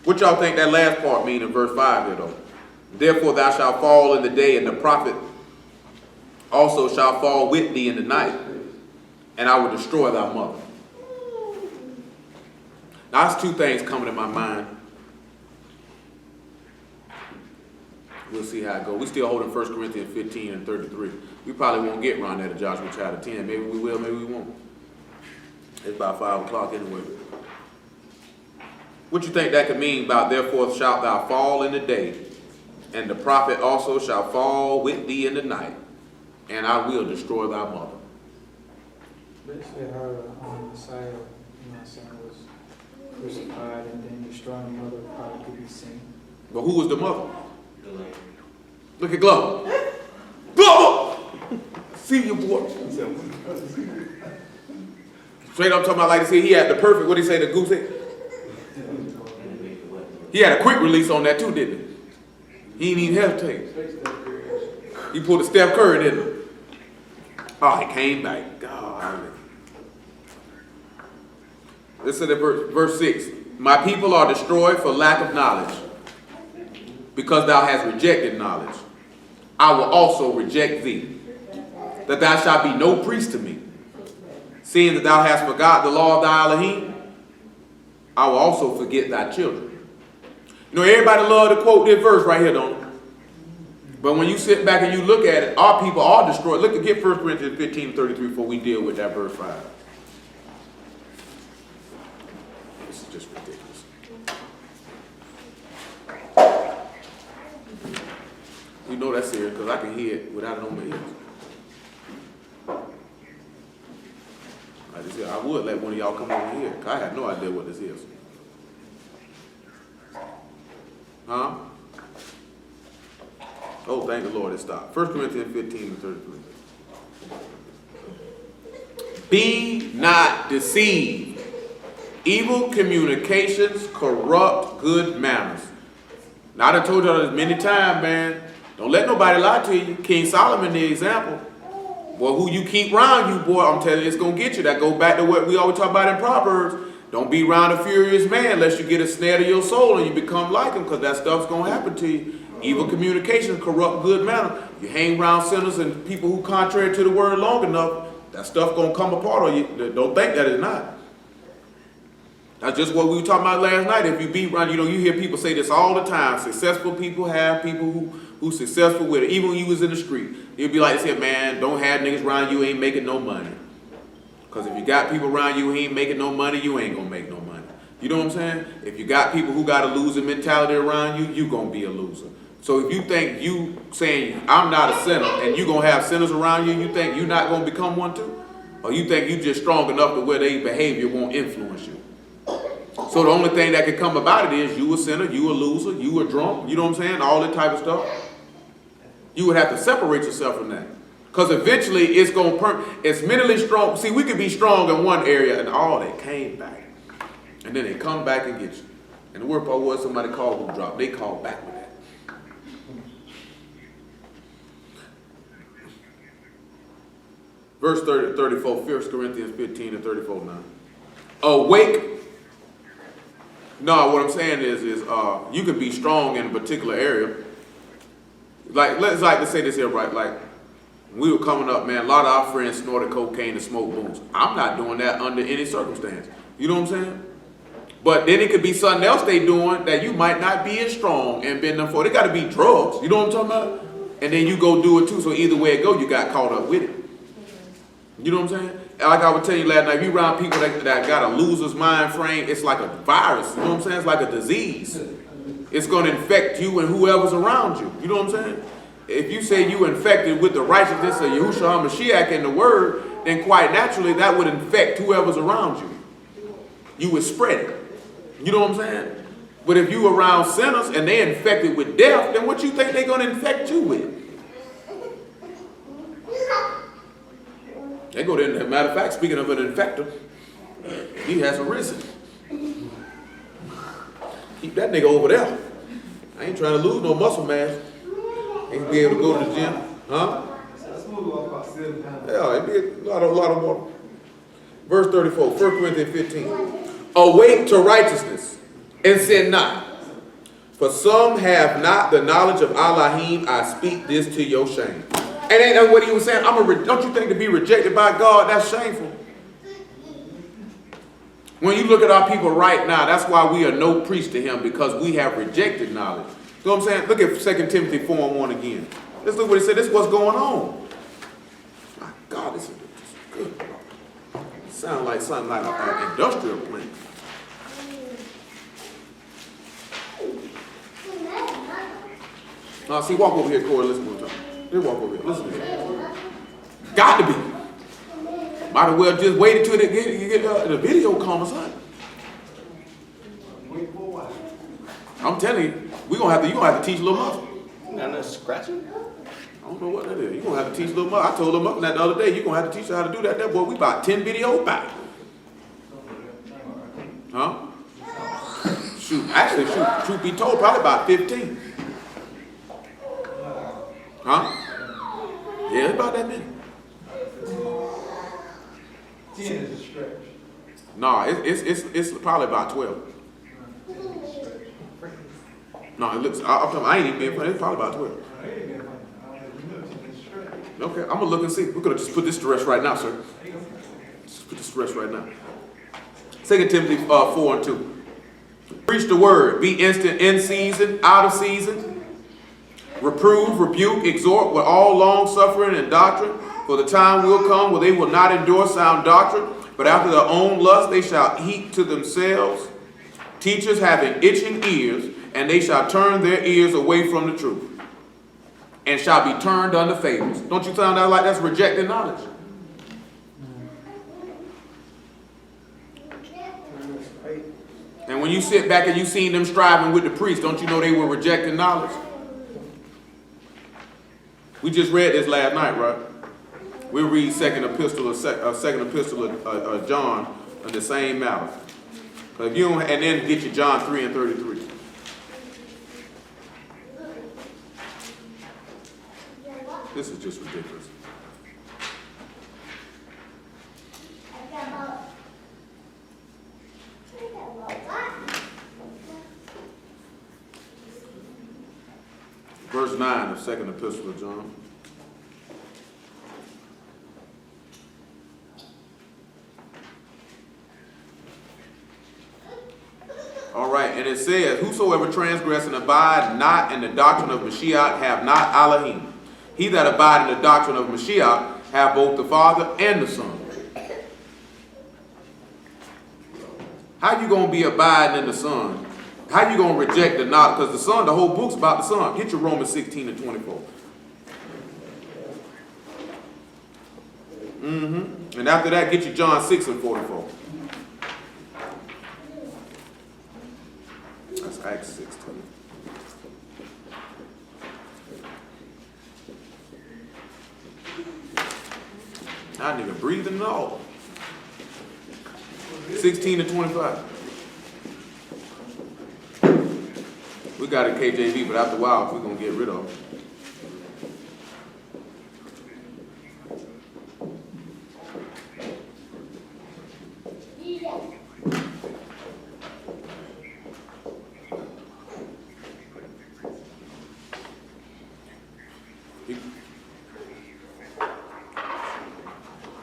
What y'all think that last part mean in verse 5 here though? Therefore thou shalt fall in the day, and the prophet also shall fall with thee in the night, and I will destroy thy mother. Now that's two things coming to my mind. We'll see how it goes. We still holding 1 Corinthians 15 and 33. We probably won't get around that to Joshua chapter 10. Maybe we will, maybe we won't. It's about 5 o'clock anyway. What you think that could mean about therefore shalt thou fall in the day, and the prophet also shall fall with thee in the night, and I will destroy thy mother. Basically, her Messiah, was crucified and then destroying the mother probably could be seen. But who was the mother? Look at Glover. Glover! See you, boy. Straight up talking about, like I said, he had the perfect, what did he say, the goose head? He had a quick release on that too, didn't he? He didn't even hesitate. He pulled a Steph Curry, didn't he? Oh, he came back. God. Listen to verse 6. My people are destroyed for lack of knowledge, because thou hast rejected knowledge. I will also reject thee, that thou shalt be no priest to me. Seeing that thou hast forgot the law of thy Elohim, I will also forget thy children. You know, everybody love to quote this verse right here, don't they? But when you sit back and you look at it, our people are destroyed. Look, get 1 Corinthians 15:33 before we deal with that verse 5. This is just ridiculous. You know that's serious because I can hear it without it on my ears. I would let one of y'all come over here, because I have no idea what this is. Huh? Oh, thank the Lord, it stopped. 1 Corinthians 15:33. Be not deceived. Evil communications corrupt good manners. Now, I done told y'all this many times, man. Don't let nobody lie to you. King Solomon, the example. Boy, who you keep around you, boy, I'm telling you, it's going to get you. That goes back to what we always talk about in Proverbs. Don't be around a furious man unless you get a snare to your soul and you become like him, because that stuff's going to happen to you. Evil communication corrupt good manner. You hang around sinners and people who contrary to the word long enough, that stuff going to come apart on you. Don't think that it's not. That's just what we were talking about last night. If you be around, you hear people say this all the time. Successful people have people who successful with it. Even when you was in the street, you'd be like, say, man, don't have niggas around you who ain't making no money. Because if you got people around you who ain't making no money, you ain't going to make no money. You know what I'm saying? If you got people who got a loser mentality around you, you going to be a loser. So if you think you saying, I'm not a sinner, and you going to have sinners around you, you think you're not going to become one too? Or you think you just strong enough to where their behavior won't influence you? So the only thing that can come about it is you a sinner, you a loser, you a drunk, you know what I'm saying? All that type of stuff. You would have to separate yourself from that. Because eventually it's going to, it's mentally strong. See, we could be strong in one area and all that came back. And then they come back and get you. And the word part was somebody called who dropped. They called back with that. Verse 34, 1 Corinthians 15 and 34, 9. Awake. No, what I'm saying is you can be strong in a particular area. Let's say this here, right? Like, when we were coming up, man, a lot of our friends snorted cocaine and smoked booze. I'm not doing that under any circumstance. You know what I'm saying? But then it could be something else they doing that you might not be as strong and been done for. They got to be drugs. You know what I'm talking about? And then you go do it too. So either way it go, you got caught up with it. You know what I'm saying? Like I was telling you last night, if you around people that got a loser's mind frame, it's like a virus. You know what I'm saying? It's like a disease. It's going to infect you and whoever's around you. You know what I'm saying? If you say you infected with the righteousness of Yahushua HaMashiach and the word, then quite naturally that would infect whoever's around you. You would spread it. You know what I'm saying? But if you around sinners and they're infected with death, then what you think they're going to infect you with? They go there, as a matter of fact, speaking of an infector, he has arisen. Keep that nigga over there. I ain't trying to lose no muscle mass. Ain't be able to go to the gym. Huh? Yeah, it'd be a lot of more. Verse 34, 1 Corinthians 15. Awake to righteousness and sin not. For some have not the knowledge of Elohim. I speak this to your shame. And ain't that what he was saying? Don't you think to be rejected by God, that's shameful? When you look at our people right now, that's why we are no priest to him, because we have rejected knowledge. You know what I'm saying? Look at 2 Timothy 4:1 again. Let's look what he said. This is what's going on. My God, this is good. It sounds like something like an industrial plant. Now, see, walk over here, Corey. Listen to him. Just walk over here. Listen to him. Got to be. Might as well just wait until you get the video come or something. I'm telling you, you're gonna have to teach Lil Muffin. Not no scratching? I don't know what that is. You're gonna have to teach Lil Muffin. I told Lil Muffin that the other day, you're gonna have to teach her how to do that. That boy, we about 10 videos back. Huh? Truth be told, probably about 15. Huh? Yeah, it's about that many. 10 is a stretch. No, it's probably about 12. No, it looks. I ain't even being funny. It's probably about 12. Okay, I'm gonna look and see. We're gonna just put this to rest right now, sir. Just put this to rest right now. 2 Timothy 4:2. Preach the word. Be instant in season, out of season. Reprove, rebuke, exhort with all long suffering and doctrine. For the time will come where they will not endure sound doctrine, but after their own lust they shall heap to themselves teachers having itching ears, and they shall turn their ears away from the truth, and shall be turned unto fables. Don't you sound that like that's rejecting knowledge? And when you sit back and you seen them striving with the priest, don't you know they were rejecting knowledge? We just read this last night, right? We'll read second epistle of John on the same matter. But if you don't, and then get you John 3:33. This is just ridiculous. Verse 9 of second epistle of John. All right, and it says, whosoever transgress and abide not in the doctrine of Mashiach have not Elohim. He that abide in the doctrine of Mashiach have both the Father and the Son. How you going to be abiding in the Son? How you going to reject the knowledge? Because the Son, the whole book's about the Son. Get your Romans 16:24. And after that, get your John 6:44. That's Acts 16. I didn't even breathe in at all. 16-25. We got a KJV, but after a while, we're going to get rid of it.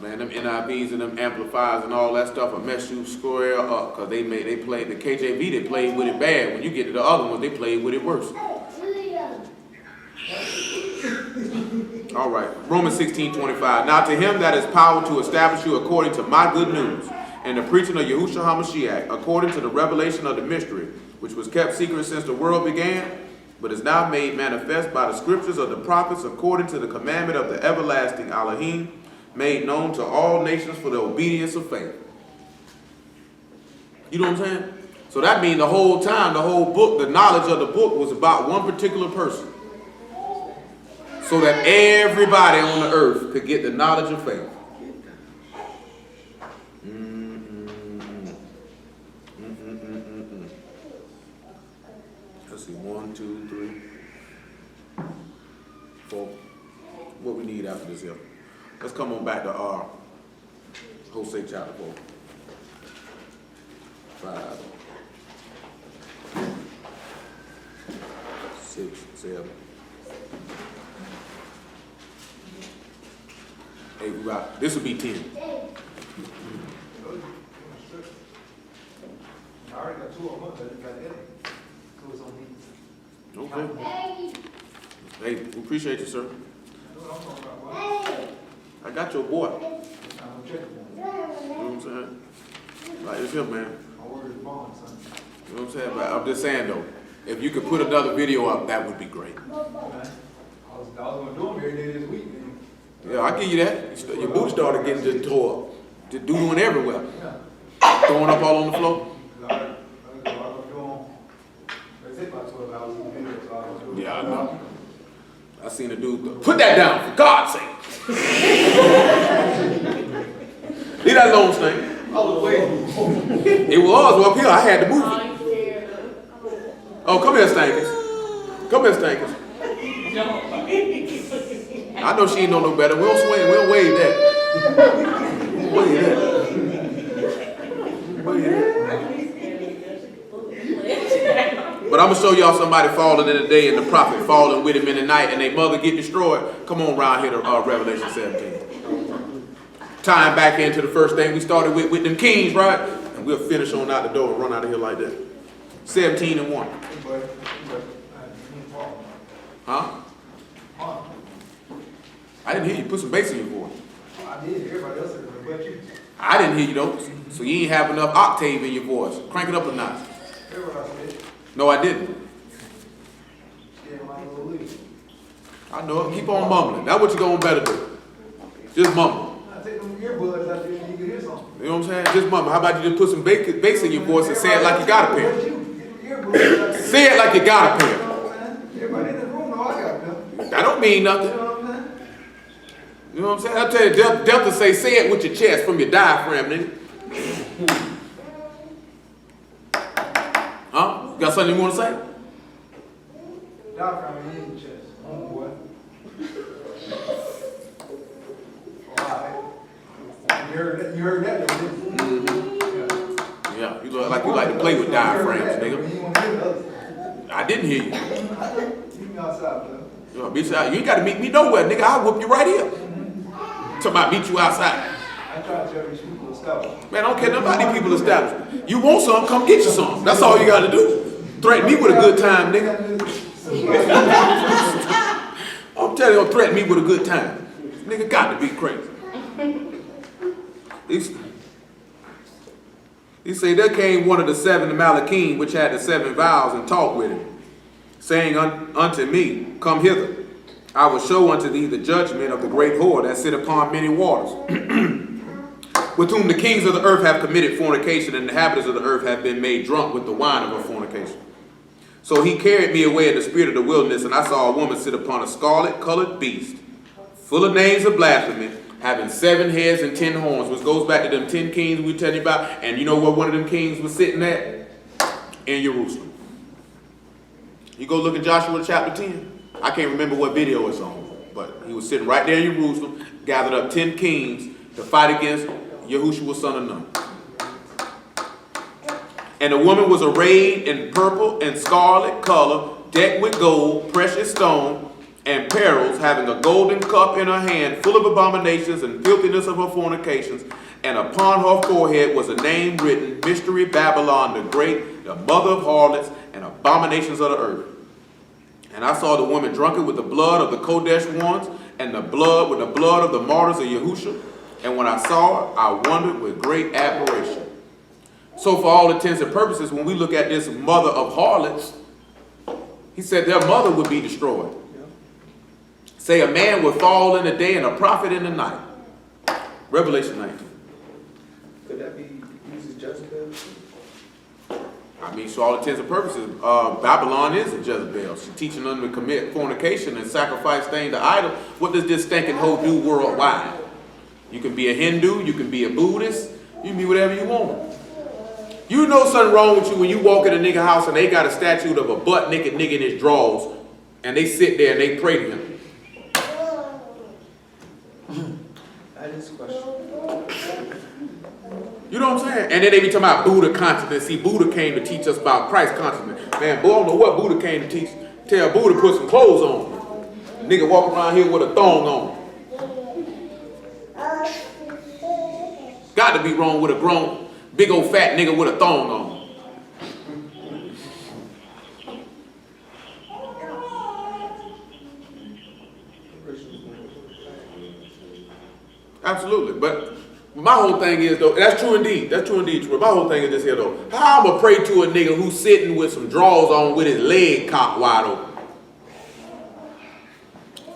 Man, them NIVs and them amplifiers and all that stuff will mess you square up, because they played the KJV, they played with it bad. When you get to the other ones, they played with it worse. All right, Romans 16:25. Now to him that is power to establish you according to my good news, and the preaching of Yahushua HaMashiach, according to the revelation of the mystery, which was kept secret since the world began, but is now made manifest by the scriptures of the prophets, according to the commandment of the everlasting Elohim, made known to all nations for the obedience of faith. You know what I'm saying? So that means the whole time, the whole book, the knowledge of the book was about one particular person. So that everybody on the earth could get the knowledge of faith. Let's see, 1, 2, 3, 4. What we need after this here? Let's come on back to Hosea chapter 4. 5, 6, 7, 8. We got, this will be 10. I already got 2 of them, but got that. So it's on me. Okay. Hey, we appreciate you, sir. I got your boy. You know what I'm saying? Like, it's him, man. My word is bond, son. You know what I'm saying? But I'm just saying, though, if you could put another video up, that would be great. I was going to do them every day this week, man. Yeah, I give you that. Your boots started getting just tore up. Just doodling everywhere. Yeah. Throwing up all on the floor. Yeah, I know. I seen a dude put that down, for God's sake. Leave that alone, Snake. It was up here. I had to move it. Oh, come here, Stankers. Come here, Stankers. I know she ain't know no better. We don't swing. We don't wave that. We don't wave that. Wave that. But I'm going to show y'all somebody falling in the day and the prophet falling with him in the night and their mother get destroyed. Come on around here to Revelation 17. Tying back into the first thing we started with them kings, right? And we'll finish on out the door and run out of here like that. 17 and 1. Huh? I didn't hear you. Put some bass in your voice. I did. Everybody else said it, but you. I didn't hear you though. So you ain't have enough octave in your voice. Crank it up a notch. Everybody said it. No, I didn't. Yeah, my little league. I know it. Keep on mumbling. That's what you're going to better do. Just mumble. I take them earbuds out there and you can hear something. You know what I'm saying? Just mumble. How about you just put some bass in your voice and say it like you got a pair? Say it like you got a pair. Everybody in the room know I got them. That don't mean nothing. You know what I'm saying? I'll tell you, Delta say it with your chest from your diaphragm, nigga. Huh? You got something you want to say? Diaphragm in your chest. Oh, boy. Alright. You heard that, though, didn't you? Yeah, you look like you like to play with diaphragms, nigga. You want to hear the other. I didn't hear you. You can outside, bro. You bitch, you ain't got to meet me nowhere, nigga. I'll whoop you right here. Talking about meet you outside. I try to tell these people establishment. Man, I don't care nothing about these people establishment. You want some, come get you some. That's all you got to do. Threaten me with a good time, nigga. I'm telling you, don't threaten me with a good time. Nigga got to be crazy. He say, there came one of the 7 Malachim, which had the 7 vials, and talked with him, saying unto me, come hither. I will show unto thee the judgment of the great whore that sit upon many waters, with whom the kings of the earth have committed fornication, and the inhabitants of the earth have been made drunk with the wine of her fornication. So he carried me away in the spirit of the wilderness, and I saw a woman sit upon a scarlet-colored beast, full of names of blasphemy, having 7 heads and 10 horns, which goes back to them 10 kings we tell you about. And you know where one of them kings was sitting at? In Jerusalem. You go look at Joshua chapter 10. I can't remember what video it's on, but he was sitting right there in Jerusalem, gathered up 10 kings to fight against Yahushua son of Nun. And the woman was arrayed in purple and scarlet color, decked with gold, precious stone, and pearls, having a golden cup in her hand, full of abominations and filthiness of her fornications. And upon her forehead was a name written, Mystery Babylon the Great, the mother of harlots and abominations of the earth. And I saw the woman drunken with the blood of the Kodesh ones, and the blood with the blood of the martyrs of Yahushua. And when I saw her, I wondered with great admiration. So for all intents and purposes, when we look at this mother of harlots, he said their mother would be destroyed. Say a man would fall in the day and a prophet in the night. Revelation 19. Could that be used as Jezebel? I mean, so all intents and purposes, Babylon is a Jezebel. She's teaching them to commit fornication and sacrifice things to idols. What does this stinking hoe do worldwide? You can be a Hindu, you can be a Buddhist, you can be whatever you want. You know something wrong with you when you walk in a nigga house and they got a statue of a butt naked nigga in his drawers, and they sit there and they pray to him. That is a question. You know what I'm saying? And then they be talking about Buddha consciousness. See, Buddha came to teach us about Christ consciousness. Man, boy, I don't know what Buddha came to teach. Tell Buddha to put some clothes on. Nigga walk around here with a thong on. Got to be wrong with a grown, big old fat nigga with a thong on. Absolutely, but my whole thing is though, that's true indeed. That's true indeed. My whole thing is this here though. How I'ma pray to a nigga who's sitting with some drawers on with his leg cocked wide open?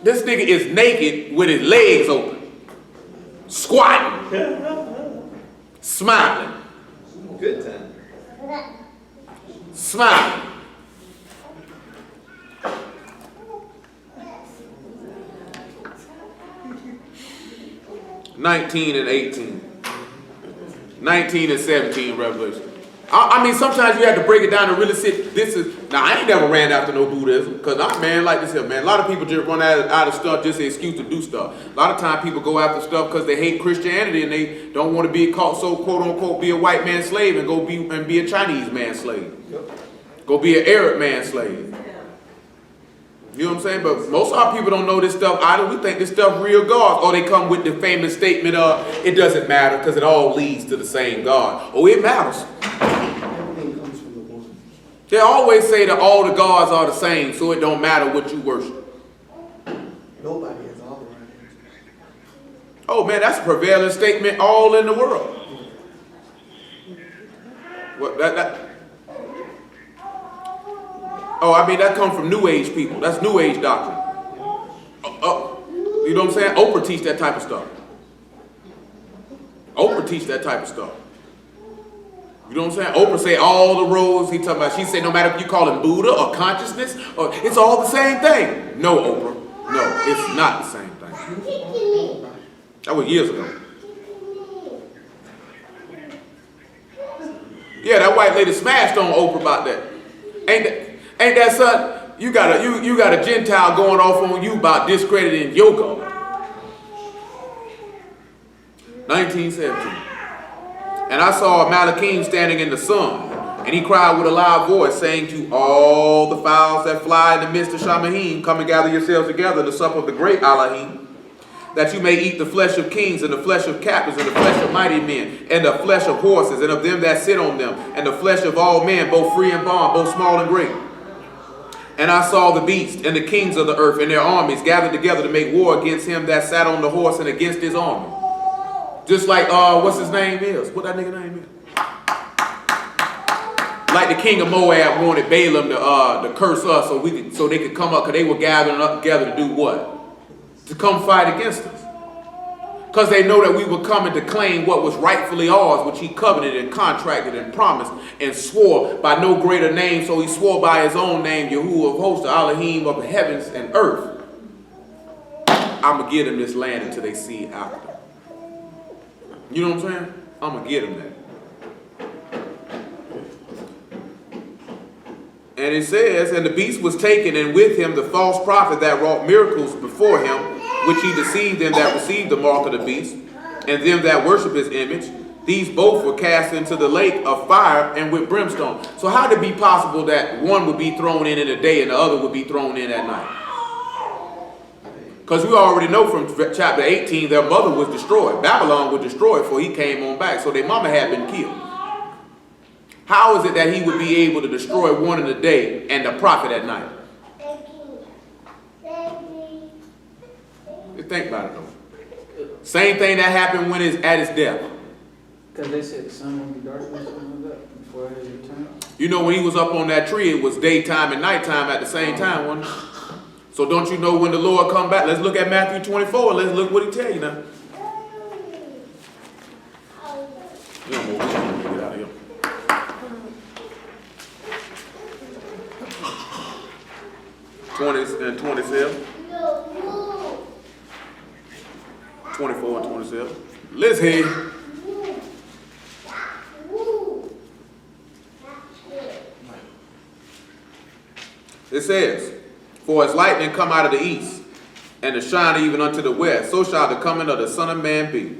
This nigga is naked with his legs open, squatting, smiling, Good time. smiling. (19 and 18). 19 and 17 Revelation. I mean, sometimes you have to break it down and really sit. this is, now I ain't never ran after no Buddhism, because I'm, man, like this here, man, a lot of people just run out of stuff just an excuse to do stuff. A lot of time people go after stuff because they hate Christianity and they don't want to be called, so quote unquote, be a white man's slave and go be a Chinese man's slave. Go be an Arab man's slave. You know what I'm saying? But most of our people don't know this stuff either. We think this stuff real God. Or they come with the famous statement of, it doesn't matter because it all leads to the same God. Oh, it matters. Everything comes from the one. They always say that all the gods are the same, so it don't matter what you worship. Nobody has all the right answers. Oh man, that's a prevailing statement all in the world. What Oh, I mean, that comes from New Age people. That's New Age doctrine. You know what I'm saying? Oprah teach that type of stuff. Oprah teach that type of stuff. You know what I'm saying? Oprah say all the roads he talking about. She say no matter if you call it Buddha or consciousness, or it's all the same thing. No, Oprah. No, it's not the same thing. That was years ago. Yeah, that white lady smashed on Oprah about that. Ain't that something? You got a Gentile going off on you about discrediting your God. 1917. And I saw Malakim standing in the sun, and he cried with a loud voice, saying to all the fowls that fly in the midst of Shamahim, come and gather yourselves together in the supper of the great Elohim, that you may eat the flesh of kings, and the flesh of captains, and the flesh of mighty men, and the flesh of horses, and of them that sit on them, and the flesh of all men, both free and bond, both small and great. And I saw the beast and the kings of the earth and their armies gathered together to make war against him that sat on the horse and against his army. Just like, what's his name is? What that nigga name is? Like the king of Moab wanted Balaam to curse us so they could come up, because they were gathering up together to do what? To come fight against us. Because they know that we were coming to claim what was rightfully ours, which he covenanted and contracted and promised and swore by no greater name. So he swore by his own name, Yahuwah of hosts, the Elohim of the heavens and earth. I'm going to give them this land until they see it after. You know what I'm saying? I'm going to give them that. And it says, and the beast was taken, and with him the false prophet that wrought miracles before him, which he deceived them that received the mark of the beast, and them that worship his image. These both were cast into the lake of fire and with brimstone. So how would it be possible that one would be thrown in the day and the other would be thrown in at night? Because we already know from chapter 18, their mother was destroyed. Babylon was destroyed before he came on back. So their mama had been killed. How is it that he would be able to destroy one in the day and the prophet at night? Just think about it though. Same thing that happened when it's at his death. Because they said the sun would be dark or something like that before his return. You know, when he was up on that tree, it was daytime and nighttime at the same time, wasn't it? So don't you know when the Lord come back? Let's look at Matthew 24 and let's look what he tell you now. Get out of here. 20 and 27. 24 and 27. Let's hear. It says, for as lightning come out of the east, and to shine even unto the west, so shall the coming of the Son of Man be.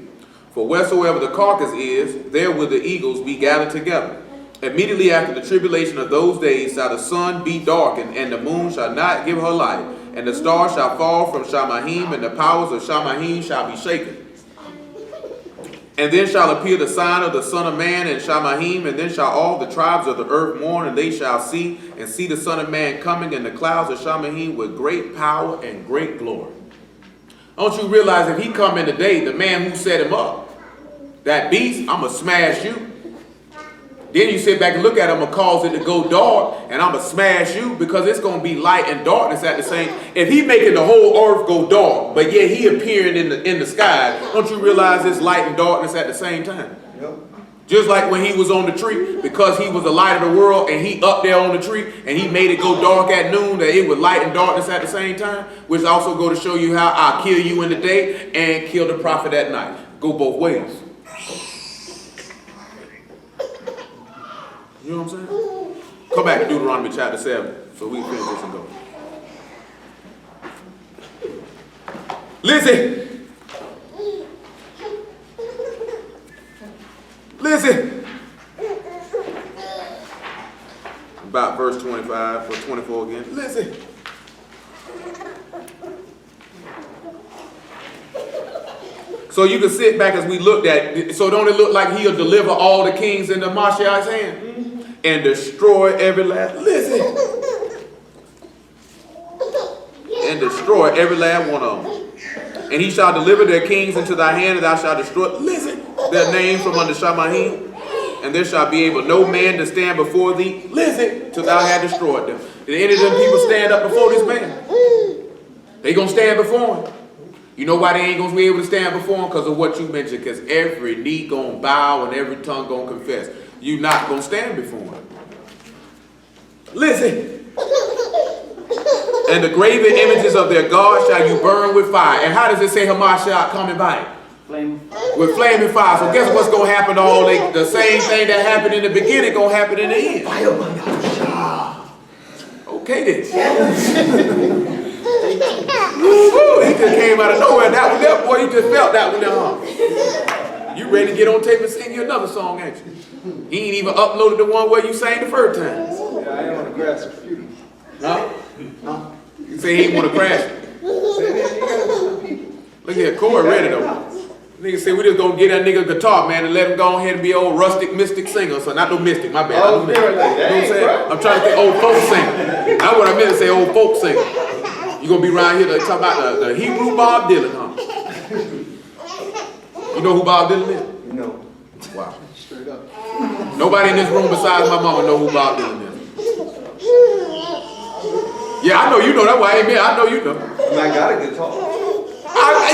For wheresoever the carcass is, there will the eagles be gathered together. Immediately after the tribulation of those days shall the sun be darkened, and the moon shall not give her light, and the stars shall fall from Shamahim, and the powers of Shamahim shall be shaken. And then shall appear the sign of the Son of Man in Shamahim, and then shall all the tribes of the earth mourn, and they shall see the Son of Man coming in the clouds of Shamahim with great power and great glory. Don't you realize if he come in today, the man who set him up, that beast, I'm going to smash you. Then you sit back and look at him and cause it to go dark, and I'm going to smash you, because it's going to be light and darkness at the same. If he making the whole earth go dark, but yet he appearing in the sky, don't you realize it's light and darkness at the same time? Yep. Just like when he was on the tree, because he was the light of the world, and he up there on the tree, and he made it go dark at noon, that it was light and darkness at the same time, which also go to show you how I'll kill you in the day and kill the prophet at night. Go both ways. You know what I'm saying? Come back to Deuteronomy chapter 7 so we can finish this and go. Lizzie. Lizzie. About verse 25 or 24 again. Lizzie. So you can sit back as we looked at. So don't it look like he'll deliver all the kings into Mashiach's hand and destroy every last. Listen. And destroy every last one of them. And he shall deliver their kings into thy hand, and thou shalt destroy. Listen. Their names from under Shamahim. And there shall be able no man to stand before thee. Listen. Till thou hast destroyed them. Did any of them people stand up before this man? They gonna stand before him. You know why they ain't gonna be able to stand before him? Because of what you mentioned. Because every knee gonna bow and every tongue gonna confess. You not gonna stand before him. Listen. And the graven images of their gods shall you burn with fire. And how does it say Hamashiach coming by? With flaming fire. So guess what's gonna happen to all the same thing that happened in the beginning gonna happen in the end. Okay then. Ooh, he just came out of nowhere. That one there, boy, you just felt that one there, huh? You ready to get on tape and sing you another song, ain't you? He ain't even uploaded the one where you sang the first time. Yeah, I ain't on the grass refute. Huh? You say he ain't want to crash it. Look here, Corey ready though. Nigga say we just gonna get that nigga a guitar, man, and let him go ahead and be old rustic mystic singer. So not no mystic, my bad. Oh, you know what I'm saying? I'm trying to say old folk singer. That's what I meant to say, old folk singer. You gonna be around here to talk about the Hebrew Bob Dylan, huh? You know who Bob Dylan is? No. Wow. Straight up. Nobody in this room besides my mama know who Bob Dylan is. Yeah, I know you know. That's why I ain't been. I know you know. I got a guitar.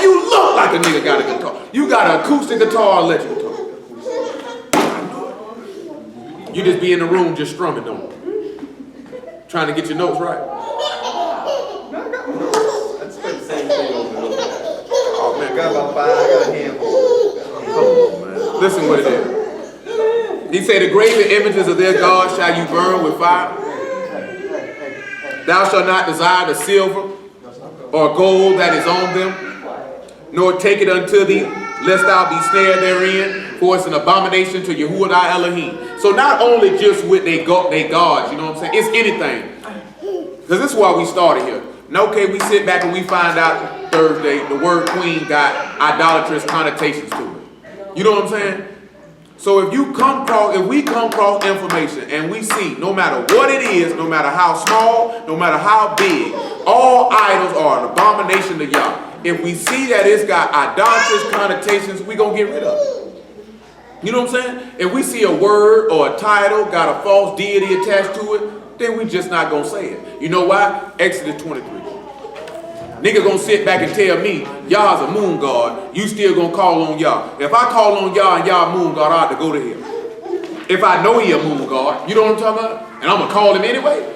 You look like a nigga got a guitar. You got an acoustic guitar or electric guitar. You just be in the room just strumming, don't you? Trying to get your notes right. I just played the same thing over and over. Oh man, I got about 5. I got a handful. come on, man. Listen what it is. He said, the graven images of their gods shall you burn with fire. Thou shalt not desire the silver or gold that is on them, nor take it unto thee, lest thou be snared therein, for it's an abomination to Yahuwah thy Elohim. So not only just with they gods, you know what I'm saying? It's anything. Because this is why we started here. Now, okay, we sit back and we find out Thursday the word queen got idolatrous connotations to it. You know what I'm saying? So if we come across information and we see, no matter what it is, no matter how small, no matter how big, all idols are an abomination to Yah. If we see that it's got idolatrous connotations, we gonna get rid of it. You know what I'm saying? If we see a word or a title got a false deity attached to it, then we just not gonna say it. You know why? Exodus 23. Nigga gonna sit back and tell me, Yah's a moon god, you still gonna call on Yah. If I call on Yah and Yah moon god, I ought to go to him. If I know he a moon god, you know what I'm talking about? And I'm gonna call him anyway.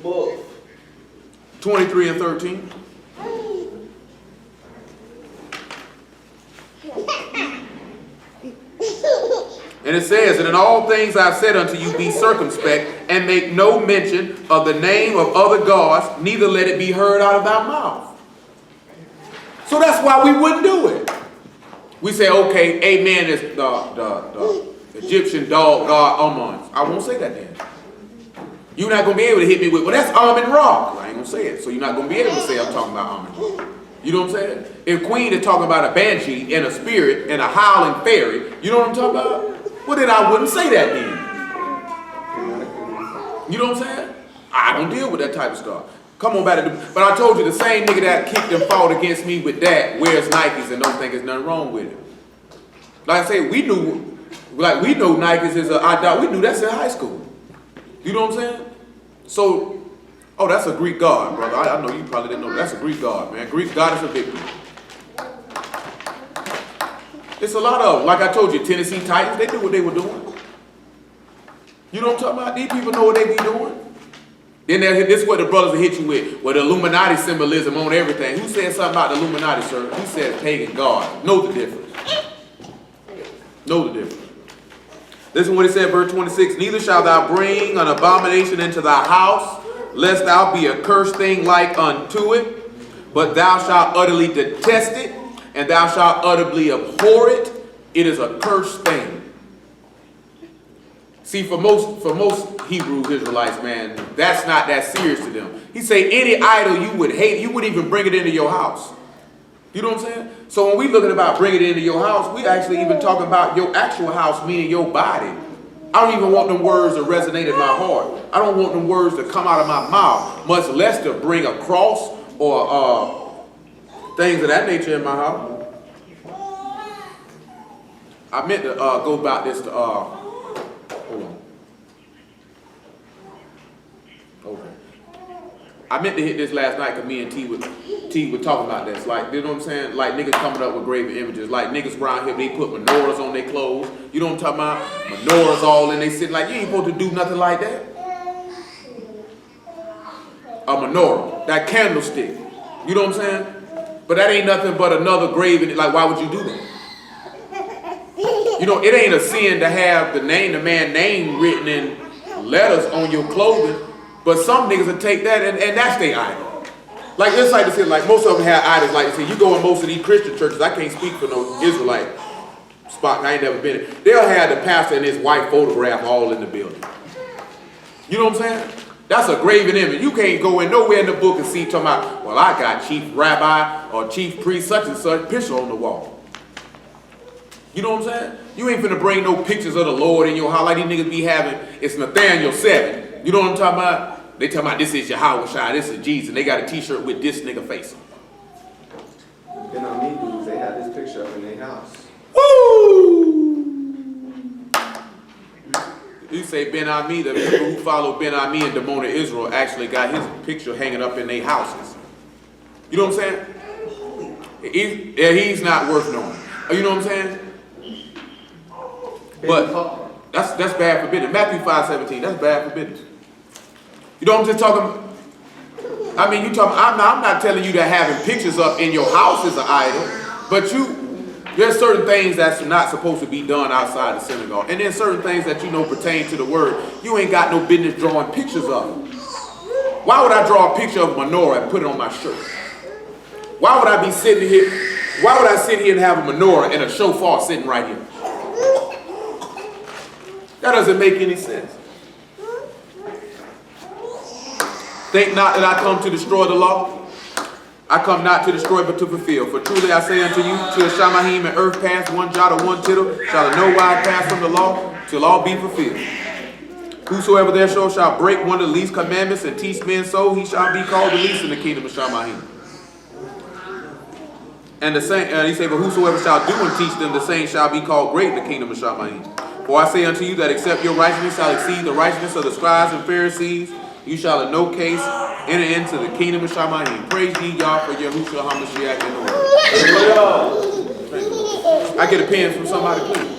Book. 23 and 13. And it says, and in all things I've said unto you, be circumspect, and make no mention of the name of other gods, neither let it be heard out of thy mouth. So that's why we wouldn't do it. We say, okay, amen is the Egyptian dog god Amun. I won't say that then. You're not going to be able to hit me with, well, that's Amun Ra. I ain't going to say it. So you're not going to be able to say I'm talking about Amun Ra. You know what I'm saying? If Queen is talking about a banshee and a spirit and a howling fairy, you know what I'm talking about? Well, then I wouldn't say that then. You know what I'm saying? I don't deal with that type of stuff. Come on back to but I told you the same nigga that kicked and fought against me with that wears Nikes and don't think there's nothing wrong with it. Like I say, we know Nikes is we knew that's in high school. You know what I'm saying? So, oh, that's a Greek god, brother. I know you probably didn't know. That's a Greek god, man. Greek goddess of victory. It's a lot of them. Like I told you, Tennessee Titans, they knew what they were doing. You know what I'm talking about? These people know what they be doing. Then this is what the brothers will hit you with the Illuminati symbolism on everything. Who said something about the Illuminati, sir? He said pagan God. Know the difference. Know the difference. Listen what it said, verse 26. Neither shalt thou bring an abomination into thy house, lest thou be a cursed thing like unto it. But thou shalt utterly detest it, and thou shalt utterly abhor it. It is a cursed thing. See, for most Hebrew Israelites, man, that's not that serious to them. He say any idol you would hate, you wouldn't even bring it into your house. You know what I'm saying? So when we looking about bringing it into your house, we actually even talking about your actual house, meaning your body. I don't even want them words to resonate in my heart. I don't want them words to come out of my mouth, much less to bring a cross or things of that nature in my house. I meant to go about this to, hold on. Okay. I meant to hit this last night because me and T were talking about this. Like, you know what I'm saying? Like niggas coming up with graven images. Like niggas around here, they put menorahs on their clothes. You know what I'm talking about? Menorahs all in they sitting like, you ain't supposed to do nothing like that. A menorah, that candlestick. You know what I'm saying? But that ain't nothing but another graven. Like, why would you do that? You know, it ain't a sin to have the man name written in letters on your clothing, but some niggas will take that and that's their idol. Like, it's like to say, like, most of them have idols. Like, see, you go in most of these Christian churches, I can't speak for no Israelite spot, I ain't never been in. They'll have the pastor and his wife photograph all in the building. You know what I'm saying? That's a graven image. You can't go in nowhere in the book and see talking about, well, I got chief rabbi or chief priest such and such picture on the wall. You know what I'm saying? You ain't finna bring no pictures of the Lord in your house like these niggas be having. It's Nathaniel 7. You know what I'm talking about? They talking about this is Yahweh Shai, this is Jesus. And they got a t-shirt with this nigga face on. Ben Ami dudes, they had this picture up in their house. Woo! You say Ben Ami, the people who follow Ben Ami and Demona Israel actually got his picture hanging up in their houses. You know what I'm saying? He's not worth knowing. You know what I'm saying? But that's bad for business. Matthew 5:17, that's bad for business. You know what I'm just talking? I mean, you talking? I'm not telling you that having pictures up in your house is an idol, but there's certain things that's not supposed to be done outside the synagogue, and then certain things that you know pertain to the word. You ain't got no business drawing pictures of them. Why would I draw a picture of menorah and put it on my shirt? Why would I be sitting here? Why would I sit here and have a menorah and a shofar sitting right here? That doesn't make any sense. Think not that I come to destroy the law. I come not to destroy but to fulfill. For truly I say unto you, till Shamahim and earth pass, one jot or one tittle, shall in no wise pass from the law, till all be fulfilled. Whosoever therefore shall break one of the least commandments and teach men so, he shall be called the least in the kingdom of Shamahim. And the same, he said, but whosoever shall do and teach them, the same shall be called great in the kingdom of Shamahim. For I say unto you that except your righteousness shall exceed the righteousness of the scribes and Pharisees, you shall in no case enter into the kingdom of Shamahim. Praise ye Yah for Yahushua HaMashiach in the world. I get a pen from somebody, please.